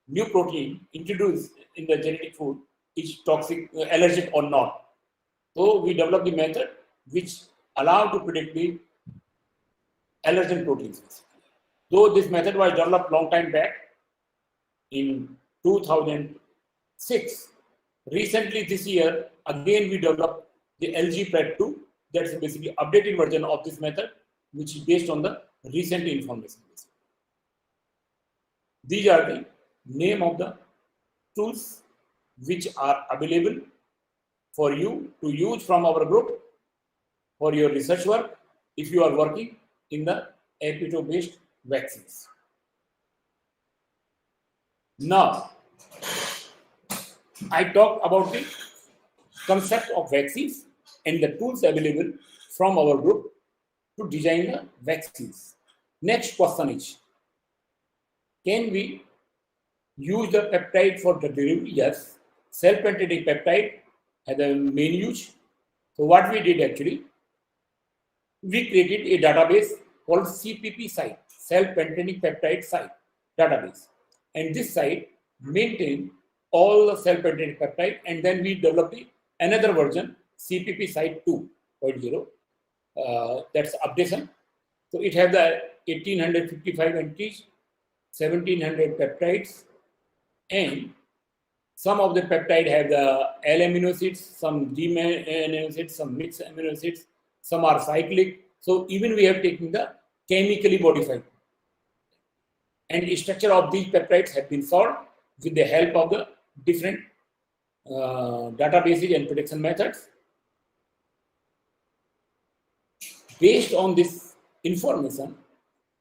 new protein introduced in the genetic food is toxic, allergic or not. So we developed the method which allow to predict the allergen proteins. Though this method was developed long time back in 2006, recently this year again we developed the LG-PRED2. That's basically updated version of this method, which is based on the recent information. These are the name of the tools which are available for you to use from our group for your research work if you are working in the epitope-based vaccines. Now, I talk about the concept of vaccines and the tools available from our group to design the vaccines. Next question is, can we use the peptide for the delivery? Yes, self-penetrating peptide has a main use. So what we did actually, we created a database called CPP site, self-penetrating peptide site database. And this site maintains all the self-penetrating peptide, and then we developed another version, CPP site 2.0. That's updation. So it has the 1855 entries, 1700 peptides, and some of the peptide have the L amino acids, some D amino acids, some mixed amino acids, some are cyclic. So even we have taken the chemically modified. And the structure of these peptides have been solved with the help of the different databases and prediction methods. Based on this information,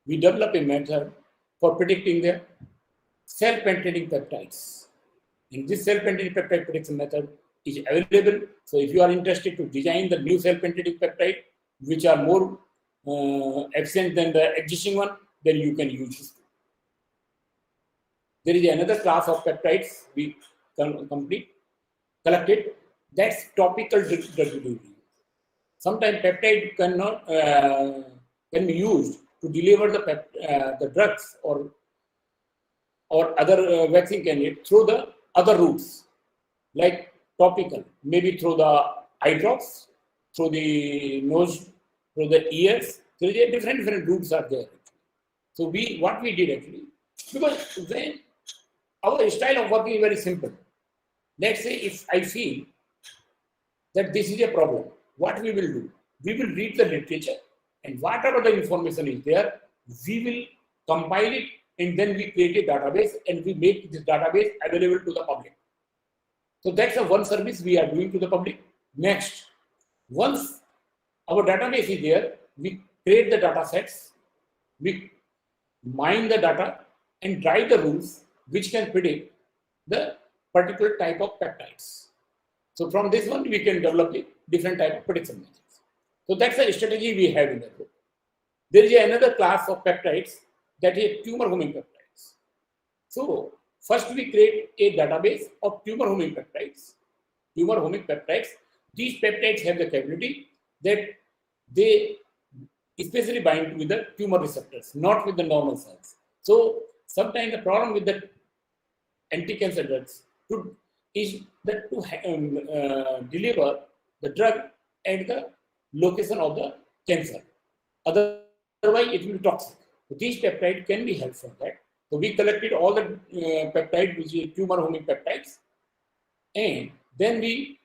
we develop a method for predicting the self-penetrating peptides. And this self-penetrating peptide prediction method is available. So if you are interested to design the new self-penetrating peptide, which are more efficient than the existing one, then you can use this. There is another class of peptides we collected, that's topical drug delivery. Sometimes peptide cannot can be used to deliver the drugs or other vaccine candidate through the other routes, like topical, maybe through the eye drops, through the nose, through the ears. So different routes are there. So what we did actually, because when our style of working is very simple. Let's say if I feel that this is a problem, what we will do? We will read the literature, and whatever the information is there, we will compile it, and then we create a database, and we make this database available to the public. So that's one service we are doing to the public. Next, once our database is there, we create the data sets, we mine the data, and write the rules which can predict the particular type of peptides. So from this one, we can develop a different type of prediction methods. So that's the strategy we have in the group. There is another class of peptides that is tumor homing peptides. So first we create a database of tumor homing peptides. Tumor homing peptides. These peptides have the capability that they especially bind with the tumor receptors, not with the normal cells. So sometimes the problem with the anti-cancer drugs is that to deliver the drug at the location of the cancer. Otherwise, it will be toxic. So these peptides can be helpful for that. So we collected all the peptides, which is tumor-homing peptides, and then we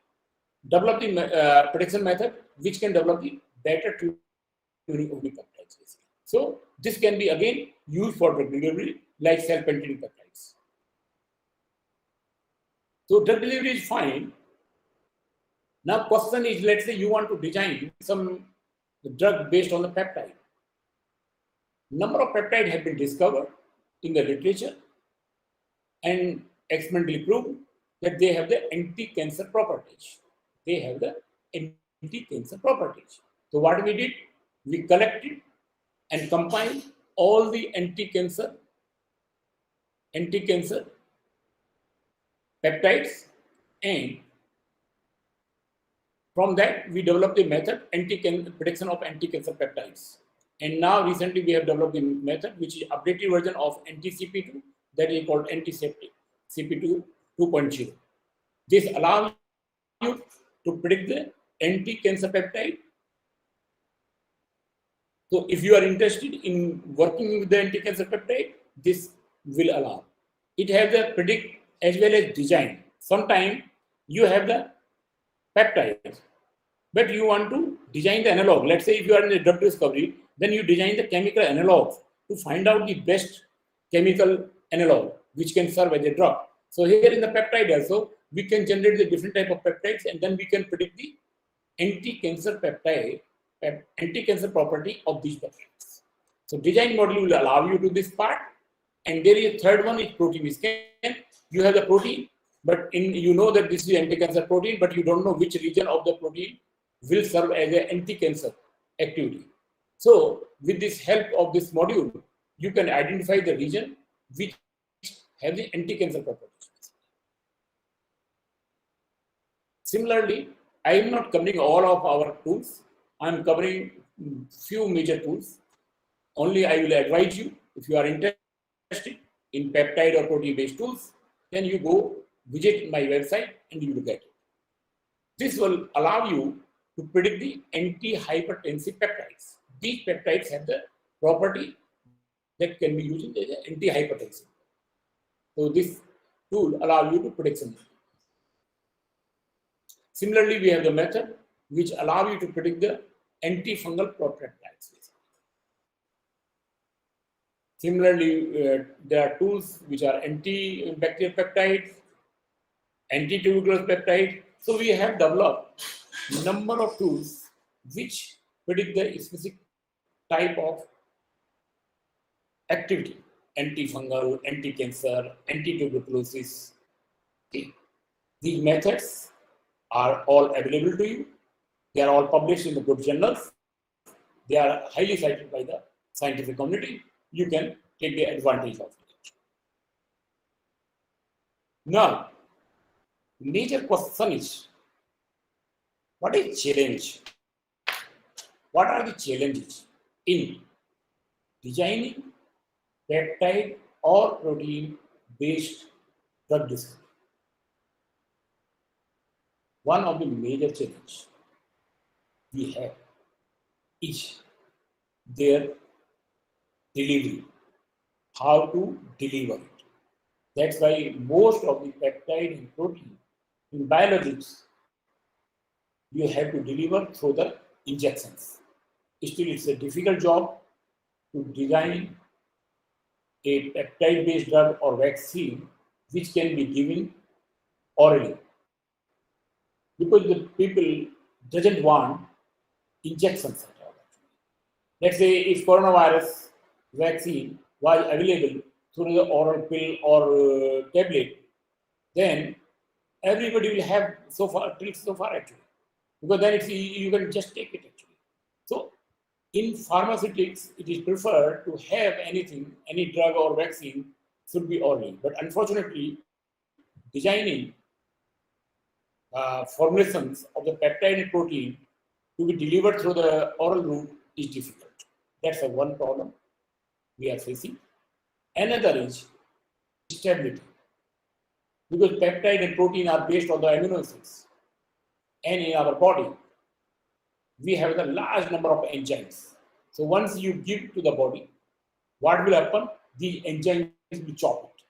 developed the prediction method, which can develop the better tumor-homing peptides. So this can be again used for drug delivery, like self-containing peptides. So drug delivery is fine. Now question is, let's say you want to design some drug based on the peptide. Number of peptides have been discovered in the literature and experimentally proved that they have the anti-cancer properties. They have the anti-cancer properties. So what we did, we collected and compiled all the anti-cancer peptides, and from that we developed the method prediction of anti-cancer peptides. And now recently we have developed the method which is updated version of anti-CP2, that is called anti-CP2 2.0. This allows you to predict the anti-cancer peptide. So if you are interested in working with the anti-cancer peptide, this will allow. It has the predict as well as design. Sometimes you have the peptides, but you want to design the analog. Let's say if you are in the drug discovery, then you design the chemical analogs to find out the best chemical analog which can serve as a drug. So here in the peptide also, we can generate the different type of peptides, and then we can predict the anti-cancer peptide, anti-cancer property of these peptides. So design module will allow you to this part. And there is a third one, is protein scan. You have the protein, but you know that this is anti-cancer protein, but you don't know which region of the protein will serve as an anti-cancer activity. So with this help of this module, you can identify the region which have the anti-cancer properties. Similarly, I am not covering all of our tools. I am covering few major tools. Only I will advise you, if you are interested in peptide or protein-based tools, then you go visit my website and you will get it. This will allow you to predict the anti-hypertensive peptides. These peptides have the property that can be used as an anti-hypertensive. So this tool allows you to predict something. Similarly, we have the method which allows you to predict the antifungal peptides. Similarly, there are tools which are antibacterial peptides, antituberculous peptides. So we have developed a number of tools which predict the specific type of activity: antifungal, anti-cancer, antituberculosis. Okay. These methods are all available to you. They are all published in the good journals. They are highly cited by the scientific community. You can take the advantage of it. Now, major question is, what is challenge? What are the challenges in designing peptide or protein-based drug discovery? One of the major challenges we have is their delivery, how to deliver it. That's why most of the peptide and protein in biologics, you have to deliver through the injections. Still, it's a difficult job to design a peptide-based drug or vaccine which can be given orally, because the people doesn't want injections at all. Let's say if coronavirus vaccine was available through the oral pill or tablet, then everybody will have so far actually, because then it's, you can just take it actually. So in pharmaceutics, it is preferred to have anything, any drug or vaccine should be orally. But unfortunately, designing formulations of the peptide and protein to be delivered through the oral route is difficult. That's one problem we are facing. Another is stability, because peptide and protein are based on the amino acids, and in our body we have a large number of enzymes. So once you give to the body, what will happen? The enzymes will chop it.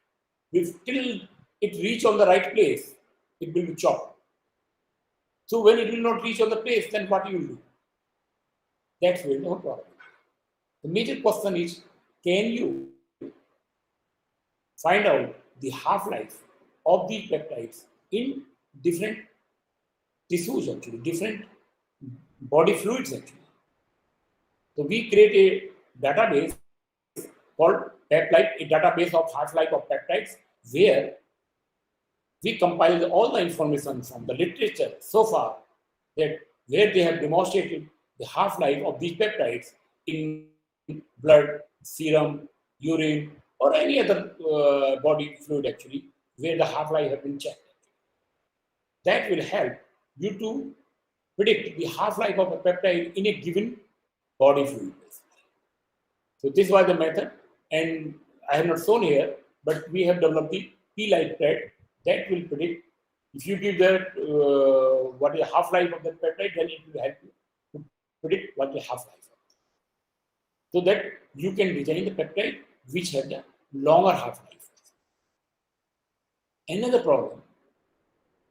If till it reach on the right place, it will be chopped. So when it will not reach on the place, then what you will do? That's where no problem. The major question is, can you find out the half-life of these peptides in different tissues, actually, different body fluids, actually. So we create a database called Peptide, a database of half-life of peptides, where we compile all the information from the literature so far, that where they have demonstrated the half-life of these peptides in blood, serum, urine, or any other body fluid, actually, where the half-life has been checked. That will help you to predict the half-life of a peptide in a given body fluid. So this was the method, and I have not shown here, but we have developed the P-like peptide that will predict. If you give that what is the half-life of the peptide, then it will help you to predict what is the half-life, so that you can design the peptide which have the longer half-life. Another problem,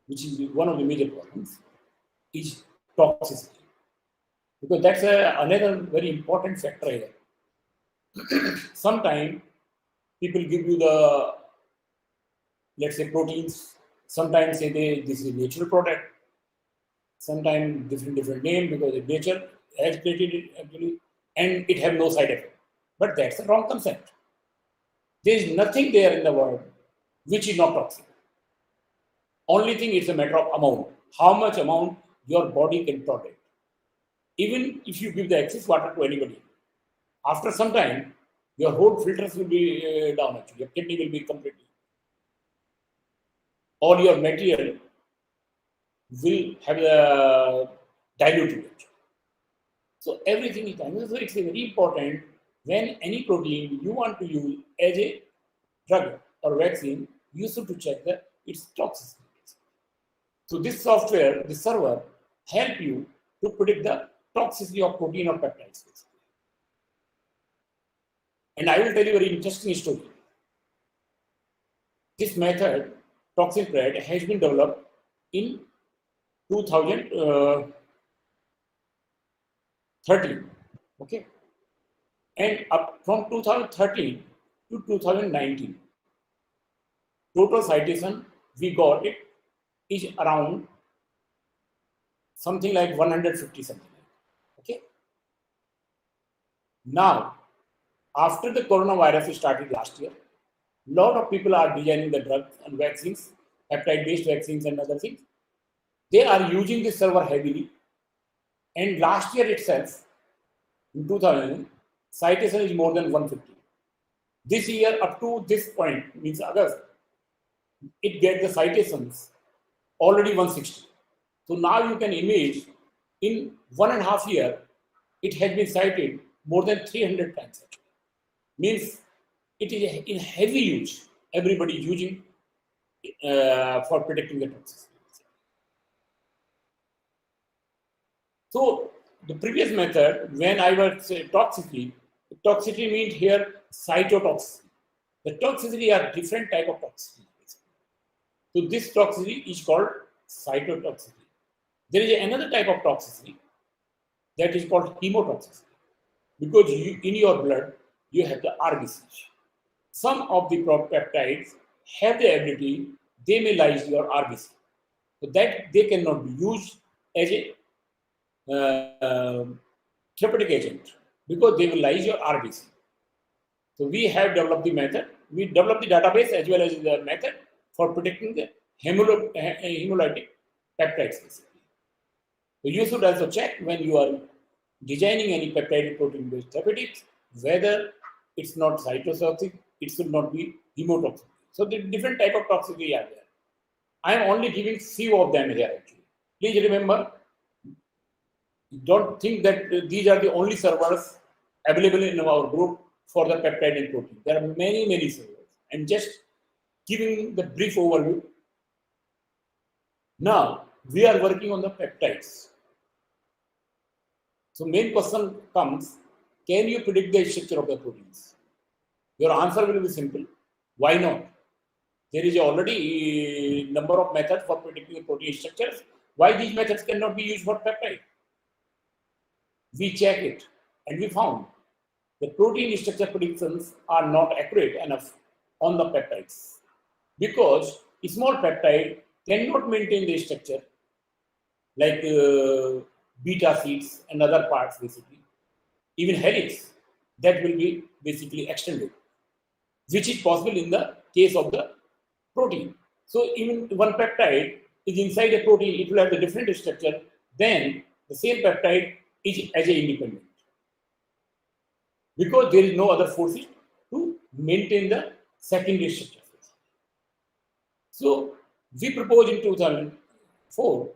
which is one of the major problems, is toxicity, because that's another very important factor here. Sometimes people give you the, let's say, proteins. Sometimes say this is a natural product. Sometimes different name, because the nature has created it actually, and it have no side effect. But that's a wrong concept. There is nothing there in the world which is not toxic. Only thing is a matter of amount. How much amount your body can tolerate. Even if you give the excess water to anybody, after some time, your whole filters will be down, actually. Your kidney will be completely. All your material will have diluted. So everything is done. So it's very important when any protein you want to use as a drug or vaccine, you should to check its toxicity. So this software, this server, help you to predict the toxicity of protein or peptides. And I will tell you a very interesting story. This method, toxin spread, has been developed in 2013. Okay, and up from 2013 to 2019, total citation we got it is around something like 150 something. Okay. Now, after the coronavirus started last year, a lot of people are designing the drugs and vaccines, peptide-based vaccines and other things. They are using this server heavily. And last year itself, in 2000, citation is more than 150. This year, up to this point, means August, it gets the citations already 160. So now you can imagine, in 1.5 years, it has been cited more than 300 times. Means it is in heavy use. Everybody is using for predicting the toxicity. So the previous method, when I was say toxicity means here cytotoxicity. The toxicity are different type of toxicity. So this toxicity is called cytotoxicity. There is another type of toxicity that is called hemotoxicity, because in your blood you have the RBC. Some of the peptides have the ability, they may lyse your RBC, so that they cannot be used as a therapeutic agent, because they will lyse your RBC. So we have developed the method. We developed the database as well as the method for predicting the hemolytic peptides. So you should also check when you are designing any peptide protein-based therapeutics, whether it's not cytotoxic, it should not be hemotoxic. So the different type of toxicity are there. I am only giving few of them here actually. Please remember, don't think that these are the only servers available in our group for the peptide and protein. There are many servers. I'm just giving the brief overview. Now, we are working on the peptides. So main question comes, can you predict the structure of the proteins? Your answer will be simple. Why not? There is already a number of methods for predicting the protein structures. Why these methods cannot be used for peptide? We checked it and we found the protein structure predictions are not accurate enough on the peptides because a small peptide cannot maintain the structure like beta sheets and other parts basically. Even helix, that will be basically extended, which is possible in the case of the protein. So even one peptide is inside a protein, it will have a different structure than the same peptide is as a independent. Because there is no other forces to maintain the secondary structure. So we proposed in 2004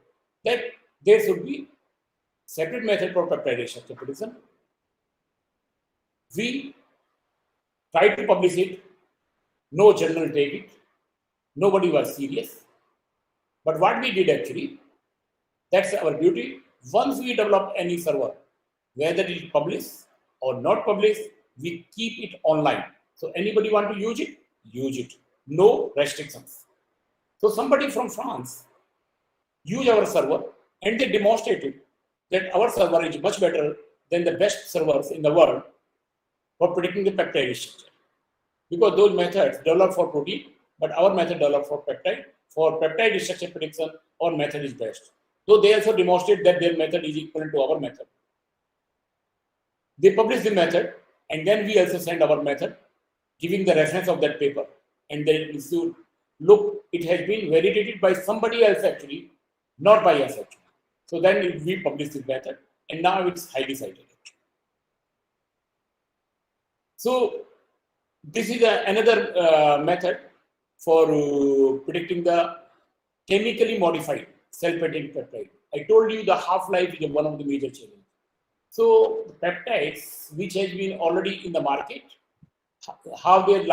that there should be separate method for peptide structure prediction. We tried to publish it. No journal take it. Nobody was serious. But what we did actually, that's our beauty. Once we develop any server, whether it is published or not published, we keep it online. So anybody want to use it, use it. No restrictions. So somebody from France used our server and they demonstrated that our server is much better than the best servers in the world for predicting the peptide structure. Because those methods developed for protein, but our method developed for peptide. For peptide structure prediction, our method is best. So they also demonstrate that their method is equivalent to our method. They published the method, and then we also send our method, giving the reference of that paper. And then you should look, it has been validated by somebody else actually, not by us actually. So then we publish this method, and now it's highly cited. So this is another method for predicting the chemically modified self-contained peptide. I told you the half-life is one of the major challenges. So the peptides which has been already in the market, how their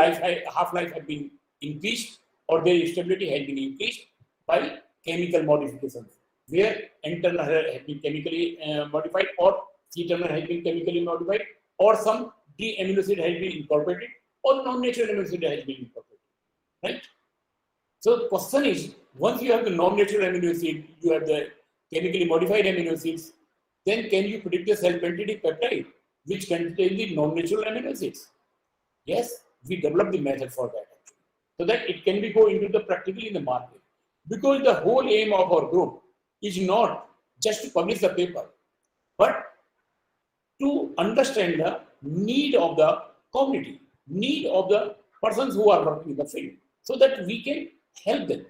half-life have been increased or their stability has been increased by chemical modifications, where N-terminal has been chemically modified or C-terminal has been chemically modified or some D amino acid has been incorporated or non-natural amino acid has been incorporated, right? So the question is, once you have the non-natural amino acid, you have the chemically modified amino acids, then can you predict the self-contained peptide which contains the non-natural amino acids? Yes, we developed the method for that actually, so that it can be go into the practically in the market. Because the whole aim of our group is not just to publish the paper, but to understand the need of the community, need of the persons who are working in the field, so that we can help them.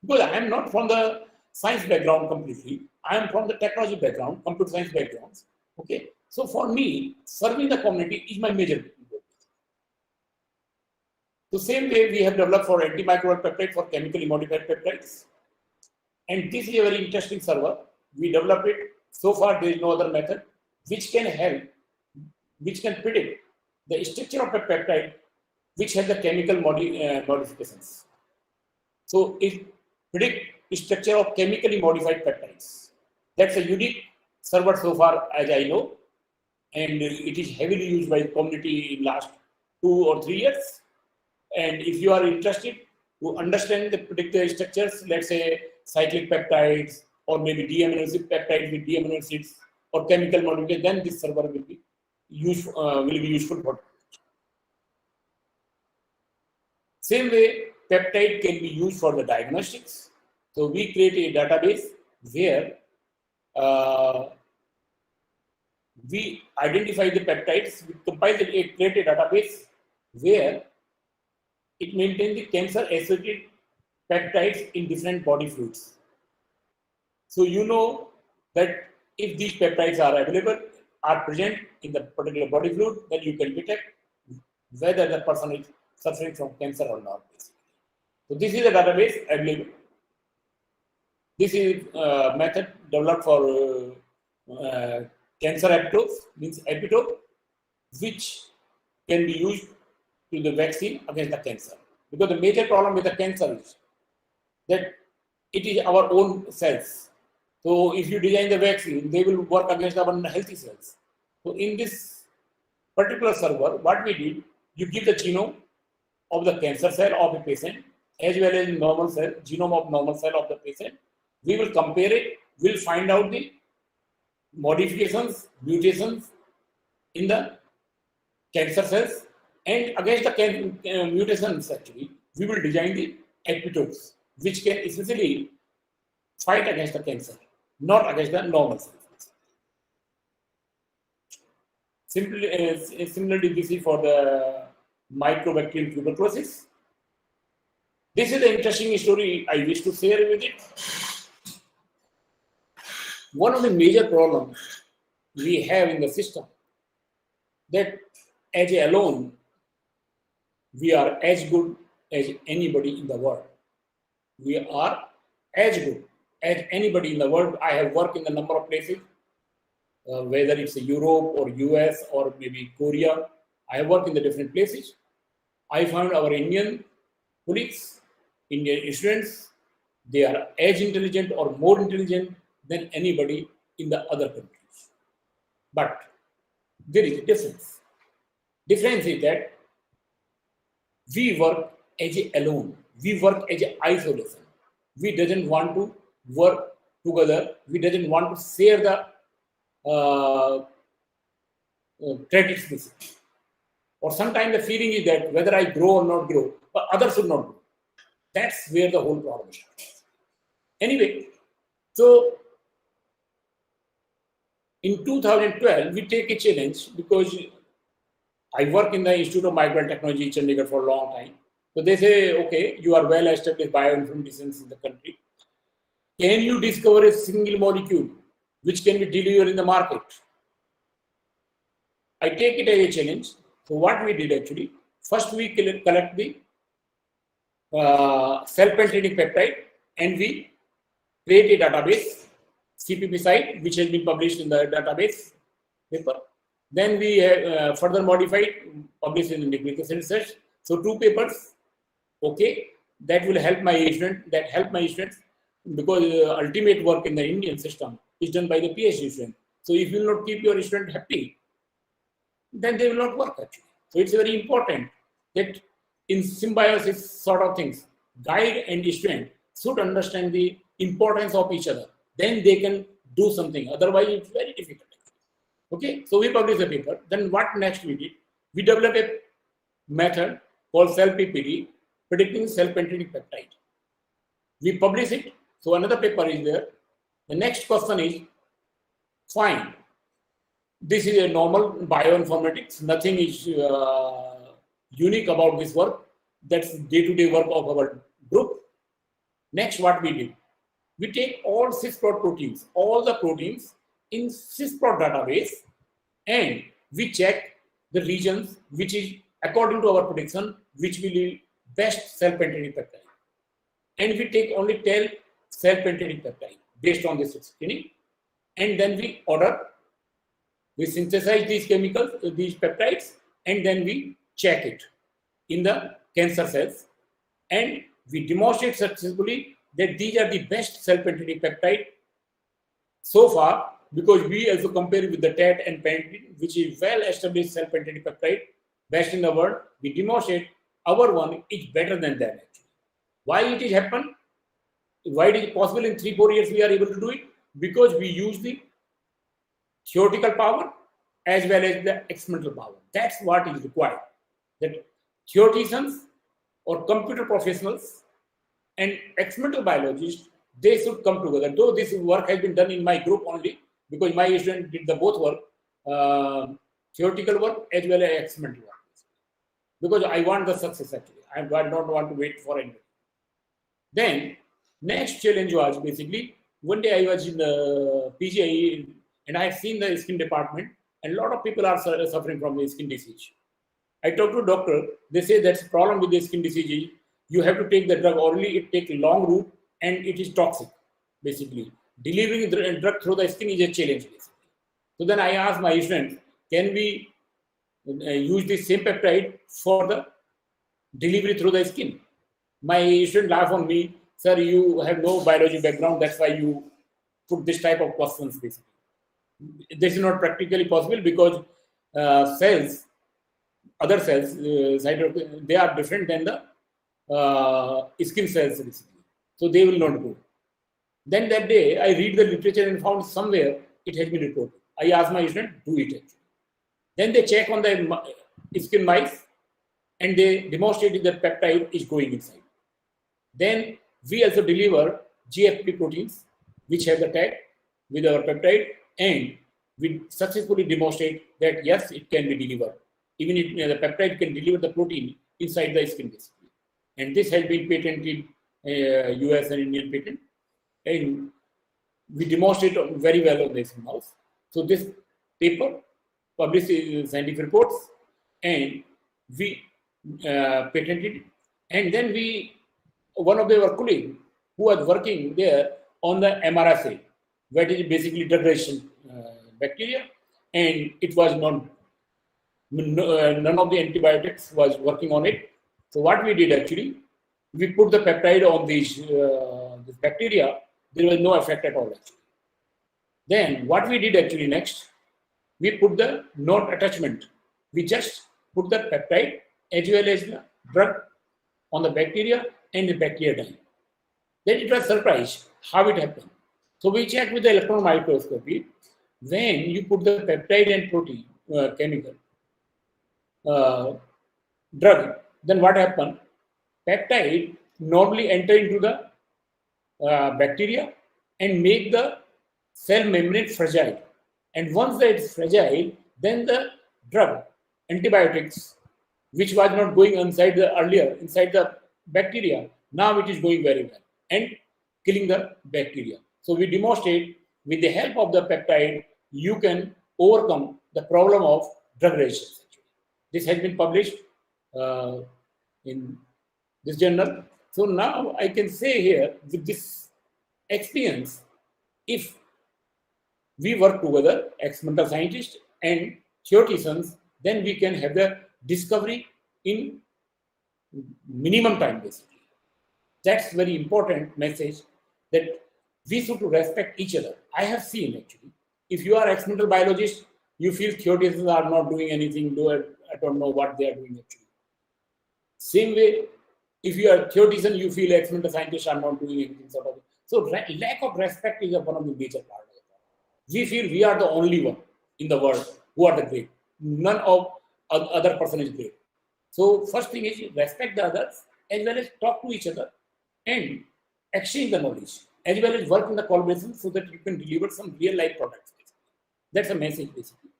Because I am not from the science background completely, I am from the technology background, computer science backgrounds. Okay, so for me, serving the community is my major goal. The same way we have developed for antimicrobial peptide for chemically modified peptides. And this is a very interesting server. We developed it. So far, there is no other method which can help, which can predict the structure of a peptide which has the chemical modifications. So it predicts the structure of chemically modified peptides. That's a unique server so far as I know. And it is heavily used by the community in last 2 or 3 years. And if you are interested to understand the predictive structures, let's say cyclic peptides or maybe D amino acid peptides with D amino acids or chemical modification, then this server will be useful for. Same way, peptide can be used for the diagnostics. So we create a database where we identify the peptides, we compile it, create a database where it maintains the cancer-associated peptides in different body fluids. So you know that if these peptides are available, are present in the particular body fluid, then you can detect whether the person is suffering from cancer or not. So this is a database available. This is a method developed for cancer epitopes, means epitope, which can be used to the vaccine against the cancer. Because the major problem with the cancer is that it is our own cells. So if you design the vaccine, they will work against our healthy cells. So in this particular server, what we did, you give the genome of the cancer cell of a patient as well as normal cell, genome of normal cell of the patient. We will compare it, we'll find out the modifications, mutations in the cancer cells, and against the mutations actually, we will design the epitopes which can essentially fight against the cancer, not against the normal cells. Similarly, this is for the Microbacterial tuberculosis. This is the interesting story I wish to share with it. One of the major problems we have in the system that as alone we are as good as anybody in the world. We are as good as anybody in the world. I have worked in a number of places, whether it's Europe or US or maybe Korea. I have worked in the different places. I found our Indian colleagues, Indian students, they are as intelligent or more intelligent than anybody in the other countries. But there is a difference. Difference is that we work as alone. We work as isolation. We doesn't want to work together. We doesn't want to share the credits with it. Or sometimes the feeling is that whether I grow or not grow, but others should not grow. That's where the whole problem starts. Anyway, so in 2012, we take a challenge because I work in the Institute of Microbial Technology, Chandigarh, for a long time. So they say, okay, you are well established bioinformaticians in the country. Can you discover a single molecule which can be delivered in the market? I take it as a challenge. So what we did actually, first we collect the cell-penetrating peptide and we create a database, CPP site, which has been published in the database paper. Then we have further modified, published in the Nucleic Acid Research. So 2 papers, okay, that will help my students, because ultimate work in the Indian system is done by the PhD student. So if you will not keep your student happy, then they will not work actually. So it's very important that in symbiosis sort of things, guide and student should understand the importance of each other. Then they can do something. Otherwise, it's very difficult. Okay, so we published the paper. Then what next we did? We developed a method called cell PPD, predicting cell-penetrating peptide. We publish it. So another paper is there. The next question is, fine. This is a normal bioinformatics. Nothing is unique about this work. That's day-to-day work of our group. Next, what we did? We take all cis-plot proteins, all the proteins in cis-plot database, and we check the regions which is according to our prediction, which will be best cell-penetrating peptide. And we take only 10 cell-penetrating peptide based on this screening, and then we order. We synthesize these chemicals, these peptides, and then we check it in the cancer cells. And we demonstrate successfully that these are the best cell-penetrating peptide so far, because we also compare with the TAT and PENT, which is well-established cell-penetrating peptide, best in the world. We demonstrate our one is better than that actually. Why it is happened? Why it is possible in 3-4 years we are able to do it? Because we use the theoretical power as well as the experimental power. That's what is required. That theoreticians or computer professionals and experimental biologists, they should come together. Though this work has been done in my group only, because my student did the both work, theoretical work as well as experimental work. Because I want the success actually. I don't want to wait for anybody. Then next challenge was basically, one day I was in the PGI and I have seen the skin department, and a lot of people are suffering from the skin disease. I talked to a doctor, they say that's the problem with the skin disease. You have to take the drug orally, it takes a long route and it is toxic, basically. Delivering the drug through the skin is a challenge, basically. So then I asked my students, can we use the same peptide for the delivery through the skin. My student laugh on me, sir, you have no biology background, that's why you put this type of questions. Basically, this is not practically possible because cells, other cells, they are different than the skin cells, basically. So they will not go. Then that day, I read the literature and found somewhere it has been reported. I asked my student, do it actually. Then they check on the skin mice and they demonstrated that peptide is going inside. Then we also deliver GFP proteins, which have the tag with our peptide, and we successfully demonstrate that yes, it can be delivered. Even if the peptide can deliver the protein inside the skin, basically. And this has been patented, US and Indian patent. And we demonstrate very well on this mouse. So this paper published in scientific reports, and we patented it. And then one of our colleagues who was working there on the MRSA, that is basically drug resistant bacteria, and it was none of the antibiotics was working on it. So what we did actually, we put the peptide on this bacteria. There was no effect at all actually. Then what we did actually next, we put the node attachment. We just put the peptide as well as the drug on the bacteria, and the bacteria died. Then it was surprised how it happened. So we checked with the electron microscopy. When you put the peptide and protein chemical drug, then what happened? Peptide normally enter into the bacteria and make the cell membrane fragile. And once that is fragile, then the drug, antibiotics, which was not going inside the bacteria, now it is going very well and killing the bacteria. So we demonstrate with the help of the peptide, you can overcome the problem of drug resistance. This has been published in this journal. So now I can say here with this experience, if we work together, experimental scientists and theoreticians, then we can have the discovery in minimum time, basically. That's very important message, that we should respect each other. I have seen actually, if you are experimental biologist, you feel theoreticians are not doing anything, I don't know what they are doing actually. Same way, if you are theoretician, you feel experimental scientists are not doing anything sort of. So lack of respect is one of the major parts. We feel we are the only one in the world who are the great. None of other person is great. So first thing is respect the others as well as talk to each other and exchange the knowledge as well as work in the collaboration so that you can deliver some real life products. That's a message basically.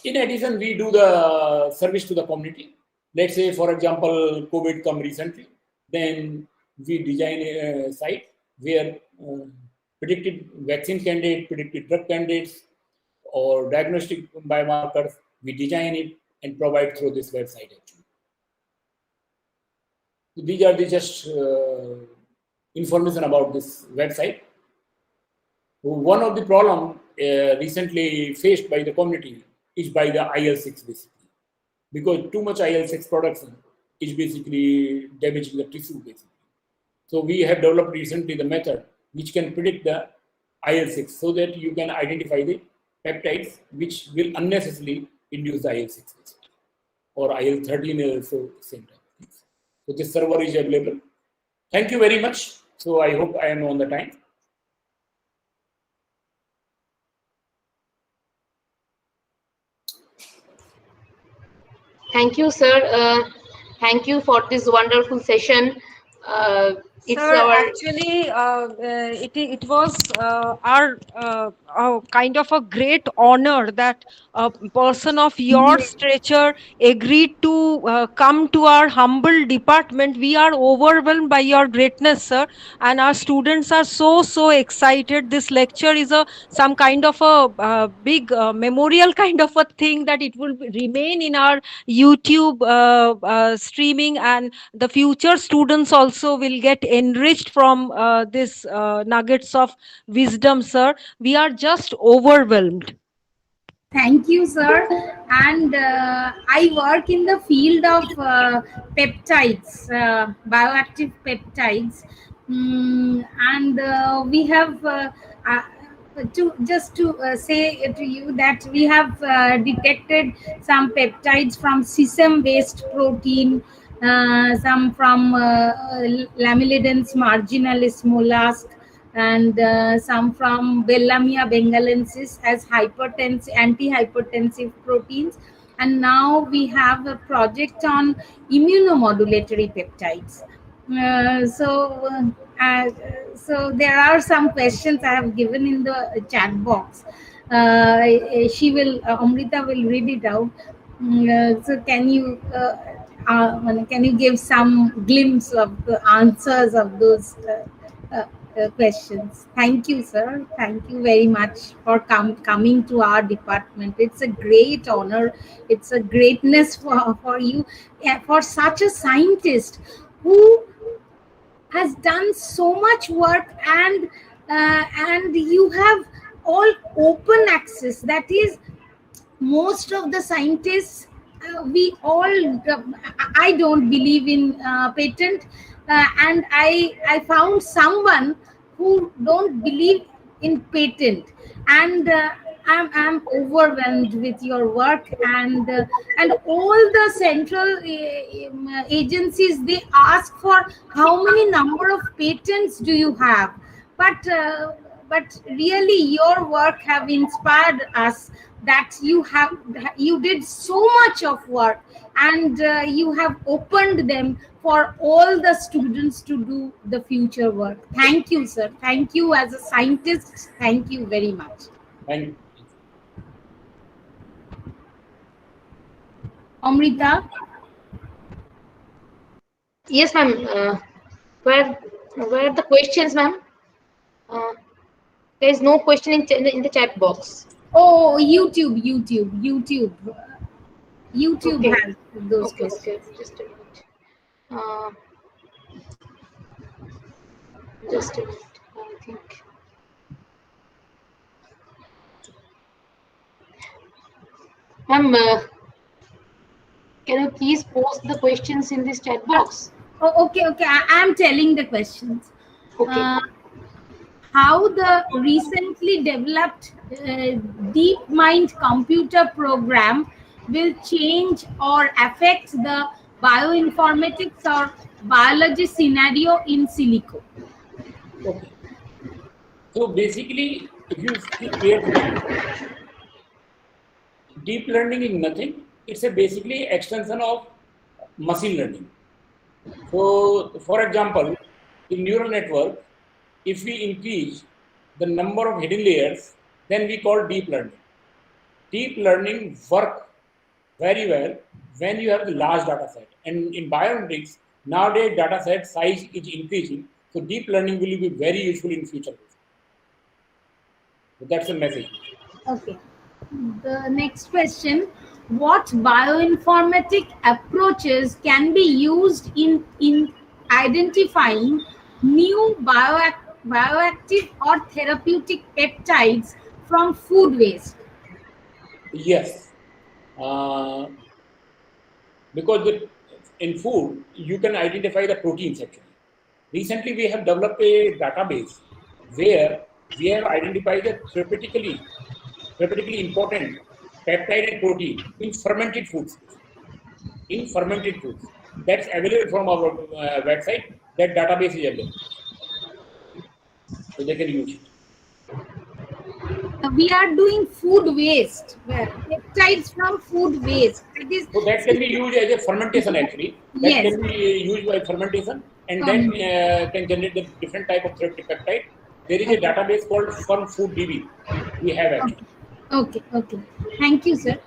In addition, we do the service to the community. Let's say, for example, COVID come recently, then we design a site where predicted vaccine candidates, predicted drug candidates, or diagnostic biomarkers, we design it and provide through this website actually. So these are the just information about this website. One of the problem recently faced by the community is by the IL-6 basically, because too much IL-6 production is basically damaging the tissue basically. So we have developed recently the method which can predict the IL-6 so that you can identify the peptides which will unnecessarily induce the IL-6 or IL-13 also same time. So this server is available. Thank you very much. So I hope I am on the time. Thank you, sir. Thank you for this wonderful session. It's Sir, our actually, it was our kind of a great honor that a person of your stature agreed to come to our humble department. We are overwhelmed by your greatness, sir, and our students are so excited. This lecture is some kind of a big memorial kind of a thing that it will remain in our YouTube streaming, and the future students also will get enriched from this nuggets of wisdom, sir. We are just overwhelmed. Thank you, sir. And I work in the field of peptides, bioactive peptides. And we have, to say to you that we have detected some peptides from sesame-based protein, some from Lamellidens marginalis mollusk, and some from Bellamia bengalensis as anti-hypertensive proteins. And now we have a project on immunomodulatory peptides. So there are some questions I have given in the chat box. Amrita will read it out. So can you give some glimpse of the answers of those questions? Thank you, sir. Thank you very much for coming to our department. It's a great honor. It's a greatness for you, for such a scientist who has done so much work, and you have all open access. That is, most of the scientists, we all, I don't believe in patent, and I found someone who don't believe in patent, and I'm overwhelmed with your work, and all the central agencies, they ask for how many number of patents do you have, but really your work have inspired us, that you did so much of work, and you have opened them for all the students to do the future work. Thank you, sir. Thank you as a scientist. Thank you very much. Thank you. Amrita? Yes, ma'am. Where are the questions, ma'am? There is no question in the chat box. Oh, YouTube Okay. has those Okay, questions. just a minute. Just a minute, I think. Ma'am, can you please post the questions in this chat box? Oh, okay. I'm telling the questions. Okay. How the recently developed DeepMind computer program will change or affect the bioinformatics or biology scenario in silico? Okay. So basically, if you see carefully, deep learning is nothing. It's a basically extension of machine learning. So, for example, in neural network, if we increase the number of hidden layers, then we call deep learning. Deep learning work very well when you have the large data set. And in bioinformatics, nowadays data set size is increasing. So deep learning will be very useful in future. So that's the message. Okay. The next question: what bioinformatic approaches can be used in identifying new bioactive or therapeutic peptides from food waste? Yes. Because in food, you can identify the proteins actually. Recently, we have developed a database where we have identified the therapeutically important peptide and protein in fermented foods. In fermented foods. That's available from our website. That database is available. So they can use it. We are doing food waste, peptides from food waste. So that can be used as a fermentation actually. That Yes. can be used by fermentation, and that can generate the different type of therapeutic peptide. There is a database called FermFoodDB. We have actually. Okay. Thank you, sir.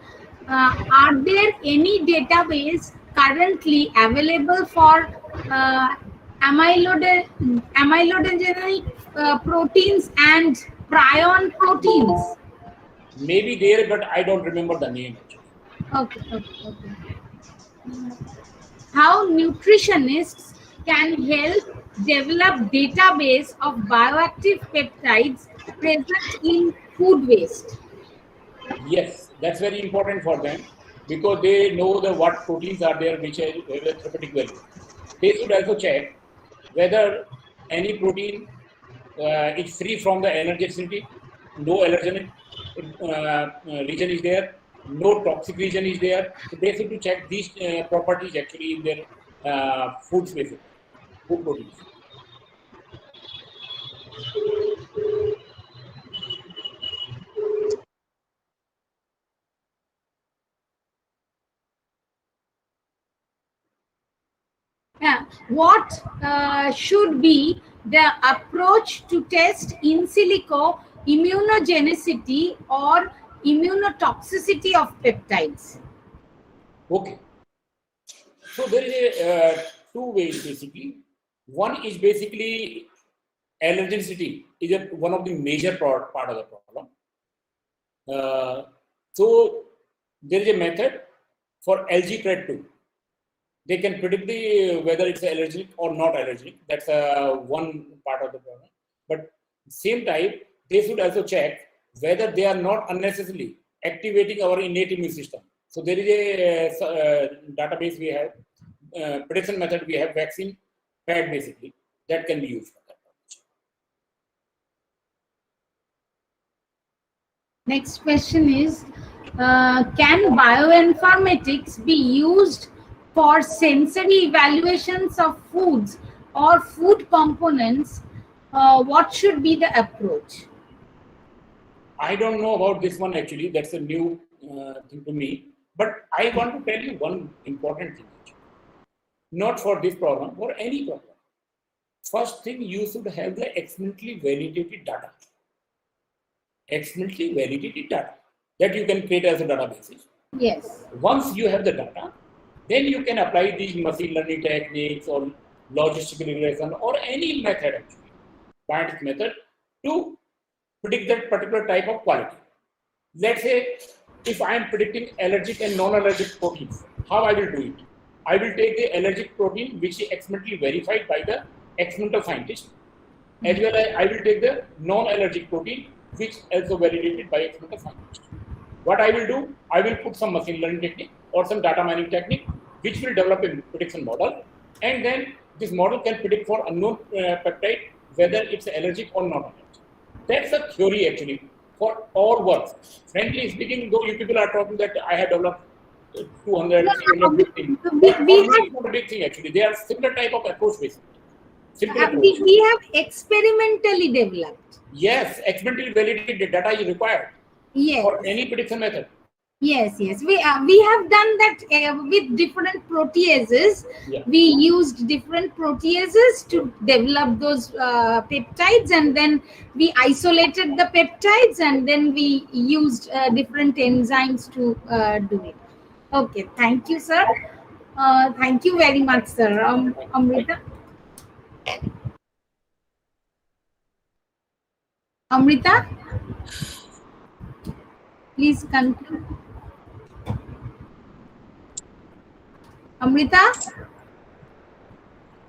Are there any database currently available for amyloidogenic proteins and prion proteins? Maybe there, but I don't remember the name actually. Okay. How nutritionists can help develop database of bioactive peptides present in food waste? Yes. That's very important for them because they know what proteins are there which have a therapeutic value. They should also check whether any protein is free from the allergenicity, no allergenic region is there, no toxic region is there. So they should to check these properties actually in their food basically, food proteins. What should be the approach to test in silico immunogenicity or immunotoxicity of peptides? Okay. So there is a two ways basically. One is basically allergenicity is one of the major part of the problem. So there is a method for LG-CRED2. They can predict whether it's allergic or not allergic. That's one part of the problem. But same time, they should also check whether they are not unnecessarily activating our innate immune system. So there is a database we have, prediction method we have, vaccine pad basically, that can be used for that. Next question is, can bioinformatics be used for sensory evaluations of foods or food components? What should be the approach? I don't know about this one actually. That's a new thing to me. But I want to tell you one important thing. Actually. Not for this problem, for any problem. First thing, you should have the experimentally validated data. Experimentally validated data that you can create as a database. Yes. Once you have the data, then you can apply these machine learning techniques or logistical regression or any method actually, scientific method to predict that particular type of quality. Let's say if I am predicting allergic and non-allergic proteins, how I will do it? I will take the allergic protein which is experimentally verified by the experimental scientist, as well as I will take the non-allergic protein which also validated by experimental scientist. What I will do, I will put some machine learning technique or some data mining technique which will develop a prediction model, and then this model can predict for unknown peptide whether it's allergic or not allergic. That's a theory actually for all works. Frankly speaking, though you people are talking that I have developed 200, 300 big things, but for me it's not a big thing actually. They are similar type of approach basically. Simple approach. We have experimentally developed. Yes, experimentally validated data is required for any prediction method. Yes, we have done that with different proteases. Yeah. We used different proteases to develop those peptides, and then we isolated the peptides, and then we used different enzymes to do it. Okay, thank you, sir. Thank you very much, sir. Amrita. Amrita, please conclude. Amrita?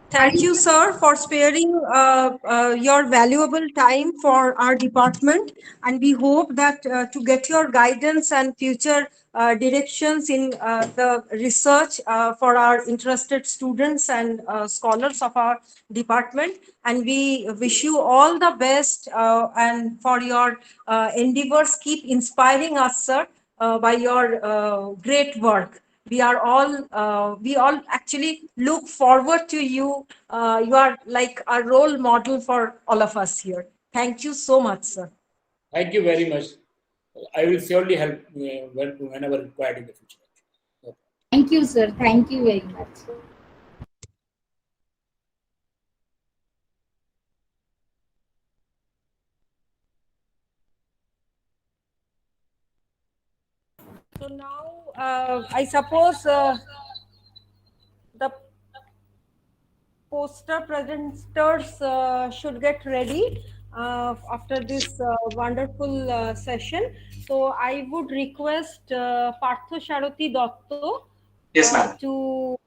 Thank you, sir, for sparing your valuable time for our department. And we hope that to get your guidance and future directions in the research for our interested students and scholars of our department. And we wish you all the best and for your endeavors. Keep inspiring us, sir, by your great work. We all actually look forward to you. You are like a role model for all of us here. Thank you so much, sir. Thank you very much. I will surely help whenever required in the future. Okay. Thank you, sir. Thank you very much. So now, I suppose the poster presenters should get ready after this wonderful session. So I would request Partho Sharoti Dotto to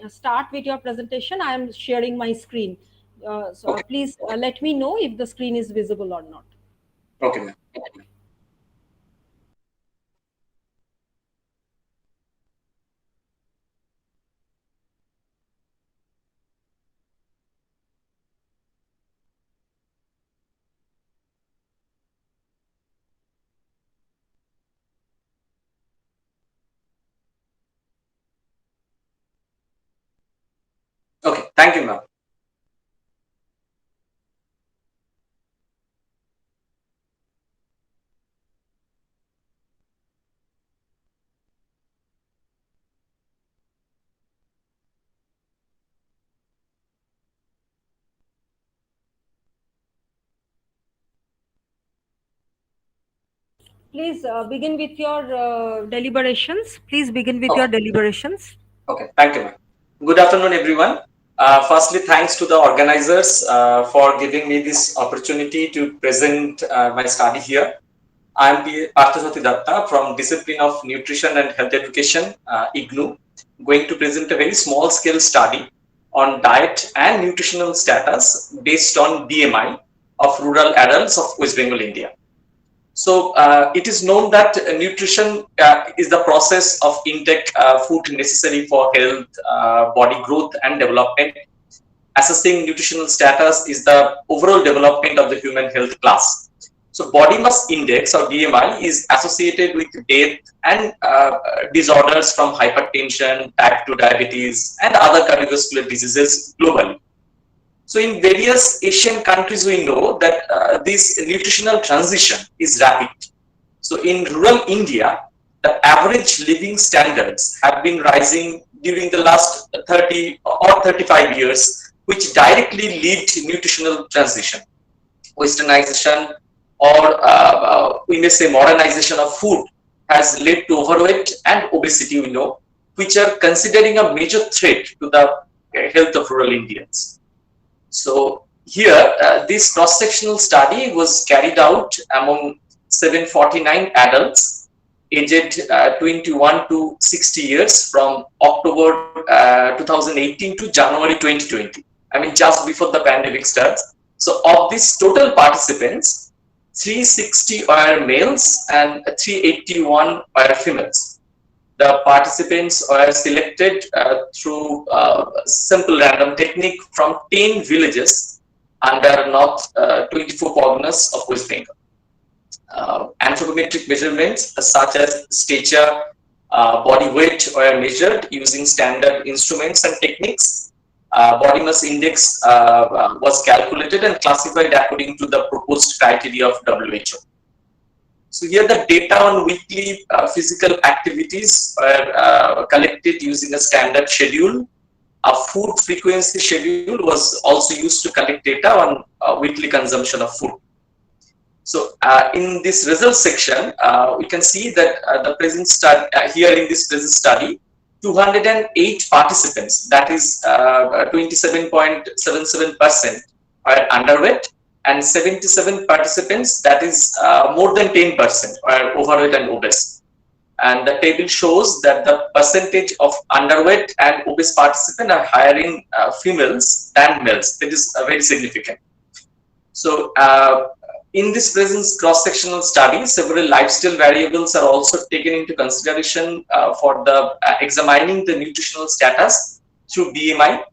start with your presentation. I am sharing my screen. So please let me know if the screen is visible or not. Okay, ma'am. Okay, thank you, ma'am. Please begin with your deliberations. Please begin with your deliberations. Okay, thank you, ma'am. Good afternoon, everyone. Firstly, thanks to the organizers for giving me this opportunity to present my study here. I am Parthasati Datta from Discipline of Nutrition and Health Education, IGNU, going to present a very small scale study on diet and nutritional status based on BMI of rural adults of West Bengal, India. So it is known that nutrition is the process of intake food necessary for health, body growth and development. Assessing nutritional status is the overall development of the human health class. So body mass index or BMI is associated with death and disorders from hypertension, type 2 diabetes and other cardiovascular diseases globally. So in various Asian countries, we know that this nutritional transition is rapid. So in rural India, the average living standards have been rising during the last 30 or 35 years, which directly lead to nutritional transition. Westernization or we may say modernization of food has led to overweight and obesity, we know, which are considering a major threat to the health of rural Indians. So here, this cross-sectional study was carried out among 749 adults aged 21 to 60 years from October 2018 to January 2020. I mean, just before the pandemic starts. So of these total participants, 360 were males and 381 were females. The participants were selected through simple random technique from 10 villages under North 24 Parganas of West Bengal. Anthropometric measurements such as stature, body weight were measured using standard instruments and techniques. Body mass index was calculated and classified according to the proposed criteria of WHO. So here the data on weekly physical activities were collected using a standard schedule. A food frequency schedule was also used to collect data on weekly consumption of food. So in this results section, we can see that the present study, here in this present study, 208 participants, that is 27.77% are underweight, and 77 participants, that is more than 10% are overweight and obese. And the table shows that the percentage of underweight and obese participants are higher in females than males. That is very significant. So in this present cross-sectional study, several lifestyle variables are also taken into consideration for the examining the nutritional status through BMI.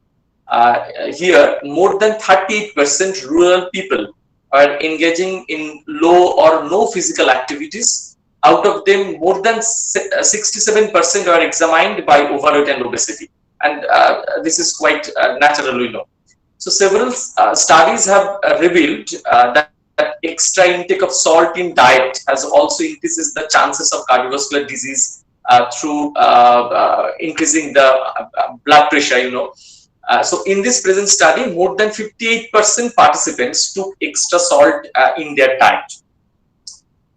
Here, more than 38% rural people are engaging in low or no physical activities. Out of them, more than 67% are examined by overweight and obesity. And this is quite natural, we know. So several studies have revealed that extra intake of salt in diet has also increases the chances of cardiovascular disease through increasing the blood pressure, you know. So in this present study, more than 58% participants took extra salt in their diet.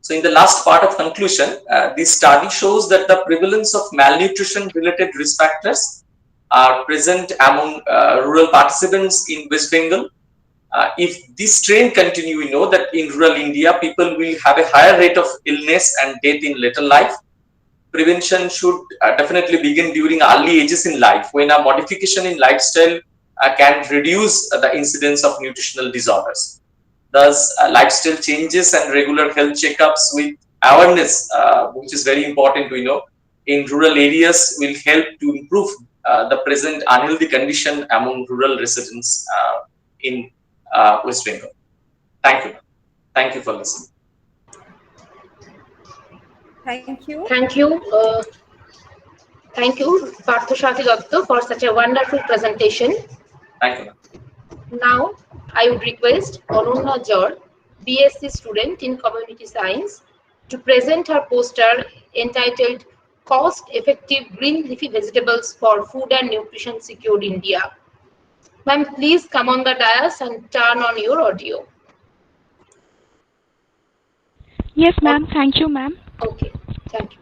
So in the last part of conclusion, this study shows that the prevalence of malnutrition related risk factors are present among rural participants in West Bengal. If this trend continue, we know that in rural India, people will have a higher rate of illness and death in later life. Prevention should definitely begin during early ages in life, when a modification in lifestyle can reduce the incidence of nutritional disorders. Thus, lifestyle changes and regular health checkups with awareness, which is very important, we know, in rural areas will help to improve the present unhealthy condition among rural residents in West Bengal. Thank you. Thank you for listening. Thank you. Thank you. Thank you, Parthasati Datta, for such a wonderful presentation. Thank you. Now, I would request Ananya Jor, BSc student in Community Science, to present her poster entitled Cost-Effective Green Leafy Vegetables for Food and Nutrition Secured India. Ma'am, please come on the dais and turn on your audio. Yes, ma'am. Thank you, ma'am. Okay, thank you.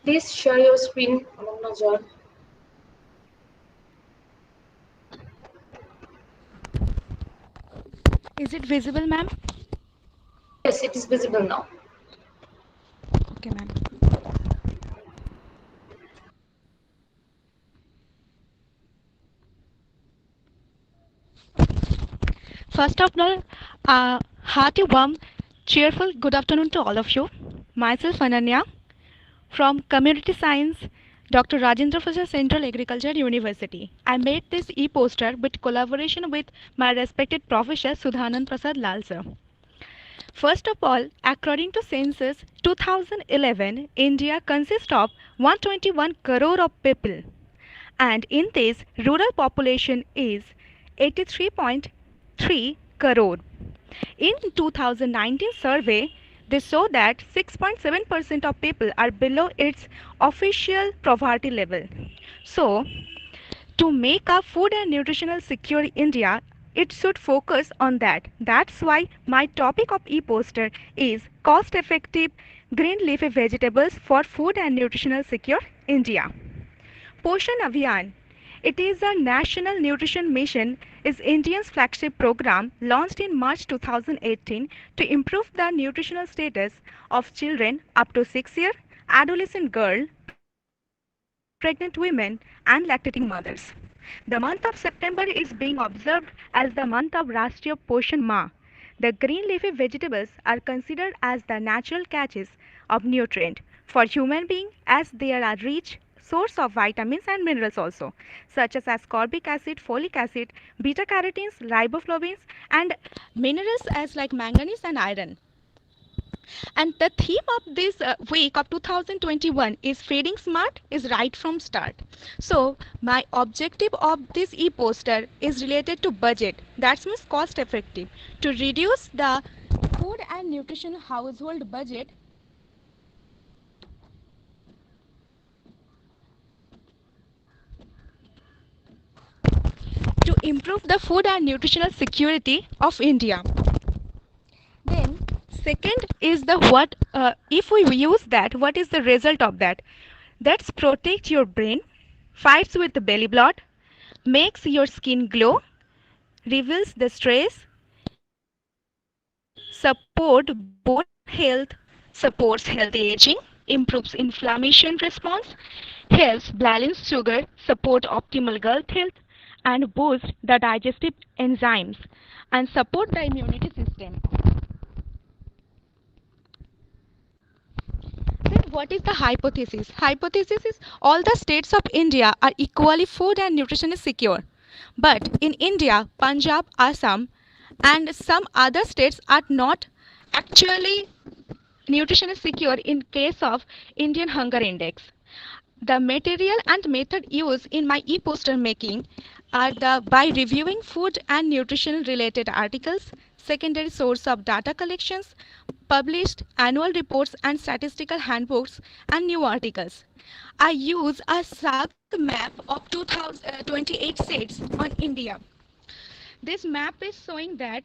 Please share your screen, Ananya Jor. Is it visible, ma'am? Yes, it is visible now. Okay, ma'am. First of all, hearty, warm, cheerful good afternoon to all of you. Myself, Ananya, from Community Science, Dr. Rajendra Prasad Central Agriculture University. I made this e-poster with collaboration with my respected Professor Sudhanand Prasad Lal sir. First of all, according to census 2011, India consists of 121 crore of people, and in this, rural population is 83.3 crore. In 2019 survey, they show that 6.7% of people are below its official poverty level. So, to make a food and nutritional secure India, it should focus on that. That's why my topic of e-poster is cost-effective green leafy vegetables for food and nutritional secure India. Poshan Abhiyan. It is a national nutrition mission, is India's flagship program launched in March 2018 to improve the nutritional status of children up to 6 years, adolescent girl, pregnant women, and lactating mothers. The month of September is being observed as the month of Rashtriya Poshan Ma. The green leafy vegetables are considered as the natural catches of nutrient for human being as they are a rich source of vitamins and minerals also, such as ascorbic acid, folic acid, beta carotenes, riboflavins, and minerals as like manganese and iron. And the theme of this week of 2021 is feeding smart is right from start. So my objective of this e-poster is related to budget. That means cost effective. To reduce the food and nutrition household budget, to improve the food and nutritional security of India. Then second is the what if we use that, what is the result of that? That's protect your brain, fights with the belly blood, makes your skin glow, reveals the stress, support bone health, supports healthy aging, improves inflammation response, helps balance sugar, support optimal gut health, and boost the digestive enzymes and support the immunity system. Then what is the hypothesis? Hypothesis is all the states of India are equally food and nutrition secure. But in India, Punjab, Assam, and some other states are not actually nutrition secure in case of Indian Hunger Index. The material and method used in my e-poster making are by reviewing food and nutrition related articles, secondary source of data collections, published annual reports and statistical handbooks, and new articles. I use a SAG map of 28 states on India. This map is showing that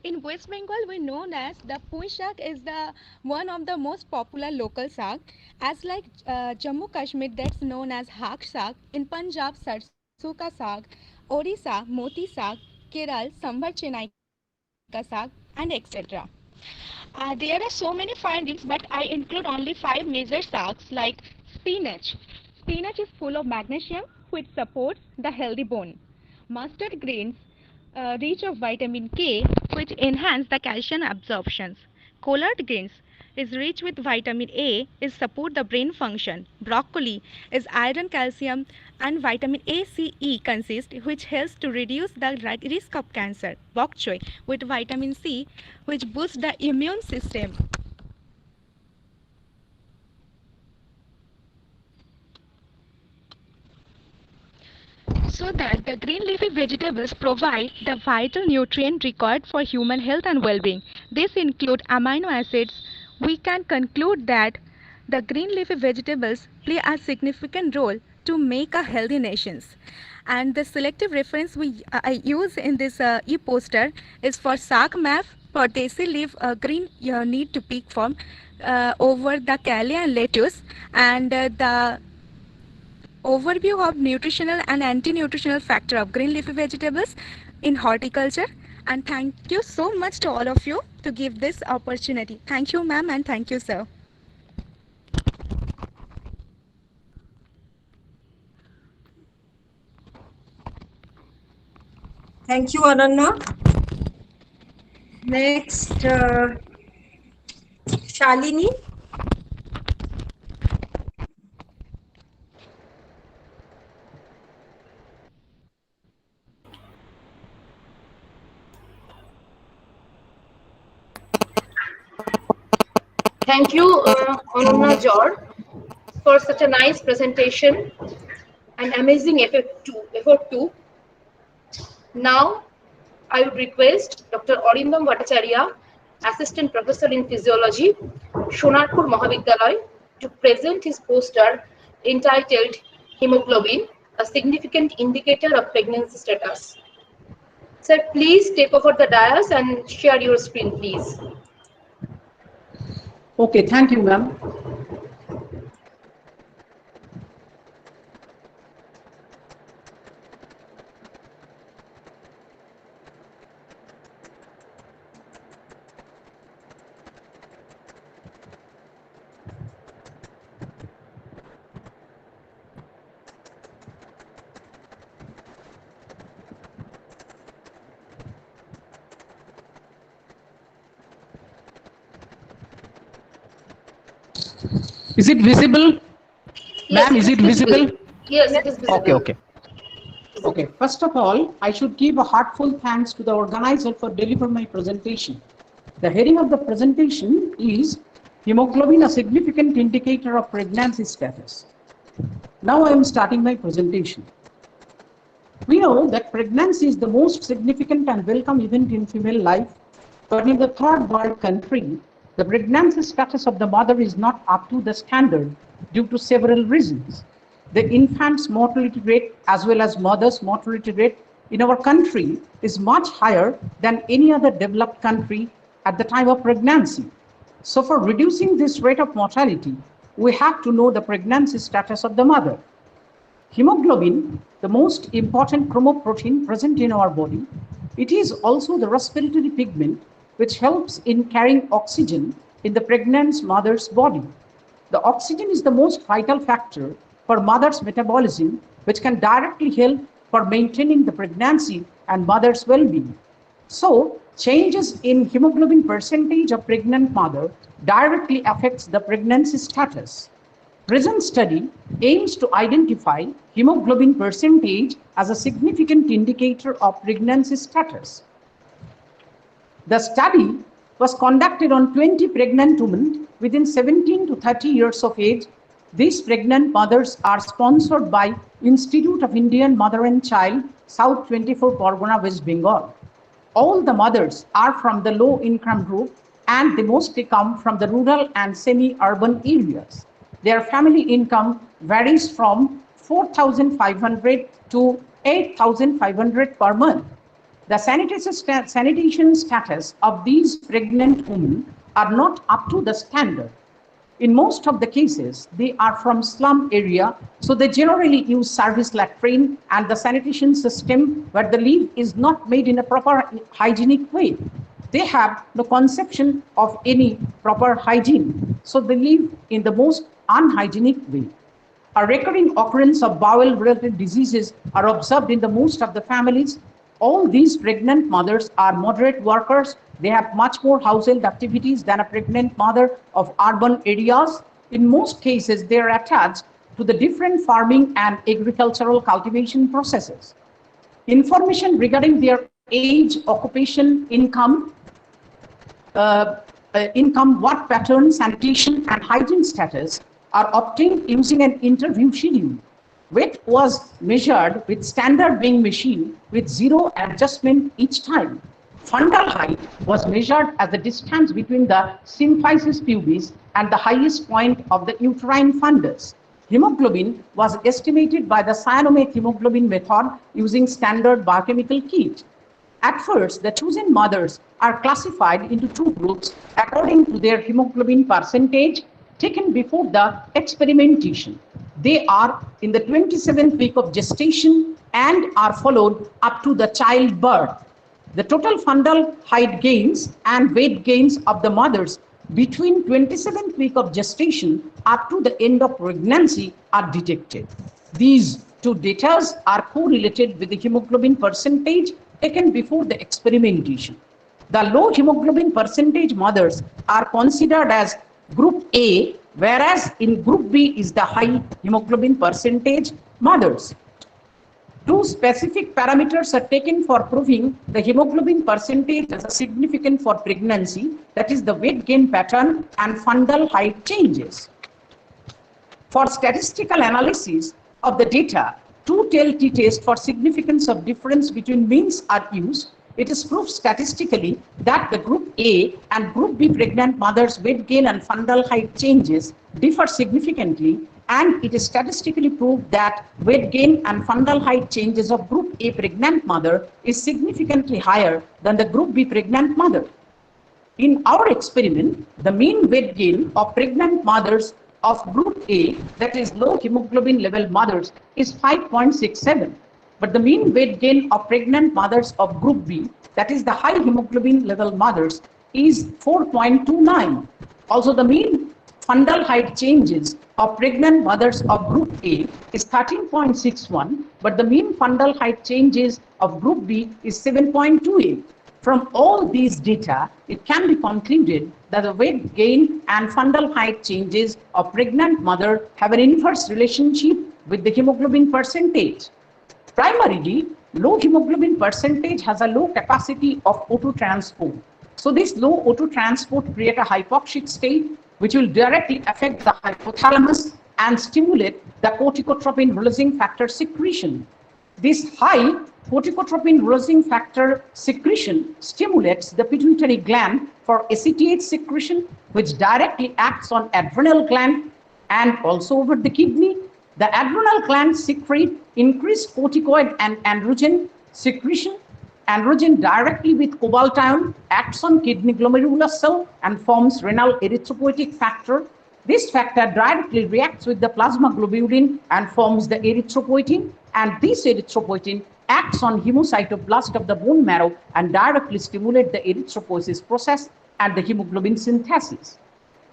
in West Bengal, we known as the Pui Shak is the one of the most popular local shak. As like Jammu Kashmir, that's known as Hak Shak. In Punjab, Sarso ka Shak. Orissa, Moti Shak. Kerala, Sambar Chennai ka Shak, and etc. There are so many findings, but I include only 5 major shaks like spinach. Spinach is full of magnesium, which supports the healthy bone. Mustard greens rich of vitamin K, which enhance the calcium absorptions. Collard greens is rich with vitamin A, is support the brain function. Broccoli is iron, calcium, and vitamin A, C, E consist, which helps to reduce the risk of cancer. Bok choy with vitamin C, which boosts the immune system. So that the green leafy vegetables provide the vital nutrient required for human health and well-being. These include amino acids. We can conclude that the green leafy vegetables play a significant role to make a healthy nations. And the selective reference I use in this e-poster is for SAC-MAF potassium leaf green need to peak form over the calia and lettuce, and the overview of nutritional and anti-nutritional factor of green leafy vegetables in horticulture. And thank you so much to all of you to give this opportunity. Thank you, ma'am, and thank you, sir. Thank you, Ananya. Next, Shalini. Thank you, Ananya Jor, for such a nice presentation and amazing effort too. Now, I would request Dr. Arindam Bhattacharya, Assistant Professor in Physiology, Sonarpur Mahavidyalaya, to present his poster entitled Hemoglobin, a Significant Indicator of Pregnancy Status. Sir, please take over the dais and share your screen, please. Okay, thank you, ma'am. Is it visible? Yes, Ma'am, is it visible? Yes, it is visible. Okay. Okay, first of all, I should give a heartfelt thanks to the organizer for delivering my presentation. The heading of the presentation is Hemoglobin, a Significant Indicator of Pregnancy Status. Now I am starting my presentation. We know that pregnancy is the most significant and welcome event in female life, but in the third world country, the pregnancy status of the mother is not up to the standard due to several reasons. The infant's mortality rate as well as mother's mortality rate in our country is much higher than any other developed country at the time of pregnancy. So for reducing this rate of mortality, we have to know the pregnancy status of the mother. Hemoglobin, the most important chromoprotein present in our body, it is also the respiratory pigment which helps in carrying oxygen in the pregnant mother's body. The oxygen is the most vital factor for mother's metabolism, which can directly help for maintaining the pregnancy and mother's well-being. So, changes in hemoglobin percentage of pregnant mother directly affects the pregnancy status. Present study aims to identify hemoglobin percentage as a significant indicator of pregnancy status. The study was conducted on 20 pregnant women within 17 to 30 years of age. These pregnant mothers are sponsored by Institute of Indian Mother and Child, South 24 Pargana, West Bengal. All the mothers are from the low income group and they mostly come from the rural and semi-urban areas. Their family income varies from 4,500 to 8,500 per month. The sanitation status of these pregnant women are not up to the standard. In most of the cases, they are from slum area, so they generally use service latrine and the sanitation system where the leave is not made in a proper hygienic way. They have no conception of any proper hygiene, so they live in the most unhygienic way. A recurring occurrence of bowel-related diseases are observed in the most of the families. All these pregnant mothers are moderate workers. They have much more household activities than a pregnant mother of urban areas. In most cases, they are attached to the different farming and agricultural cultivation processes. Information regarding their age, occupation, income, work pattern, sanitation, and hygiene status are obtained using an interview schedule. Weight was measured with standard weighing machine with zero adjustment each time. Fundal height was measured as the distance between the symphysis pubis and the highest point of the uterine fundus. Hemoglobin was estimated by the cyanomet hemoglobin method using standard biochemical kit. At first, the chosen mothers are classified into two groups according to their hemoglobin percentage taken before the experimentation. They are in the 27th week of gestation and are followed up to the childbirth. The total fundal height gains and weight gains of the mothers between 27th week of gestation up to the end of pregnancy are detected. These two data are correlated with the hemoglobin percentage taken before the experimentation. The low hemoglobin percentage mothers are considered as group A, whereas in group B is the high hemoglobin percentage mothers. Two specific parameters are taken for proving the hemoglobin percentage as a significant for pregnancy, that is the weight gain pattern and fundal height changes. For statistical analysis of the data, two tail t-test for significance of difference between means are used. It is proved statistically that the group A and group B pregnant mothers' weight gain and fundal height changes differ significantly, and it is statistically proved that weight gain and fundal height changes of group A pregnant mother is significantly higher than the group B pregnant mother. In our experiment, the mean weight gain of pregnant mothers of group A, that is low hemoglobin level mothers, is 5.67. But the mean weight gain of pregnant mothers of group B, that is the high hemoglobin level mothers, is 4.29. Also, the mean fundal height changes of pregnant mothers of group A is 13.61, but the mean fundal height changes of group B is 7.28. From all these data, it can be concluded that the weight gain and fundal height changes of pregnant mother have an inverse relationship with the hemoglobin percentage. Primarily, low hemoglobin percentage has a low capacity of O2 transport. So this low O2 transport creates a hypoxic state which will directly affect the hypothalamus and stimulate the corticotropin releasing factor secretion. This high corticotropin releasing factor secretion stimulates the pituitary gland for acetate secretion, which directly acts on adrenal gland and also over the kidney. The adrenal gland secrete increased corticoid and androgen secretion. Androgen directly with cobaltion acts on kidney glomerular cell and forms renal erythropoietic factor. This factor directly reacts with the plasma globulin and forms the erythropoietin, and this erythropoietin acts on hemocytoblast of the bone marrow and directly stimulates the erythropoiesis process and the hemoglobin synthesis.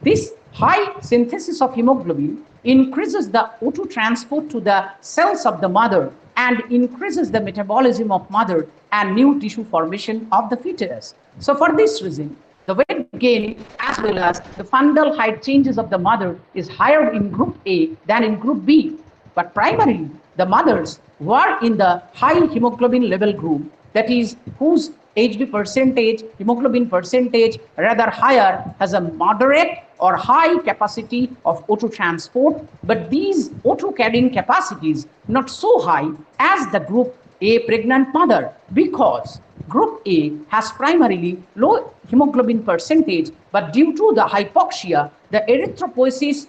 This high synthesis of hemoglobin increases the O2 transport to the cells of the mother and increases the metabolism of mother and new tissue formation of the fetus. So for this reason, the weight gain as well as the fundal height changes of the mother is higher in group A than in group B. But primarily, the mothers who are in the high hemoglobin level group, that is whose HB percentage, hemoglobin percentage rather higher, has a moderate or high capacity of O2 transport, but these O2 carrying capacities not so high as the group A pregnant mother, because group A has primarily low hemoglobin percentage, but due to the hypoxia, the erythropoiesis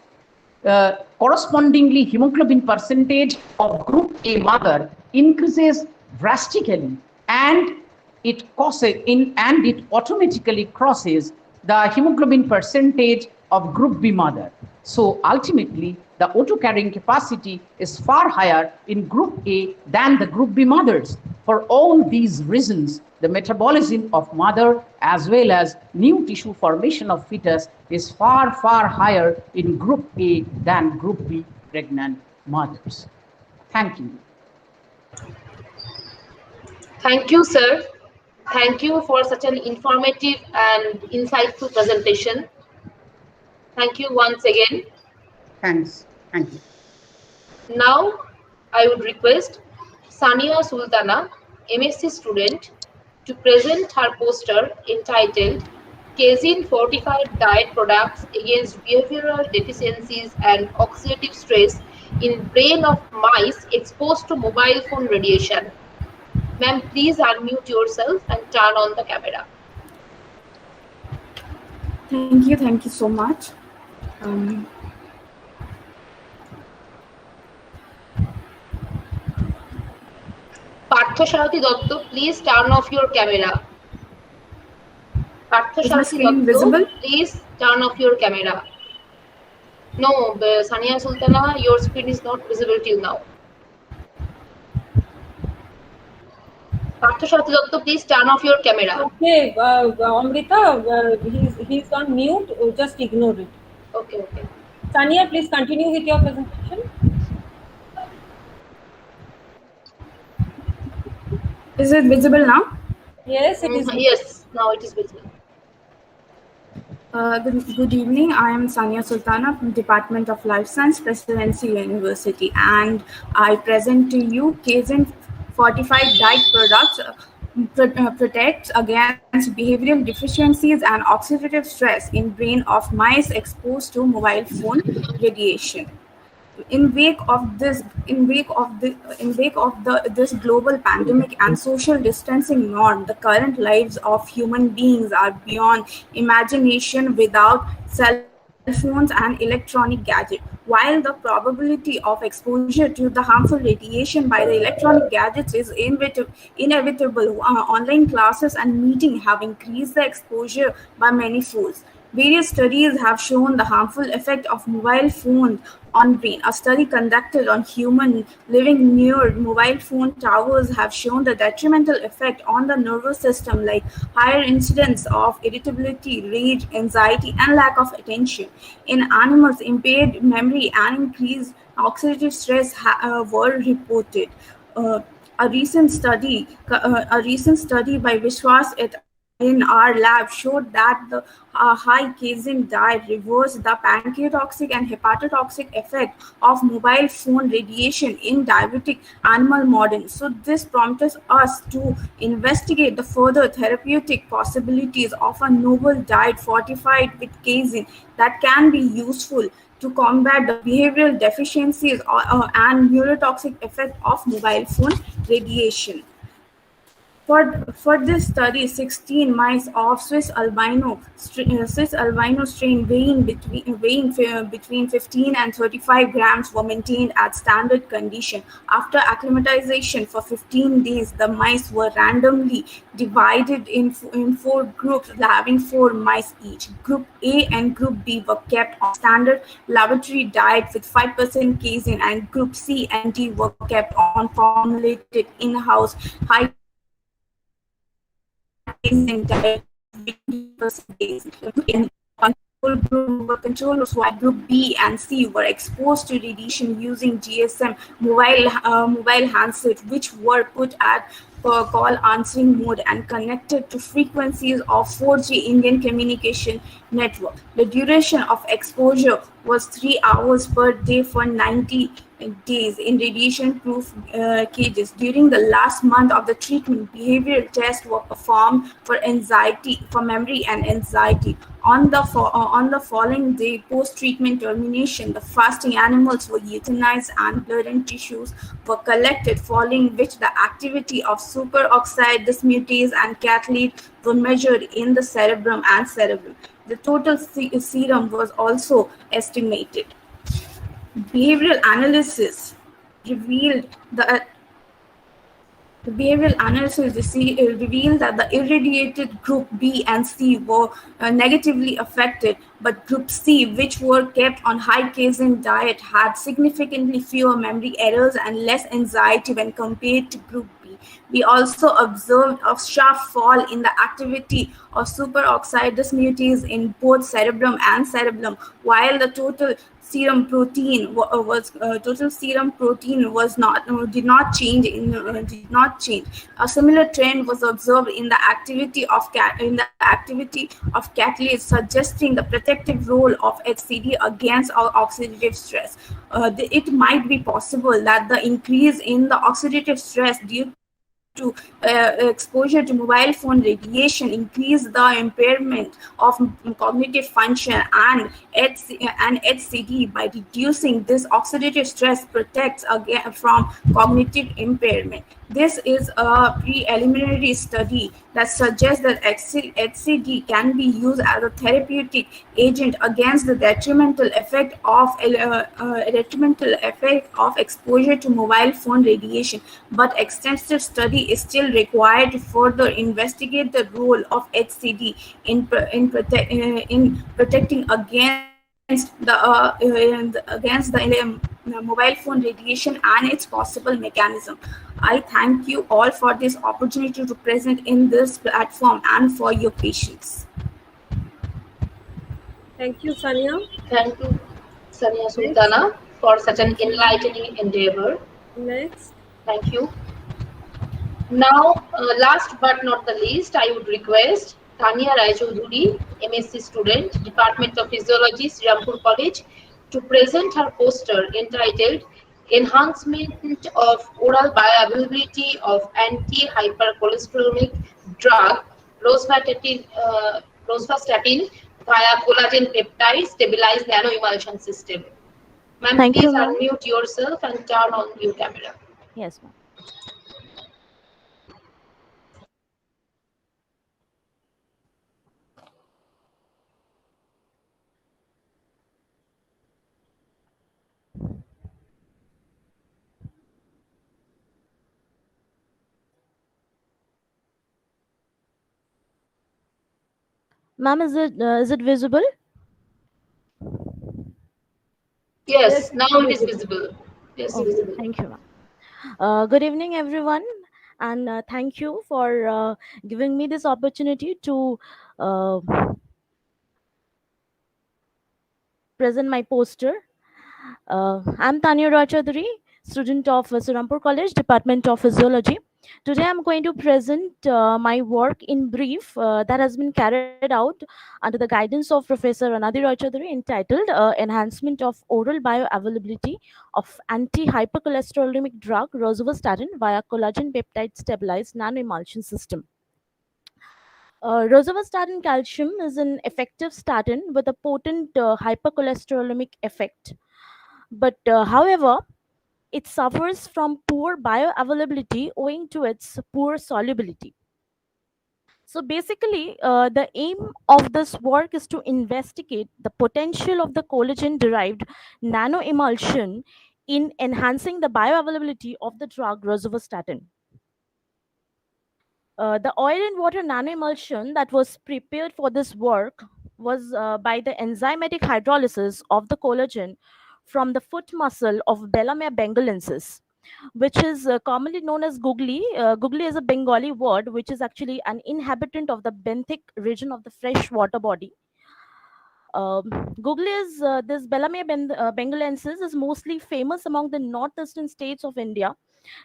correspondingly hemoglobin percentage of group A mother increases drastically, and it automatically crosses the hemoglobin percentage of group B mother. So ultimately, the O2 carrying capacity is far higher in group A than the group B mothers. For all these reasons, the metabolism of mother as well as new tissue formation of fetus is far higher in group A than group B pregnant mothers. Thank you. Thank you, sir. Thank you for such an informative and insightful presentation. Thank you once again. Thanks. Thank you. Now, I would request Sania Sultana, MSc student, to present her poster entitled Casein Fortified Diet Products Against Behavioral Deficiencies and Oxidative Stress in Brain of Mice Exposed to Mobile Phone Radiation. Ma'am, please unmute yourself and turn on the camera. Thank you so much. Parthasarathi Dotto, please turn off your camera. Is my Parthasarathi screen Dotto, visible? please turn off your camera. No, Sania Sultana, your screen is not visible till now. Parthasarathi Dotto, please turn off your camera. Okay, Amrita, he's on mute. Just ignore it. Okay. Sania, please continue with your presentation. Is it visible now? Yes, it is. Yes, now it is visible. Good evening. I am Sania Sultana from Department of Life Science, Presidency University, and I present to you casein fortified diet products protects against behavioral deficiencies and oxidative stress in brain of mice exposed to mobile phone radiation. In wake of this global pandemic and social distancing norm, the current lives of human beings are beyond imagination without cell phones and electronic gadgets. While the probability of exposure to the harmful radiation by the electronic gadgets is inevitable, online classes and meetings have increased the exposure by many folds. Various studies have shown the harmful effect of mobile phones on brain. A study conducted on humans living near mobile phone towers have shown the detrimental effect on the nervous system, like higher incidence of irritability, rage, anxiety, and lack of attention. In animals, impaired memory and increased oxidative stress were reported. A recent study by Vishwas et in our lab showed that the high casein diet reversed the pancreatoxic and hepatotoxic effect of mobile phone radiation in diabetic animal models. So this prompted us to investigate the further therapeutic possibilities of a novel diet fortified with casein that can be useful to combat the behavioral deficiencies and neurotoxic effect of mobile phone radiation. For this study, 16 mice of Swiss albino strain weighing between 15 and 35 grams were maintained at standard condition. After acclimatization for 15 days, the mice were randomly divided in 4 groups, having 4 mice each. Group A and Group B were kept on standard laboratory diet with 5% casein, and Group C and D were kept on formulated in-house high casein diet in controllers, while Group B and C were exposed to radiation using GSM mobile handsets, which were put at call answering mode and connected to frequencies of 4G Indian communication network. The duration of exposure was 3 hours per day for 90 days in radiation-proof cages. During the last month of the treatment, behavioral tests were performed for memory and anxiety. On the following day, post-treatment termination, the fasting animals were euthanized and blood and tissues were collected, following which the activity of superoxide dismutase and catalase were measured in the cerebrum and cerebrum. The total serum was also estimated. Behavioral analysis revealed that the irradiated Group B and C were negatively affected, but Group C, which were kept on high casein diet, had significantly fewer memory errors and less anxiety when compared to Group B. We also observed a sharp fall in the activity of superoxide dismutase in both cerebrum and cerebellum, while the total serum protein was not did not change. A similar trend was observed in the activity of catalase, suggesting the protective role of HCD against oxidative stress. It might be possible that the increase in the oxidative stress due to exposure to mobile phone radiation increase the impairment of cognitive function and HCD. By reducing this oxidative stress protects again from cognitive impairment. This is a preliminary study that suggests that HCD can be used as a therapeutic agent against the detrimental effect of exposure to mobile phone radiation, but extensive study is still required to further investigate the role of HCD in protecting against the mobile phone radiation and its possible mechanism. I thank you all for this opportunity to present in this platform and for your patience. Thank you, Sania. Thank you, Sania Sultana, for such an enlightening endeavor. Next. Thank you. Now, last but not the least, I would request Tania Raichoudhury, MSc student, Department of Physiology, Srirampur College, to present her poster entitled Enhancement of Oral Bioavailability of Anti-Hypercholesterolemic Drug Rosuvastatin via collagen peptide stabilized nanoemulsion system. Ma'am, Thank please you, ma'am. unmute yourself and turn on your camera. Yes, ma'am. Ma'am, is it visible? Yes, now it is visible. Yes, Okay, visible. thank you, ma'am. Good evening, everyone, and thank you for giving me this opportunity to uh, present my poster. I'm Tanya Rachaduri, student of Srirampur College, Department of Physiology. Today I'm going to present my work in brief that has been carried out under the guidance of Professor Anadi Rachaduri, entitled Enhancement of Oral Bioavailability of Anti-Hypercholesterolemic Drug Rosuvastatin via Collagen Peptide Stabilized Nanoemulsion System. Rosuvastatin calcium is an effective statin with a potent hypercholesterolemic effect. But however, it suffers from poor bioavailability owing to its poor solubility. So basically, the aim of this work is to investigate the potential of the collagen derived nanoemulsion in enhancing the bioavailability of the drug rosuvastatin. The oil and water nanoemulsion that was prepared for this work was by the enzymatic hydrolysis of the collagen from the foot muscle of Bellamia bengalensis, which is commonly known as googly. Googly is a Bengali word which is actually an inhabitant of the benthic region of the fresh water body. Googly is this Bellamia bengalensis is mostly famous among the northeastern states of India,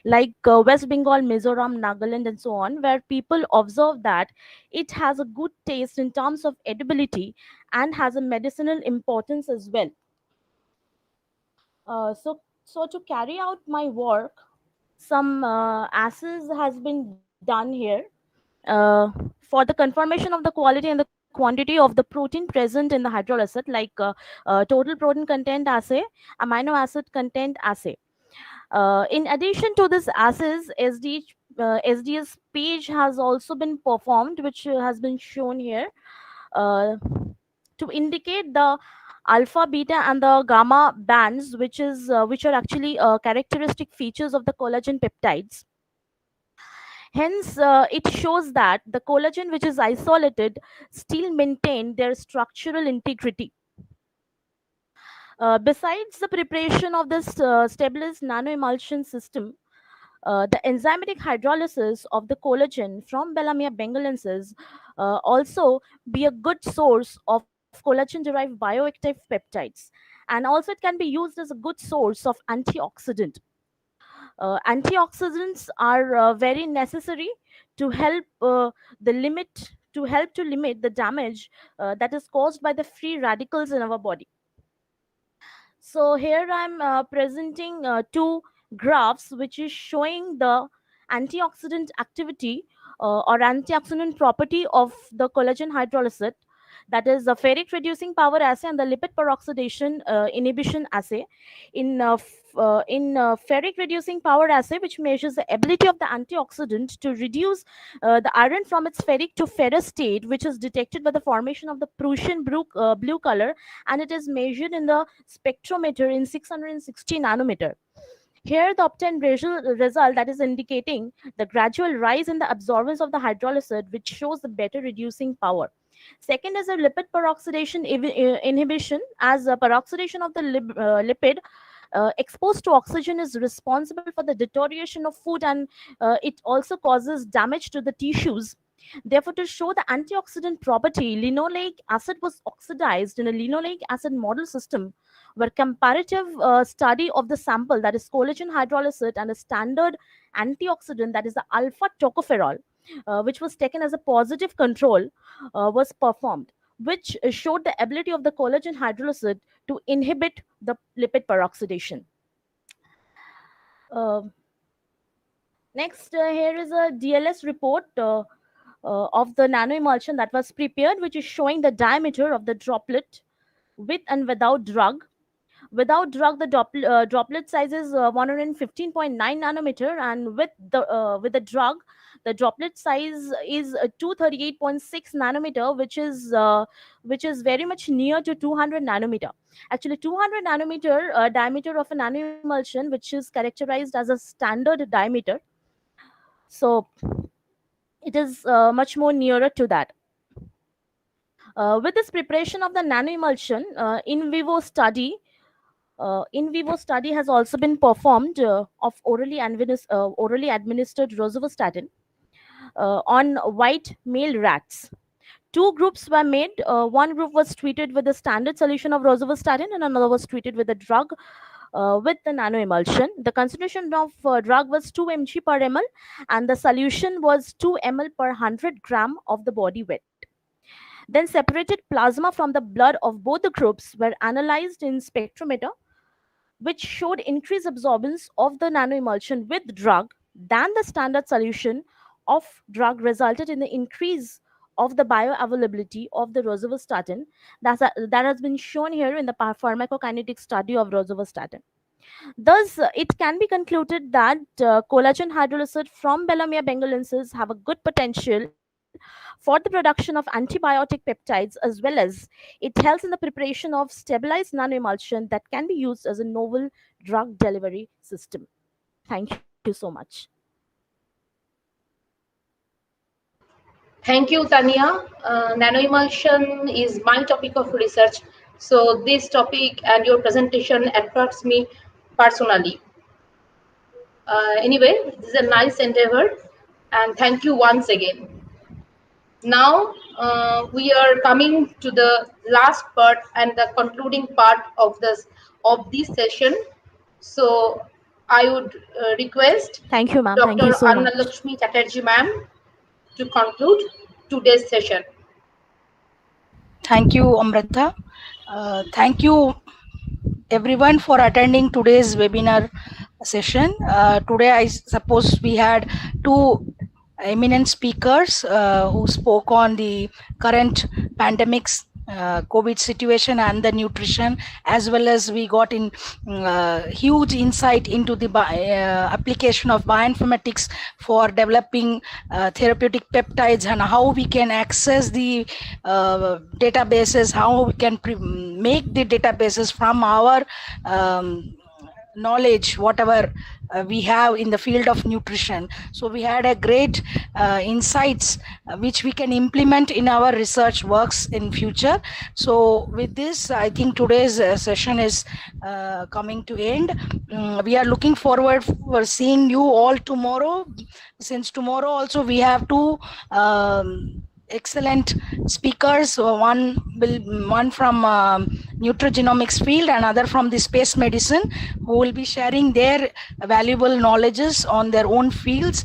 like West Bengal, Mizoram, Nagaland, and so on, where people observe that it has a good taste in terms of edibility and has a medicinal importance as well. So to carry out my work, some assays has been done here for the confirmation of the quality and the quantity of the protein present in the hydrolysis, like total protein content assay, amino acid content assay. In addition to this assays, SDS page has also been performed, which has been shown here to indicate the alpha, beta, and the gamma bands, which are actually characteristic features of the collagen peptides. Hence, it shows that the collagen which is isolated still maintain their structural integrity. Besides the preparation of this stabilized nanoemulsion system, The enzymatic hydrolysis of the collagen from Bellamia bengalensis also be a good source of collagen-derived bioactive peptides, and also it can be used as a good source of antioxidant. Antioxidants are very necessary to help to limit the damage that is caused by the free radicals in our body. So here I'm presenting two graphs which is showing the antioxidant activity or antioxidant property of the collagen hydrolysis, that is the ferric reducing power assay and the lipid peroxidation inhibition assay. In ferric reducing power assay, which measures the ability of the antioxidant to reduce the iron from its ferric to ferrous state, which is detected by the formation of the Prussian blue color, and it is measured in the spectrometer in 660 nanometer. Here the obtained result that is indicating the gradual rise in the absorbance of the hydrolysid, which shows the better reducing power. Second is a lipid peroxidation inhibition, as a peroxidation of the lipid exposed to oxygen is responsible for the deterioration of food, and it also causes damage to the tissues. Therefore, to show the antioxidant property, linoleic acid was oxidized in a linoleic acid model system, where comparative study of the sample, that is collagen hydrolysis, and a standard antioxidant, that is the alpha tocopherol, which was taken as a positive control, was performed, which showed the ability of the collagen hydrolysis to inhibit the lipid peroxidation. Next, here is a DLS report of the nanoemulsion that was prepared, which is showing the diameter of the droplet with and without drug. Without drug, the droplet size is 115.9 nanometer, and with the drug, the droplet size is 238.6 nanometer, which is very much near to 200 nanometer. Actually, 200 nanometer diameter of a nanoemulsion, which is characterized as a standard diameter. So it is much more nearer to that. With this preparation of the nanoemulsion, in vivo study has also been performed of orally administered rosuvastatin on white male rats. Two groups were made. One group was treated with the standard solution of rosuvastatin, and another was treated with a drug with the nanoemulsion. The concentration of drug was 2 mg per ml, and the solution was 2 ml per 100 gram of the body weight. Then separated plasma from the blood of both the groups were analyzed in spectrometer, which showed increased absorbance of the nanoemulsion with drug than the standard solution of drug, resulted in the increase of the bioavailability of the rosuvastatin that has been shown here in the pharmacokinetic study of rosuvastatin. Thus, it can be concluded that collagen hydrolysis from Bellamia bengalensis have a good potential for the production of antibiotic peptides, as well as it helps in the preparation of stabilized nanoemulsion that can be used as a novel drug delivery system. Thank you so much. Thank you, Tania. Nanoemulsion is my topic of research, so this topic and your presentation attracts me personally. Anyway, this is a nice endeavor, and thank you once again. Now we are coming to the last part and the concluding part of this session. So I would request Thank you, ma'am. Dr. Thank you so much. Annalakshmi Chatterjee, ma'am, to conclude today's session. Thank you, Amrita. Thank you, everyone, for attending today's webinar session. Today, I suppose we had two eminent speakers who spoke on the current pandemics, COVID situation and the nutrition, as well as we got in huge insight into the application of bioinformatics for developing therapeutic peptides, and how we can access the databases, how we can make the databases from our knowledge, whatever we have in the field of nutrition. So we had a great insights which we can implement in our research works in future. So with this, I think today's session is coming to end. We are looking forward for seeing you all tomorrow. Since tomorrow also we have two excellent speakers, one from nutrigenomics field, another from the space medicine, who will be sharing their valuable knowledges on their own fields.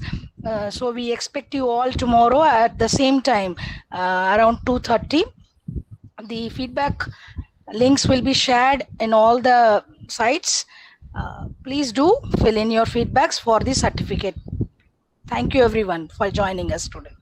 So we expect you all tomorrow at the same time, around 2:30. The feedback links will be shared in all the sites. Please do fill in your feedbacks for the certificate. Thank you everyone for joining us today.